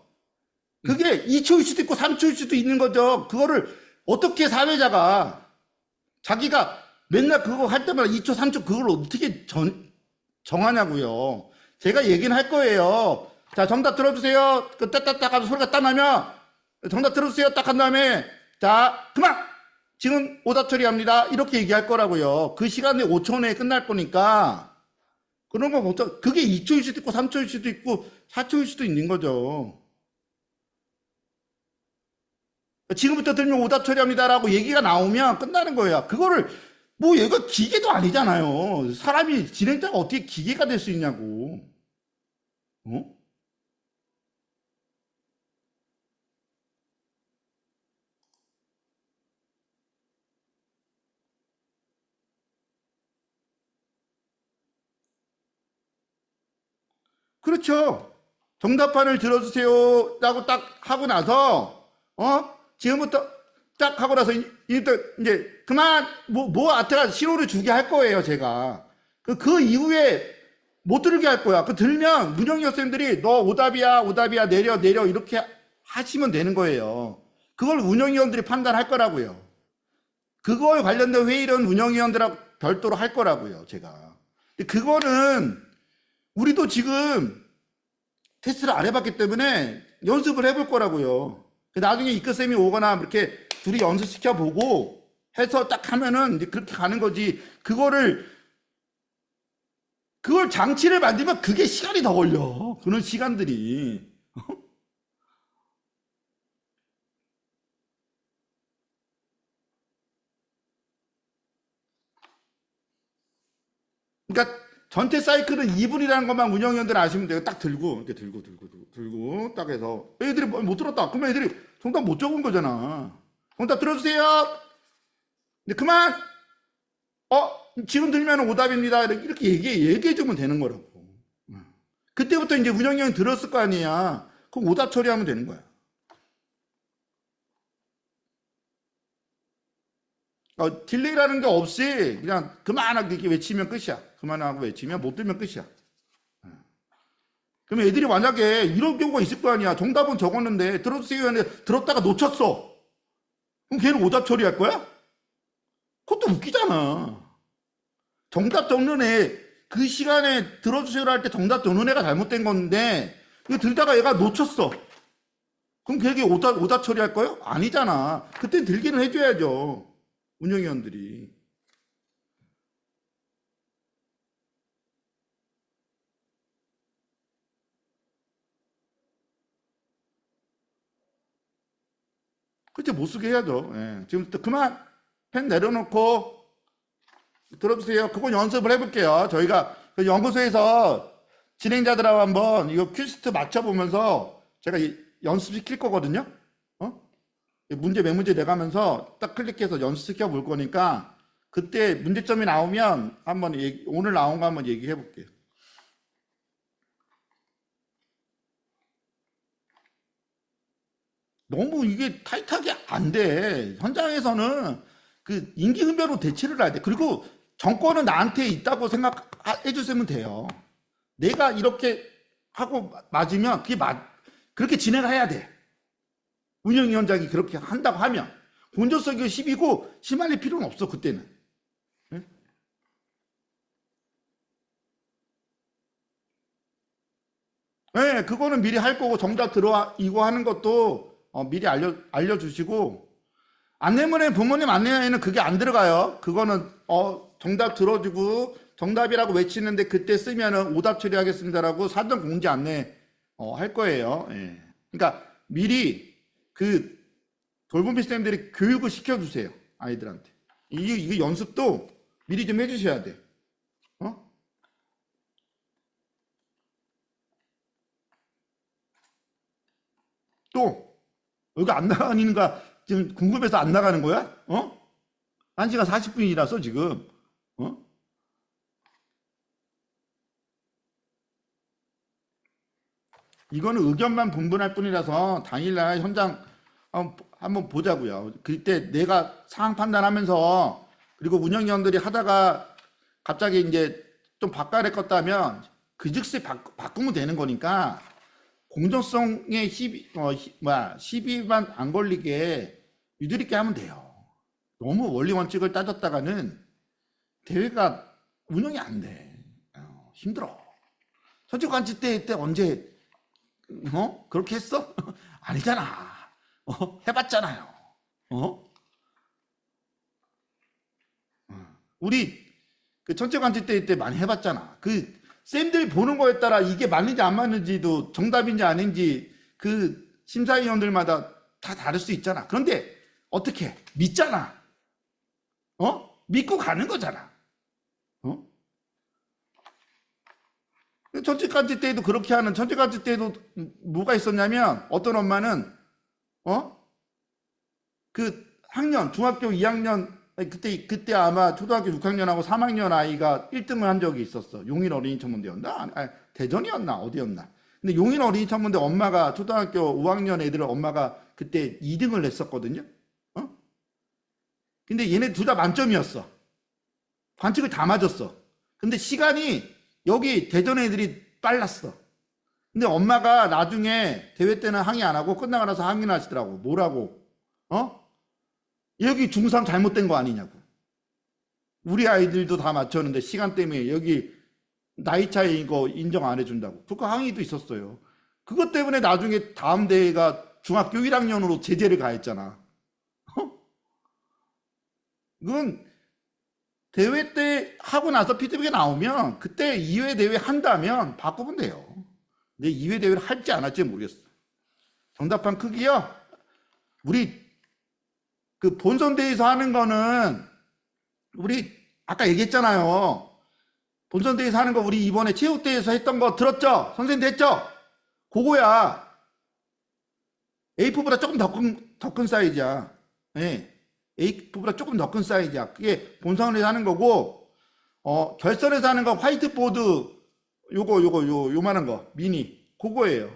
그게 2초일 수도 있고 3초일 수도 있는 거죠. 그거를 어떻게 사회자가 자기가 맨날 그거 할 때마다 2초, 3초 그걸 어떻게 정하냐고요. 제가 얘기는 할 거예요. 자, 정답 들어주세요. 그 따따따 하고 소리가 딱 나면 정답 들어주세요. 딱 한 다음에 자, 그만! 지금 오답 처리합니다. 이렇게 얘기할 거라고요. 그 시간에 5초 내에 끝날 거니까 그런 거 걱정. 그게 2초일 수도 있고 3초일 수도 있고 4초일 수도 있는 거죠. 지금부터 들면 오답 처리합니다라고 얘기가 나오면 끝나는 거예요. 그거를 뭐 얘가 기계도 아니잖아요. 사람이 진행자가 어떻게 기계가 될 수 있냐고. 어? 그렇죠. 정답판을 들어주세요라고 딱 하고 나서 지금부터 딱 하고 나서 이제 그만 뭐 아트가 신호를 주게 할 거예요. 제가 그 이후에 못 들게 할 거야. 그 들면 문영이 학생들이 너 오답이야 내려 이렇게 하시면 되는 거예요. 그걸 운영위원들이 판단할 거라고요. 그거에 관련된 회의는 운영위원들하고 별도로 할 거라고요. 제가 그거는 우리도 지금 테스트를 안 해봤기 때문에 연습을 해볼 거라고요. 나중에 이끌쌤이 오거나 이렇게 둘이 연습시켜보고 해서 딱 하면은 이제 그렇게 가는 거지. 그걸 장치를 만들면 그게 시간이 더 걸려. 그런 시간들이. 그러니까 전체 사이클은 2분이라는 것만 운영위원들 아시면 돼요. 딱 들고 이렇게 들고 딱 해서 애들이 못 들었다. 그러면 애들이 정답 못 적은 거잖아. 정답 들어주세요. 근데 그만. 지금 들면 오답입니다. 이렇게 얘기해 주면 되는 거라고. 그때부터 이제 운영위원이 들었을 거 아니야. 그럼 오답 처리하면 되는 거야. 딜레이라는 게 없이 그냥 그만하게 이렇게 외치면 끝이야. 그만하고 외치면 못 들면 끝이야. 그러면 애들이 만약에 이런 경우가 있을 거 아니야. 정답은 적었는데 들어주세요 하는데 들었다가 놓쳤어. 그럼 걔는 오답 처리할 거야? 그것도 웃기잖아. 정답 적는 애, 그 시간에 들어주세요 할 때 정답 적는 애가 잘못된 건데 이거 들다가 얘가 놓쳤어. 그럼 걔에게 오답 처리할 거예요? 아니잖아. 그땐 들기는 해줘야죠. 운영위원들이. 그때 못 쓰게 해야죠. 예. 지금부터 그만 펜 내려놓고 들어주세요. 그건 연습을 해볼게요. 저희가 그 연구소에서 진행자들하고 한번 이거 퀴즈트 맞춰보면서 제가 연습시킬 거거든요. 문제 몇 문제 내가면서 딱 클릭해서 연습시켜 볼 거니까 그때 문제점이 나오면 한번 오늘 나온 거 한번 얘기해 볼게요. 너무 이게 타이트하게 안 돼. 현장에서는 그 임기응변으로 대치를 해야 돼. 그리고 정권은 나한테 있다고 생각해 주시면 돼요. 내가 이렇게 하고 맞으면 그렇게 진행을 해야 돼. 운영위원장이 그렇게 한다고 하면 공정성이 10이고 심할릴 필요는 없어. 그때는. 네, 그거는 미리 할 거고 정답 들어와 이거 하는 것도 미리 알려주시고 안내문에 부모님 안내에는 그게 안 들어가요. 그거는 정답 들어주고 정답이라고 외치는데 그때 쓰면은 오답 처리하겠습니다라고 사전 공지 안내 할 거예요. 예. 그러니까 미리 그 돌봄 쌤들이 교육을 시켜주세요. 아이들한테. 이게 연습도 미리 좀 해주셔야 돼. 또 여기 안 나가니까 지금 궁금해서 안 나가는 거야? 1시간 40분이라서 지금. 이거는 의견만 분분할 뿐이라서 당일날 현장 한번 보자고요. 그때 내가 상황 판단하면서 그리고 운영위원들이 하다가 갑자기 이제 좀 바꿔야 될 것 하면 그 즉시 바꾸면 되는 거니까 공정성에 시비만 안 걸리게 유도리 있게 하면 돼요. 너무 원리 원칙을 따졌다가는 대회가 운영이 안 돼. 힘들어. 선출관치 때 언제 그렇게 했어? 아니잖아. 해봤잖아요. 우리 그 천체관치 때 많이 해봤잖아. 그 쌤들 보는 거에 따라 이게 맞는지 안 맞는지도 정답인지 아닌지 그 심사위원들마다 다 다를 수 있잖아. 그런데 어떻게 믿잖아. 믿고 가는 거잖아. 천체관치 때도 그렇게 하는 천체관치 때도 뭐가 있었냐면 어떤 엄마는 그 학년 중학교 2학년 그때 아마 초등학교 6학년하고 3학년 아이가 1등을 한 적이 있었어. 용인 어린이 천문대였나? 대전이었나? 어디였나? 근데 용인 어린이 천문대 엄마가 초등학교 5학년 애들 엄마가 그때 2등을 냈었거든요. 근데 얘네 둘 다 만점이었어. 관측을 다 맞았어. 근데 시간이 여기 대전 애들이 빨랐어. 근데 엄마가 나중에 대회 때는 항의 안 하고 끝나고 나서 항의를 하시더라고. 뭐라고? 여기 중3 잘못된 거 아니냐고. 우리 아이들도 다 맞췄는데 시간 때문에 여기 나이 차이 이거 인정 안 해준다고. 그거 항의도 있었어요. 그것 때문에 나중에 다음 대회가 중학교 1학년으로 제재를 가했잖아. 이건 대회 때 하고 나서 피드백이 나오면 그때 2회 대회 한다면 바꾸면 돼요. 근데 2회 대회를 할지 안 할지 모르겠어. 정답판 크기요. 우리 그 본선대회에서 하는 거는 우리 아까 얘기했잖아요. 본선대회에서 하는 거 우리 이번에 체육대회에서 했던 거 들었죠? 선생님도 했죠? 그거야. A4보다 조금 더 큰 사이즈야. 네. A4보다 조금 더 큰 사이즈야. 그게 본선에서 하는 거고 결선에서 하는 거 화이트보드 요만한 거 미니 그거예요.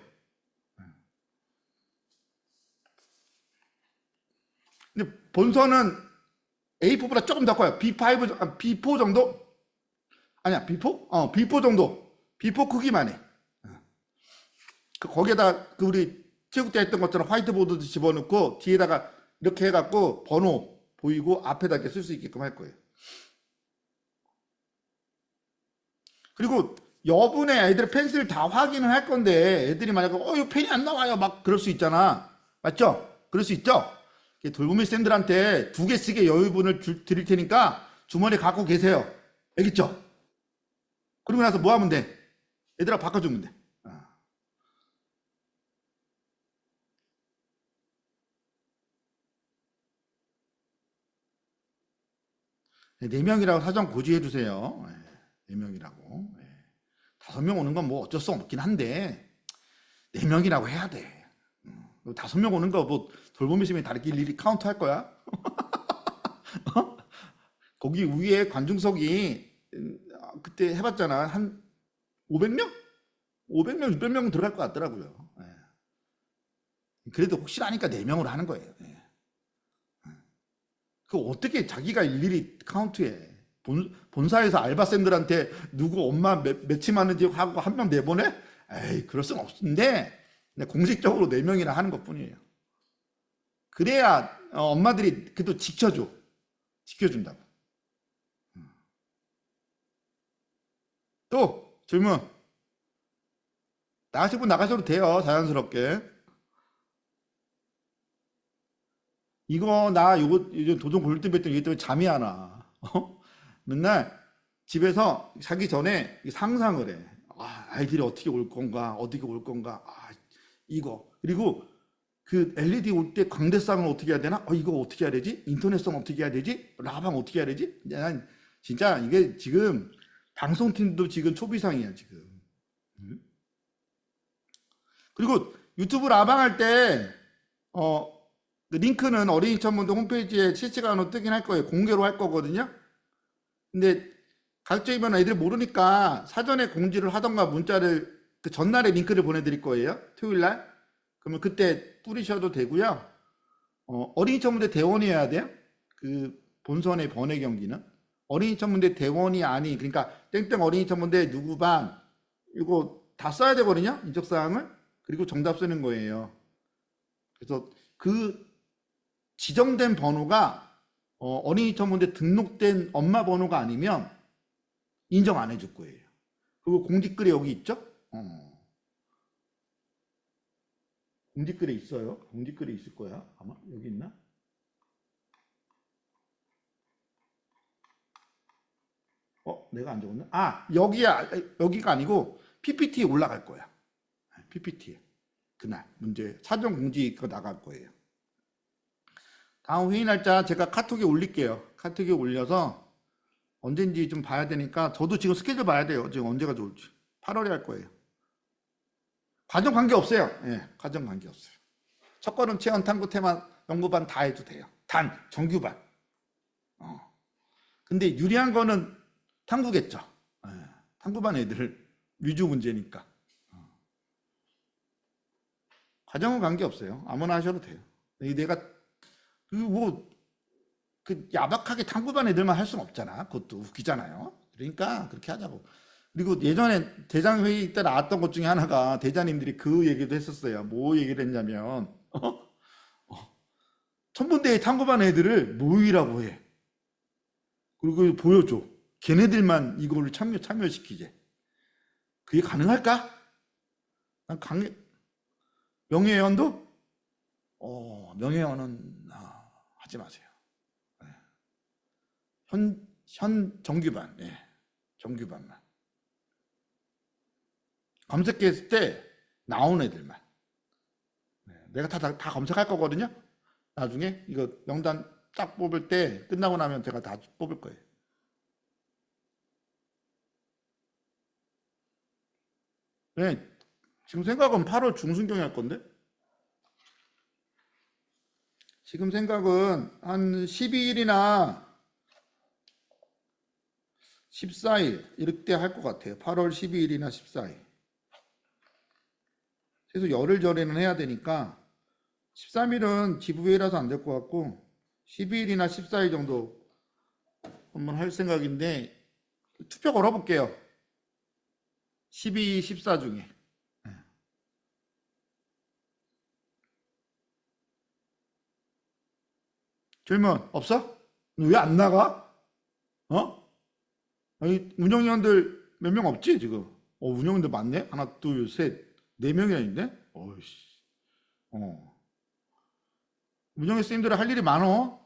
근데 본선은 A4보다 조금 더 커요. B4 정도? 아니야, B4? B4 정도. B4 크기만 해. 거기에다 우리 체육대 했던 것처럼 화이트보드도 집어넣고 뒤에다가 이렇게 해갖고 번호 보이고 앞에다 이렇게 쓸 수 있게끔 할 거예요. 그리고 여분의 애들 펜슬 다 확인을 할 건데 애들이 만약에 이거 펜이 안 나와요 막 그럴 수 있잖아. 맞죠? 그럴 수 있죠? 돌보미 쌤들한테 2개씩의 여유분을 드릴 테니까 주머니에 갖고 계세요. 알겠죠? 그리고 나서 뭐 하면 돼? 얘들아 바꿔주면 돼. 네 명이라고 사전 고지해 주세요. 4명이라고. 5명 오는 건 뭐 어쩔 수 없긴 한데 4명이라고 해야 돼. 5명 오는 거 뭐 돌보미 쌤이 다르게 일일이 카운트 할 거야? 거기 위에 관중석이 그때 해봤잖아. 한 500명? 500명, 600명 들어갈 것 같더라고요. 그래도 혹시라니까 4명으로 하는 거예요. 그 어떻게 자기가 일일이 카운트해? 본사에서 알바생들한테 누구 엄마 몇팀 하는지 하고 한 명 내보내? 에이, 그럴 순 없는데 공식적으로 4명이나 하는 것 뿐이에요. 그래야 엄마들이 그래도 지켜준다고. 또 질문. 나가시고 나가셔도 돼요. 자연스럽게. 이거 나 이거 요즘 도전 골든벨 이기 때문에 잠이 안 와. 맨날 집에서 자기 전에 상상을 해. 아, 아이들이 어떻게 올 건가, 어떻게 올 건가. 아, 이거. 그리고 그 LED 올 때 광대쌍을 어떻게 해야 되나? 이거 어떻게 해야 되지? 인터넷성 어떻게 해야 되지? 라방 어떻게 해야 되지? 난 진짜 이게 지금 방송팀도 지금 초비상이야, 지금. 음? 그리고 유튜브 라방 할 때, 그 링크는 어린이 천문대 홈페이지에 실시간으로 뜨긴 할 거예요. 공개로 할 거거든요. 근데 가급적이면 애들이 모르니까 사전에 공지를 하던가 문자를 그 전날에 링크를 보내드릴 거예요. 토요일 날. 그러면 그때 뿌리셔도 되고요. 어린이 천문대 대원이어야 돼요. 그 본선의 번외 경기는. 어린이 천문대 대원이 아닌, 그러니까 땡땡 어린이 천문대 누구 반 이거 다 써야 되거든요. 인적사항을. 그리고 정답 쓰는 거예요. 그래서 그 지정된 번호가 어린이 천문대 등록된 엄마 번호가 아니면 인정 안 해줄 거예요. 그리고 공지글에 여기 있죠? 공지글에 있어요. 공지글에 있을 거야. 아마 여기 있나? 내가 안 적었나? 여기가 아니고 PPT에 올라갈 거야. PPT에. 그날 문제 사전 공지 그거 나갈 거예요. 다음 회의 날짜 제가 카톡에 올릴게요. 카톡에 올려서 언젠지 좀 봐야 되니까 저도 지금 스케줄 봐야 돼요. 지금 언제가 좋을지. 8월에 할 거예요. 과정 관계 없어요. 예, 과정 관계 없어요. 첫걸음 체험 탐구 테마 연구반 다 해도 돼요. 단 정규반. 근데 유리한 거는 탐구겠죠. 예, 탐구반 애들 위주 문제니까. 과정은 관계 없어요. 아무나 하셔도 돼요. 내가 그 야박하게 탐구반 애들만 할 수는 없잖아. 그것도 웃기잖아요. 그러니까 그렇게 하자고. 그리고 예전에 대장회의 때 나왔던 것 중에 하나가 대장님들이 그 얘기도 했었어요. 뭐 얘기를 했냐면 천문대의 탐구반 애들을 모의라고 해. 그리고 보여줘. 걔네들만 이거를 참여시키재. 그게 가능할까? 난 명예회원도? 명예회원은 하지 마세요. 현 정규반, 예, 정규반만. 검색했을 때 나온 애들만. 내가 다 검색할 거거든요. 나중에 이거 명단 딱 뽑을 때 끝나고 나면 제가 다 뽑을 거예요. 네, 지금 생각은 8월 중순경에 할 건데. 지금 생각은 한 12일이나 14일 이렇게 할 것 같아요. 8월 12일이나 14일. 그래서 열흘 전에는 해야 되니까 13일은 지부회의라서 안 될 것 같고 12일이나 14일 정도 한번 할 생각인데 투표 걸어볼게요. 12, 14 중에. 질문 없어? 왜 안 나가? 아니, 운영위원들 몇 명 없지 지금? 운영위원들 많네? 하나, 둘, 셋, 네 명이나 있네? 어이씨. 운영위 선생님들 할 일이 많어?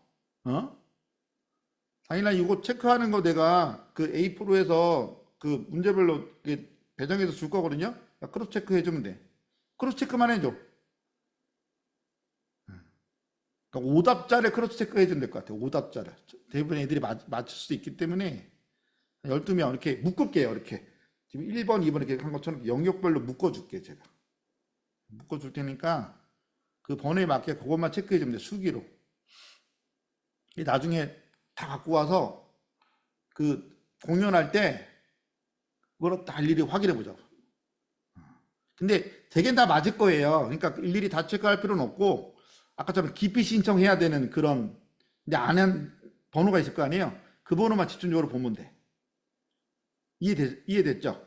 당일날 이거 체크하는 거 내가 그 A4에서 그 문제별로 이렇게 배정해서 줄 거거든요? 크로스 체크 해주면 돼. 크로스 체크만 해줘. 그러니까 오답자를 크로스 체크 해주면 될 것 같아요. 오답자를. 대부분 애들이 맞출 수 있기 때문에 12명 이렇게 묶을게요. 이렇게. 지금 1번, 2번 이렇게 한 것처럼 영역별로 묶어줄게, 제가. 묶어줄 테니까 그 번호에 맞게 그것만 체크해주면 돼, 수기로. 나중에 다 갖고 와서 그 공연할 때 그걸 다 일일이 확인해 보자고. 근데 대개는 다 맞을 거예요. 그러니까 일일이 다 체크할 필요는 없고 아까처럼 기피 신청해야 되는 그런 근데 안 한 번호가 있을 거 아니에요. 그 번호만 집중적으로 보면 돼. 이해됐죠?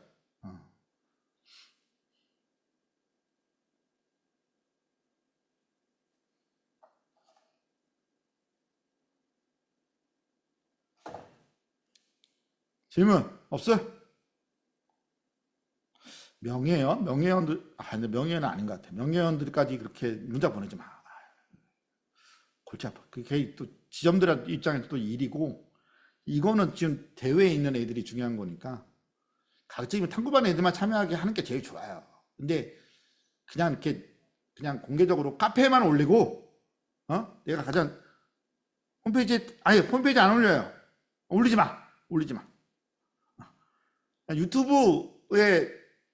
질문 없어? 명예회원? 명예회원들 근데 명예회원은 아닌 것 같아. 명예회원들까지 그렇게 문자 보내지 마. 골치 아파. 그게 또 지점들 입장에서 또 일이고, 이거는 지금 대회에 있는 애들이 중요한 거니까 가급적이면 탐구반 애들만 참여하게 하는 게 제일 좋아요. 근데 그냥 이렇게 그냥 공개적으로 카페에만 올리고, 내가 가장 홈페이지 안 올려요. 올리지 마.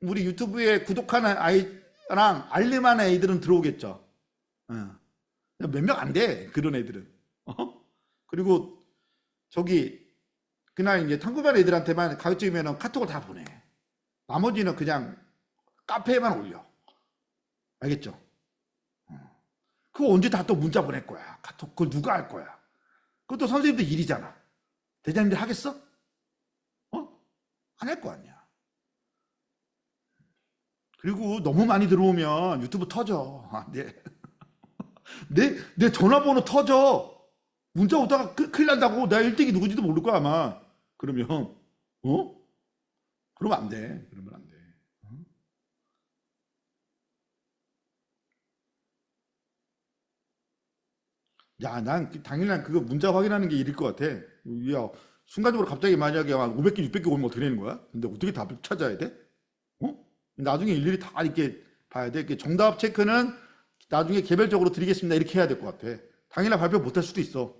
우리 유튜브에 구독하는 아이랑 알림하는 애들은 들어오겠죠. 몇 명 안 돼, 그런 애들은. 그리고 그날 이제 탐구반 애들한테만 가급적이면 카톡을 다 보내. 나머지는 그냥 카페에만 올려. 알겠죠? 그거 언제 다 또 문자 보낼 거야. 카톡 그거 누가 할 거야. 그것도 선생님들 일이잖아. 대장님들 하겠어? 안 할 거 아니야. 그리고 너무 많이 들어오면 유튜브 터져. 내 전화번호 터져. 문자 오다가 큰일 난다고. 나 1등이 누군지도 모를 거야 아마. 그러면 그러면 안 돼. 그러면 안 돼. 야, 난 당연히 그거 문자 확인하는 게 일일 것 같아. 야, 순간적으로 갑자기 만약에 한 500개, 600개 오면 어떻게 되는 거야? 근데 어떻게 답을 찾아야 돼? 나중에 일일이 다 이렇게 봐야 돼. 이렇게 정답 체크는 나중에 개별적으로 드리겠습니다. 이렇게 해야 될 것 같아. 당일날 발표 못 할 수도 있어.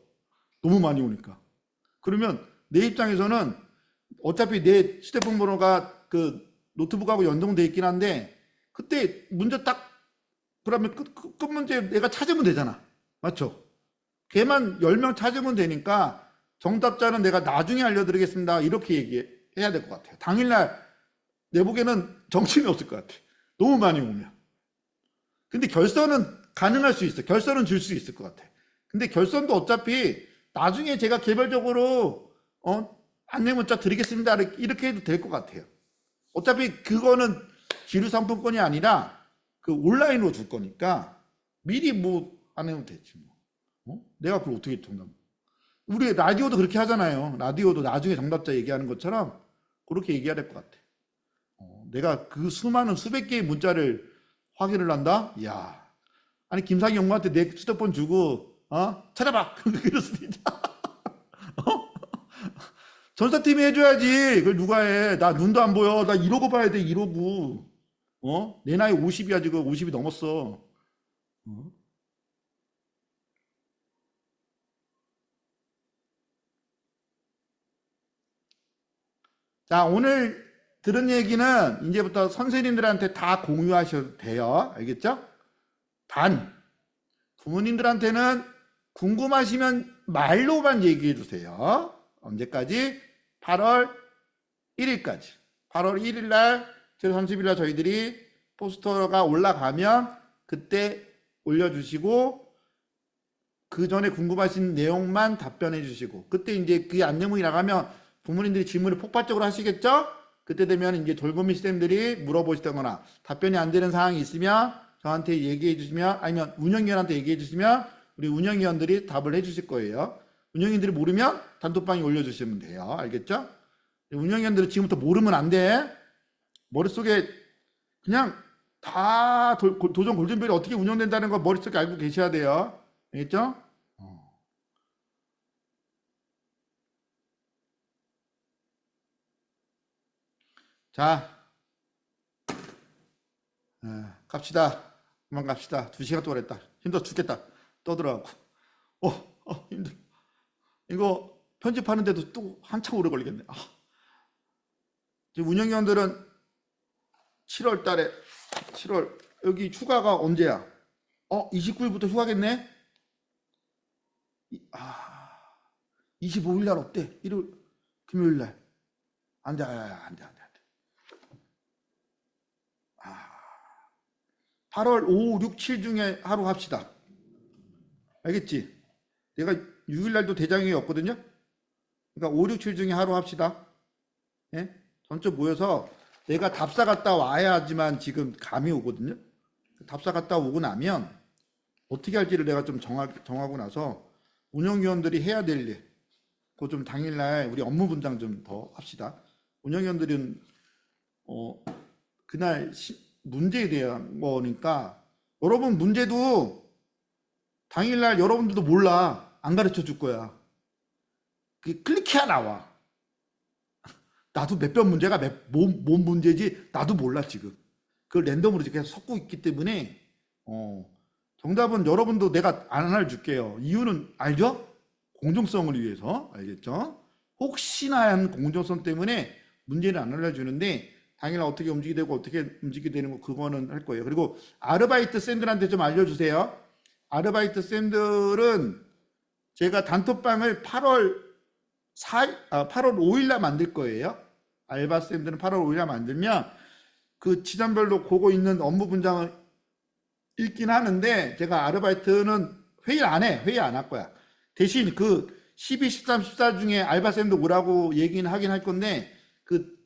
너무 많이 오니까. 그러면 내 입장에서는 어차피 내 휴대폰 번호가 그 노트북하고 연동돼 있긴 한데, 그때 문제 딱, 그러면 끝 문제 내가 찾으면 되잖아. 맞죠? 걔만 10명 찾으면 되니까 정답자는 내가 나중에 알려드리겠습니다. 이렇게 얘기해야 될 것 같아요. 당일날 내 보기에는 정신이 없을 것 같아. 너무 많이 오면. 근데 결선은 가능할 수 있어. 결선은 줄 수 있을 것 같아. 근데 결선도 어차피 나중에 제가 개별적으로 안내 문자 드리겠습니다. 이렇게 해도 될 것 같아요. 어차피 그거는 기류 상품권이 아니라 그 온라인으로 줄 거니까 미리 뭐 안 해도 되지 뭐. 내가 그걸 어떻게 정답? 우리 라디오도 그렇게 하잖아요. 라디오도 나중에 정답자 얘기하는 것처럼 그렇게 얘기해야 될 것 같아. 내가 그 수많은 수백 개의 문자를 확인을 한다? 이야. 아니, 김상희 연구한테 내 휴대폰 주고, 찾아봐! 그럴 수도 있잖아. 전사팀이 해줘야지. 그걸 누가 해. 나 눈도 안 보여. 나 이러고 봐야 돼, 이러고. 내 나이 50이야, 지금. 50이 넘었어. 자, 오늘 들은 얘기는 이제부터 선생님들한테 다 공유하셔도 돼요. 알겠죠? 단, 부모님들한테는 궁금하시면 말로만 얘기해 주세요. 언제까지? 8월 1일까지. 8월 1일 날, 30일 날 저희들이 포스터가 올라가면 그때 올려주시고, 그 전에 궁금하신 내용만 답변해 주시고, 그때 이제 그 안내문이 나가면 부모님들이 질문을 폭발적으로 하시겠죠? 그때 되면 이제 돌보미 시스템들이 물어보시거나 답변이 안 되는 상황이 있으면 저한테 얘기해 주시면, 아니면 운영위원한테 얘기해 주시면 우리 운영위원들이 답을 해 주실 거예요. 운영위원들이 모르면 단톡방에 올려주시면 돼요. 알겠죠? 운영위원들은 지금부터 모르면 안 돼. 머릿속에 그냥 다 도전 골든벨이 어떻게 운영된다는 거 머릿속에 알고 계셔야 돼요. 알겠죠? 자, 갑시다. 그만 갑시다. 2시간 동안 했다. 힘들어 죽겠다. 떠들어가고. 힘들어. 이거 편집하는데도 또 한참 오래 걸리겠네. 지금 운영위원들은 7월 달에, 7월, 여기 휴가가 언제야? 29일부터 휴가겠네? 25일 날 어때? 일요일, 금요일 날. 안 돼. 8월 5, 6, 7 중에 하루 합시다. 알겠지? 내가 6일 날도 대장이 없거든요? 그러니까 5, 6, 7 중에 하루 합시다. 예? 전체 모여서 내가 답사 갔다 와야지만 지금 감이 오거든요? 답사 갔다 오고 나면 어떻게 할지를 내가 좀 정하고 나서 운영위원들이 해야 될 일, 그거 좀 당일날 우리 업무 분장 좀 더 합시다. 운영위원들은 그날 문제에 대한 거니까 여러분 문제도 당일날 여러분들도 몰라. 안 가르쳐 줄 거야. 그 클릭해야 나와. 나도 몇 번 문제가 뭔 문제지 나도 몰라 지금. 그걸 랜덤으로 계속 섞고 있기 때문에 정답은 여러분도 내가 안 알려줄게요. 이유는 알죠? 공정성을 위해서. 알겠죠? 혹시나 한 공정성 때문에 문제를 안 알려주는데 당일날 어떻게 움직이게 되고 어떻게 움직이게 되는 거 그거는 할 거예요. 그리고 아르바이트 쌤들한테 좀 알려주세요. 아르바이트 쌤들은 제가 단톡방을 8월 5일 날 만들 거예요. 알바 쌤들은 8월 5일 날 만들면 그 지점별로 그거 있는 업무 분장을 읽긴 하는데 제가 아르바이트는 회의 안 해. 회의 안 할 거야. 대신 그 12, 13, 14 중에 알바쌤도 오라고 얘기는 하긴 할 건데 그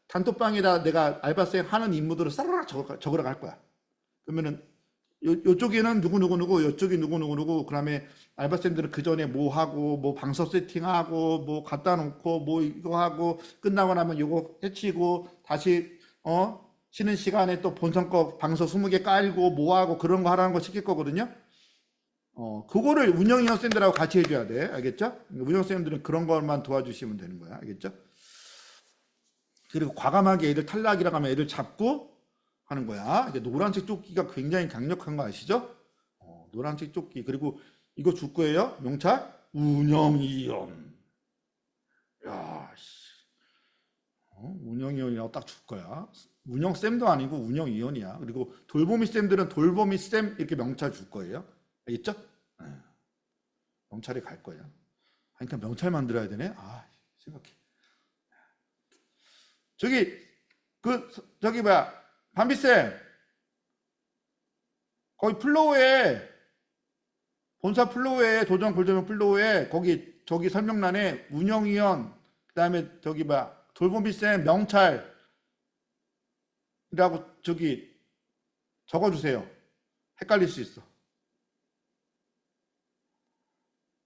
단톡방에다 내가 알바쌤 하는 임무들을 싸라락 적으러 갈 거야. 그러면은 요쪽에는 누구 요쪽이 누구 그다음에 알바쌤들은 그 전에 뭐 하고 뭐 방석 세팅하고 뭐 갖다 놓고 뭐 이거 하고 끝나고 나면 요거 해치고 다시 쉬는 시간에 또 본선 거 방석 20개 깔고 뭐 하고 그런 거 하라는 거 시킬 거거든요. 그거를 운영위원 쌤들하고 같이 해줘야 돼. 알겠죠? 운영 쌤들은 그런 것만 도와주시면 되는 거야. 알겠죠? 그리고 과감하게 애들 탈락이라고 하면 애들 잡고 하는 거야. 이제 노란색 조끼가 굉장히 강력한 거 아시죠? 노란색 조끼. 그리고 이거 줄 거예요. 명찰 운영위원. 야, 운영위원이라고 딱 줄 거야. 운영쌤도 아니고 운영위원이야. 그리고 돌보미 쌤들은 돌보미 쌤 이렇게 명찰 줄 거예요. 알겠죠? 명찰이 갈 거예요. 그러니까 명찰 만들어야 되네. 생각해. 저기 뭐야, 밤비쌤, 거기 플로우에 본사 플로우에 도전 골드면 플로우에 거기 저기 설명란에 운영위원 그다음에 저기 뭐야 돌봄비쌤 명찰이라고 저기 적어주세요. 헷갈릴 수 있어.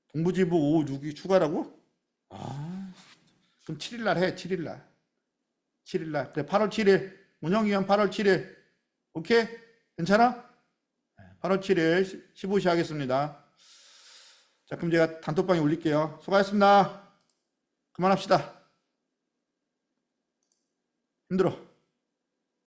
동부지부 5, 6이 추가라고? 그럼 7일날 해. 7일날. 그래 8월 7일 운영위원 8월 7일 오케이? 괜찮아? 8월 7일 15시 하겠습니다. 자, 그럼 제가 단톡방에 올릴게요. 수고하셨습니다. 그만합시다. 힘들어.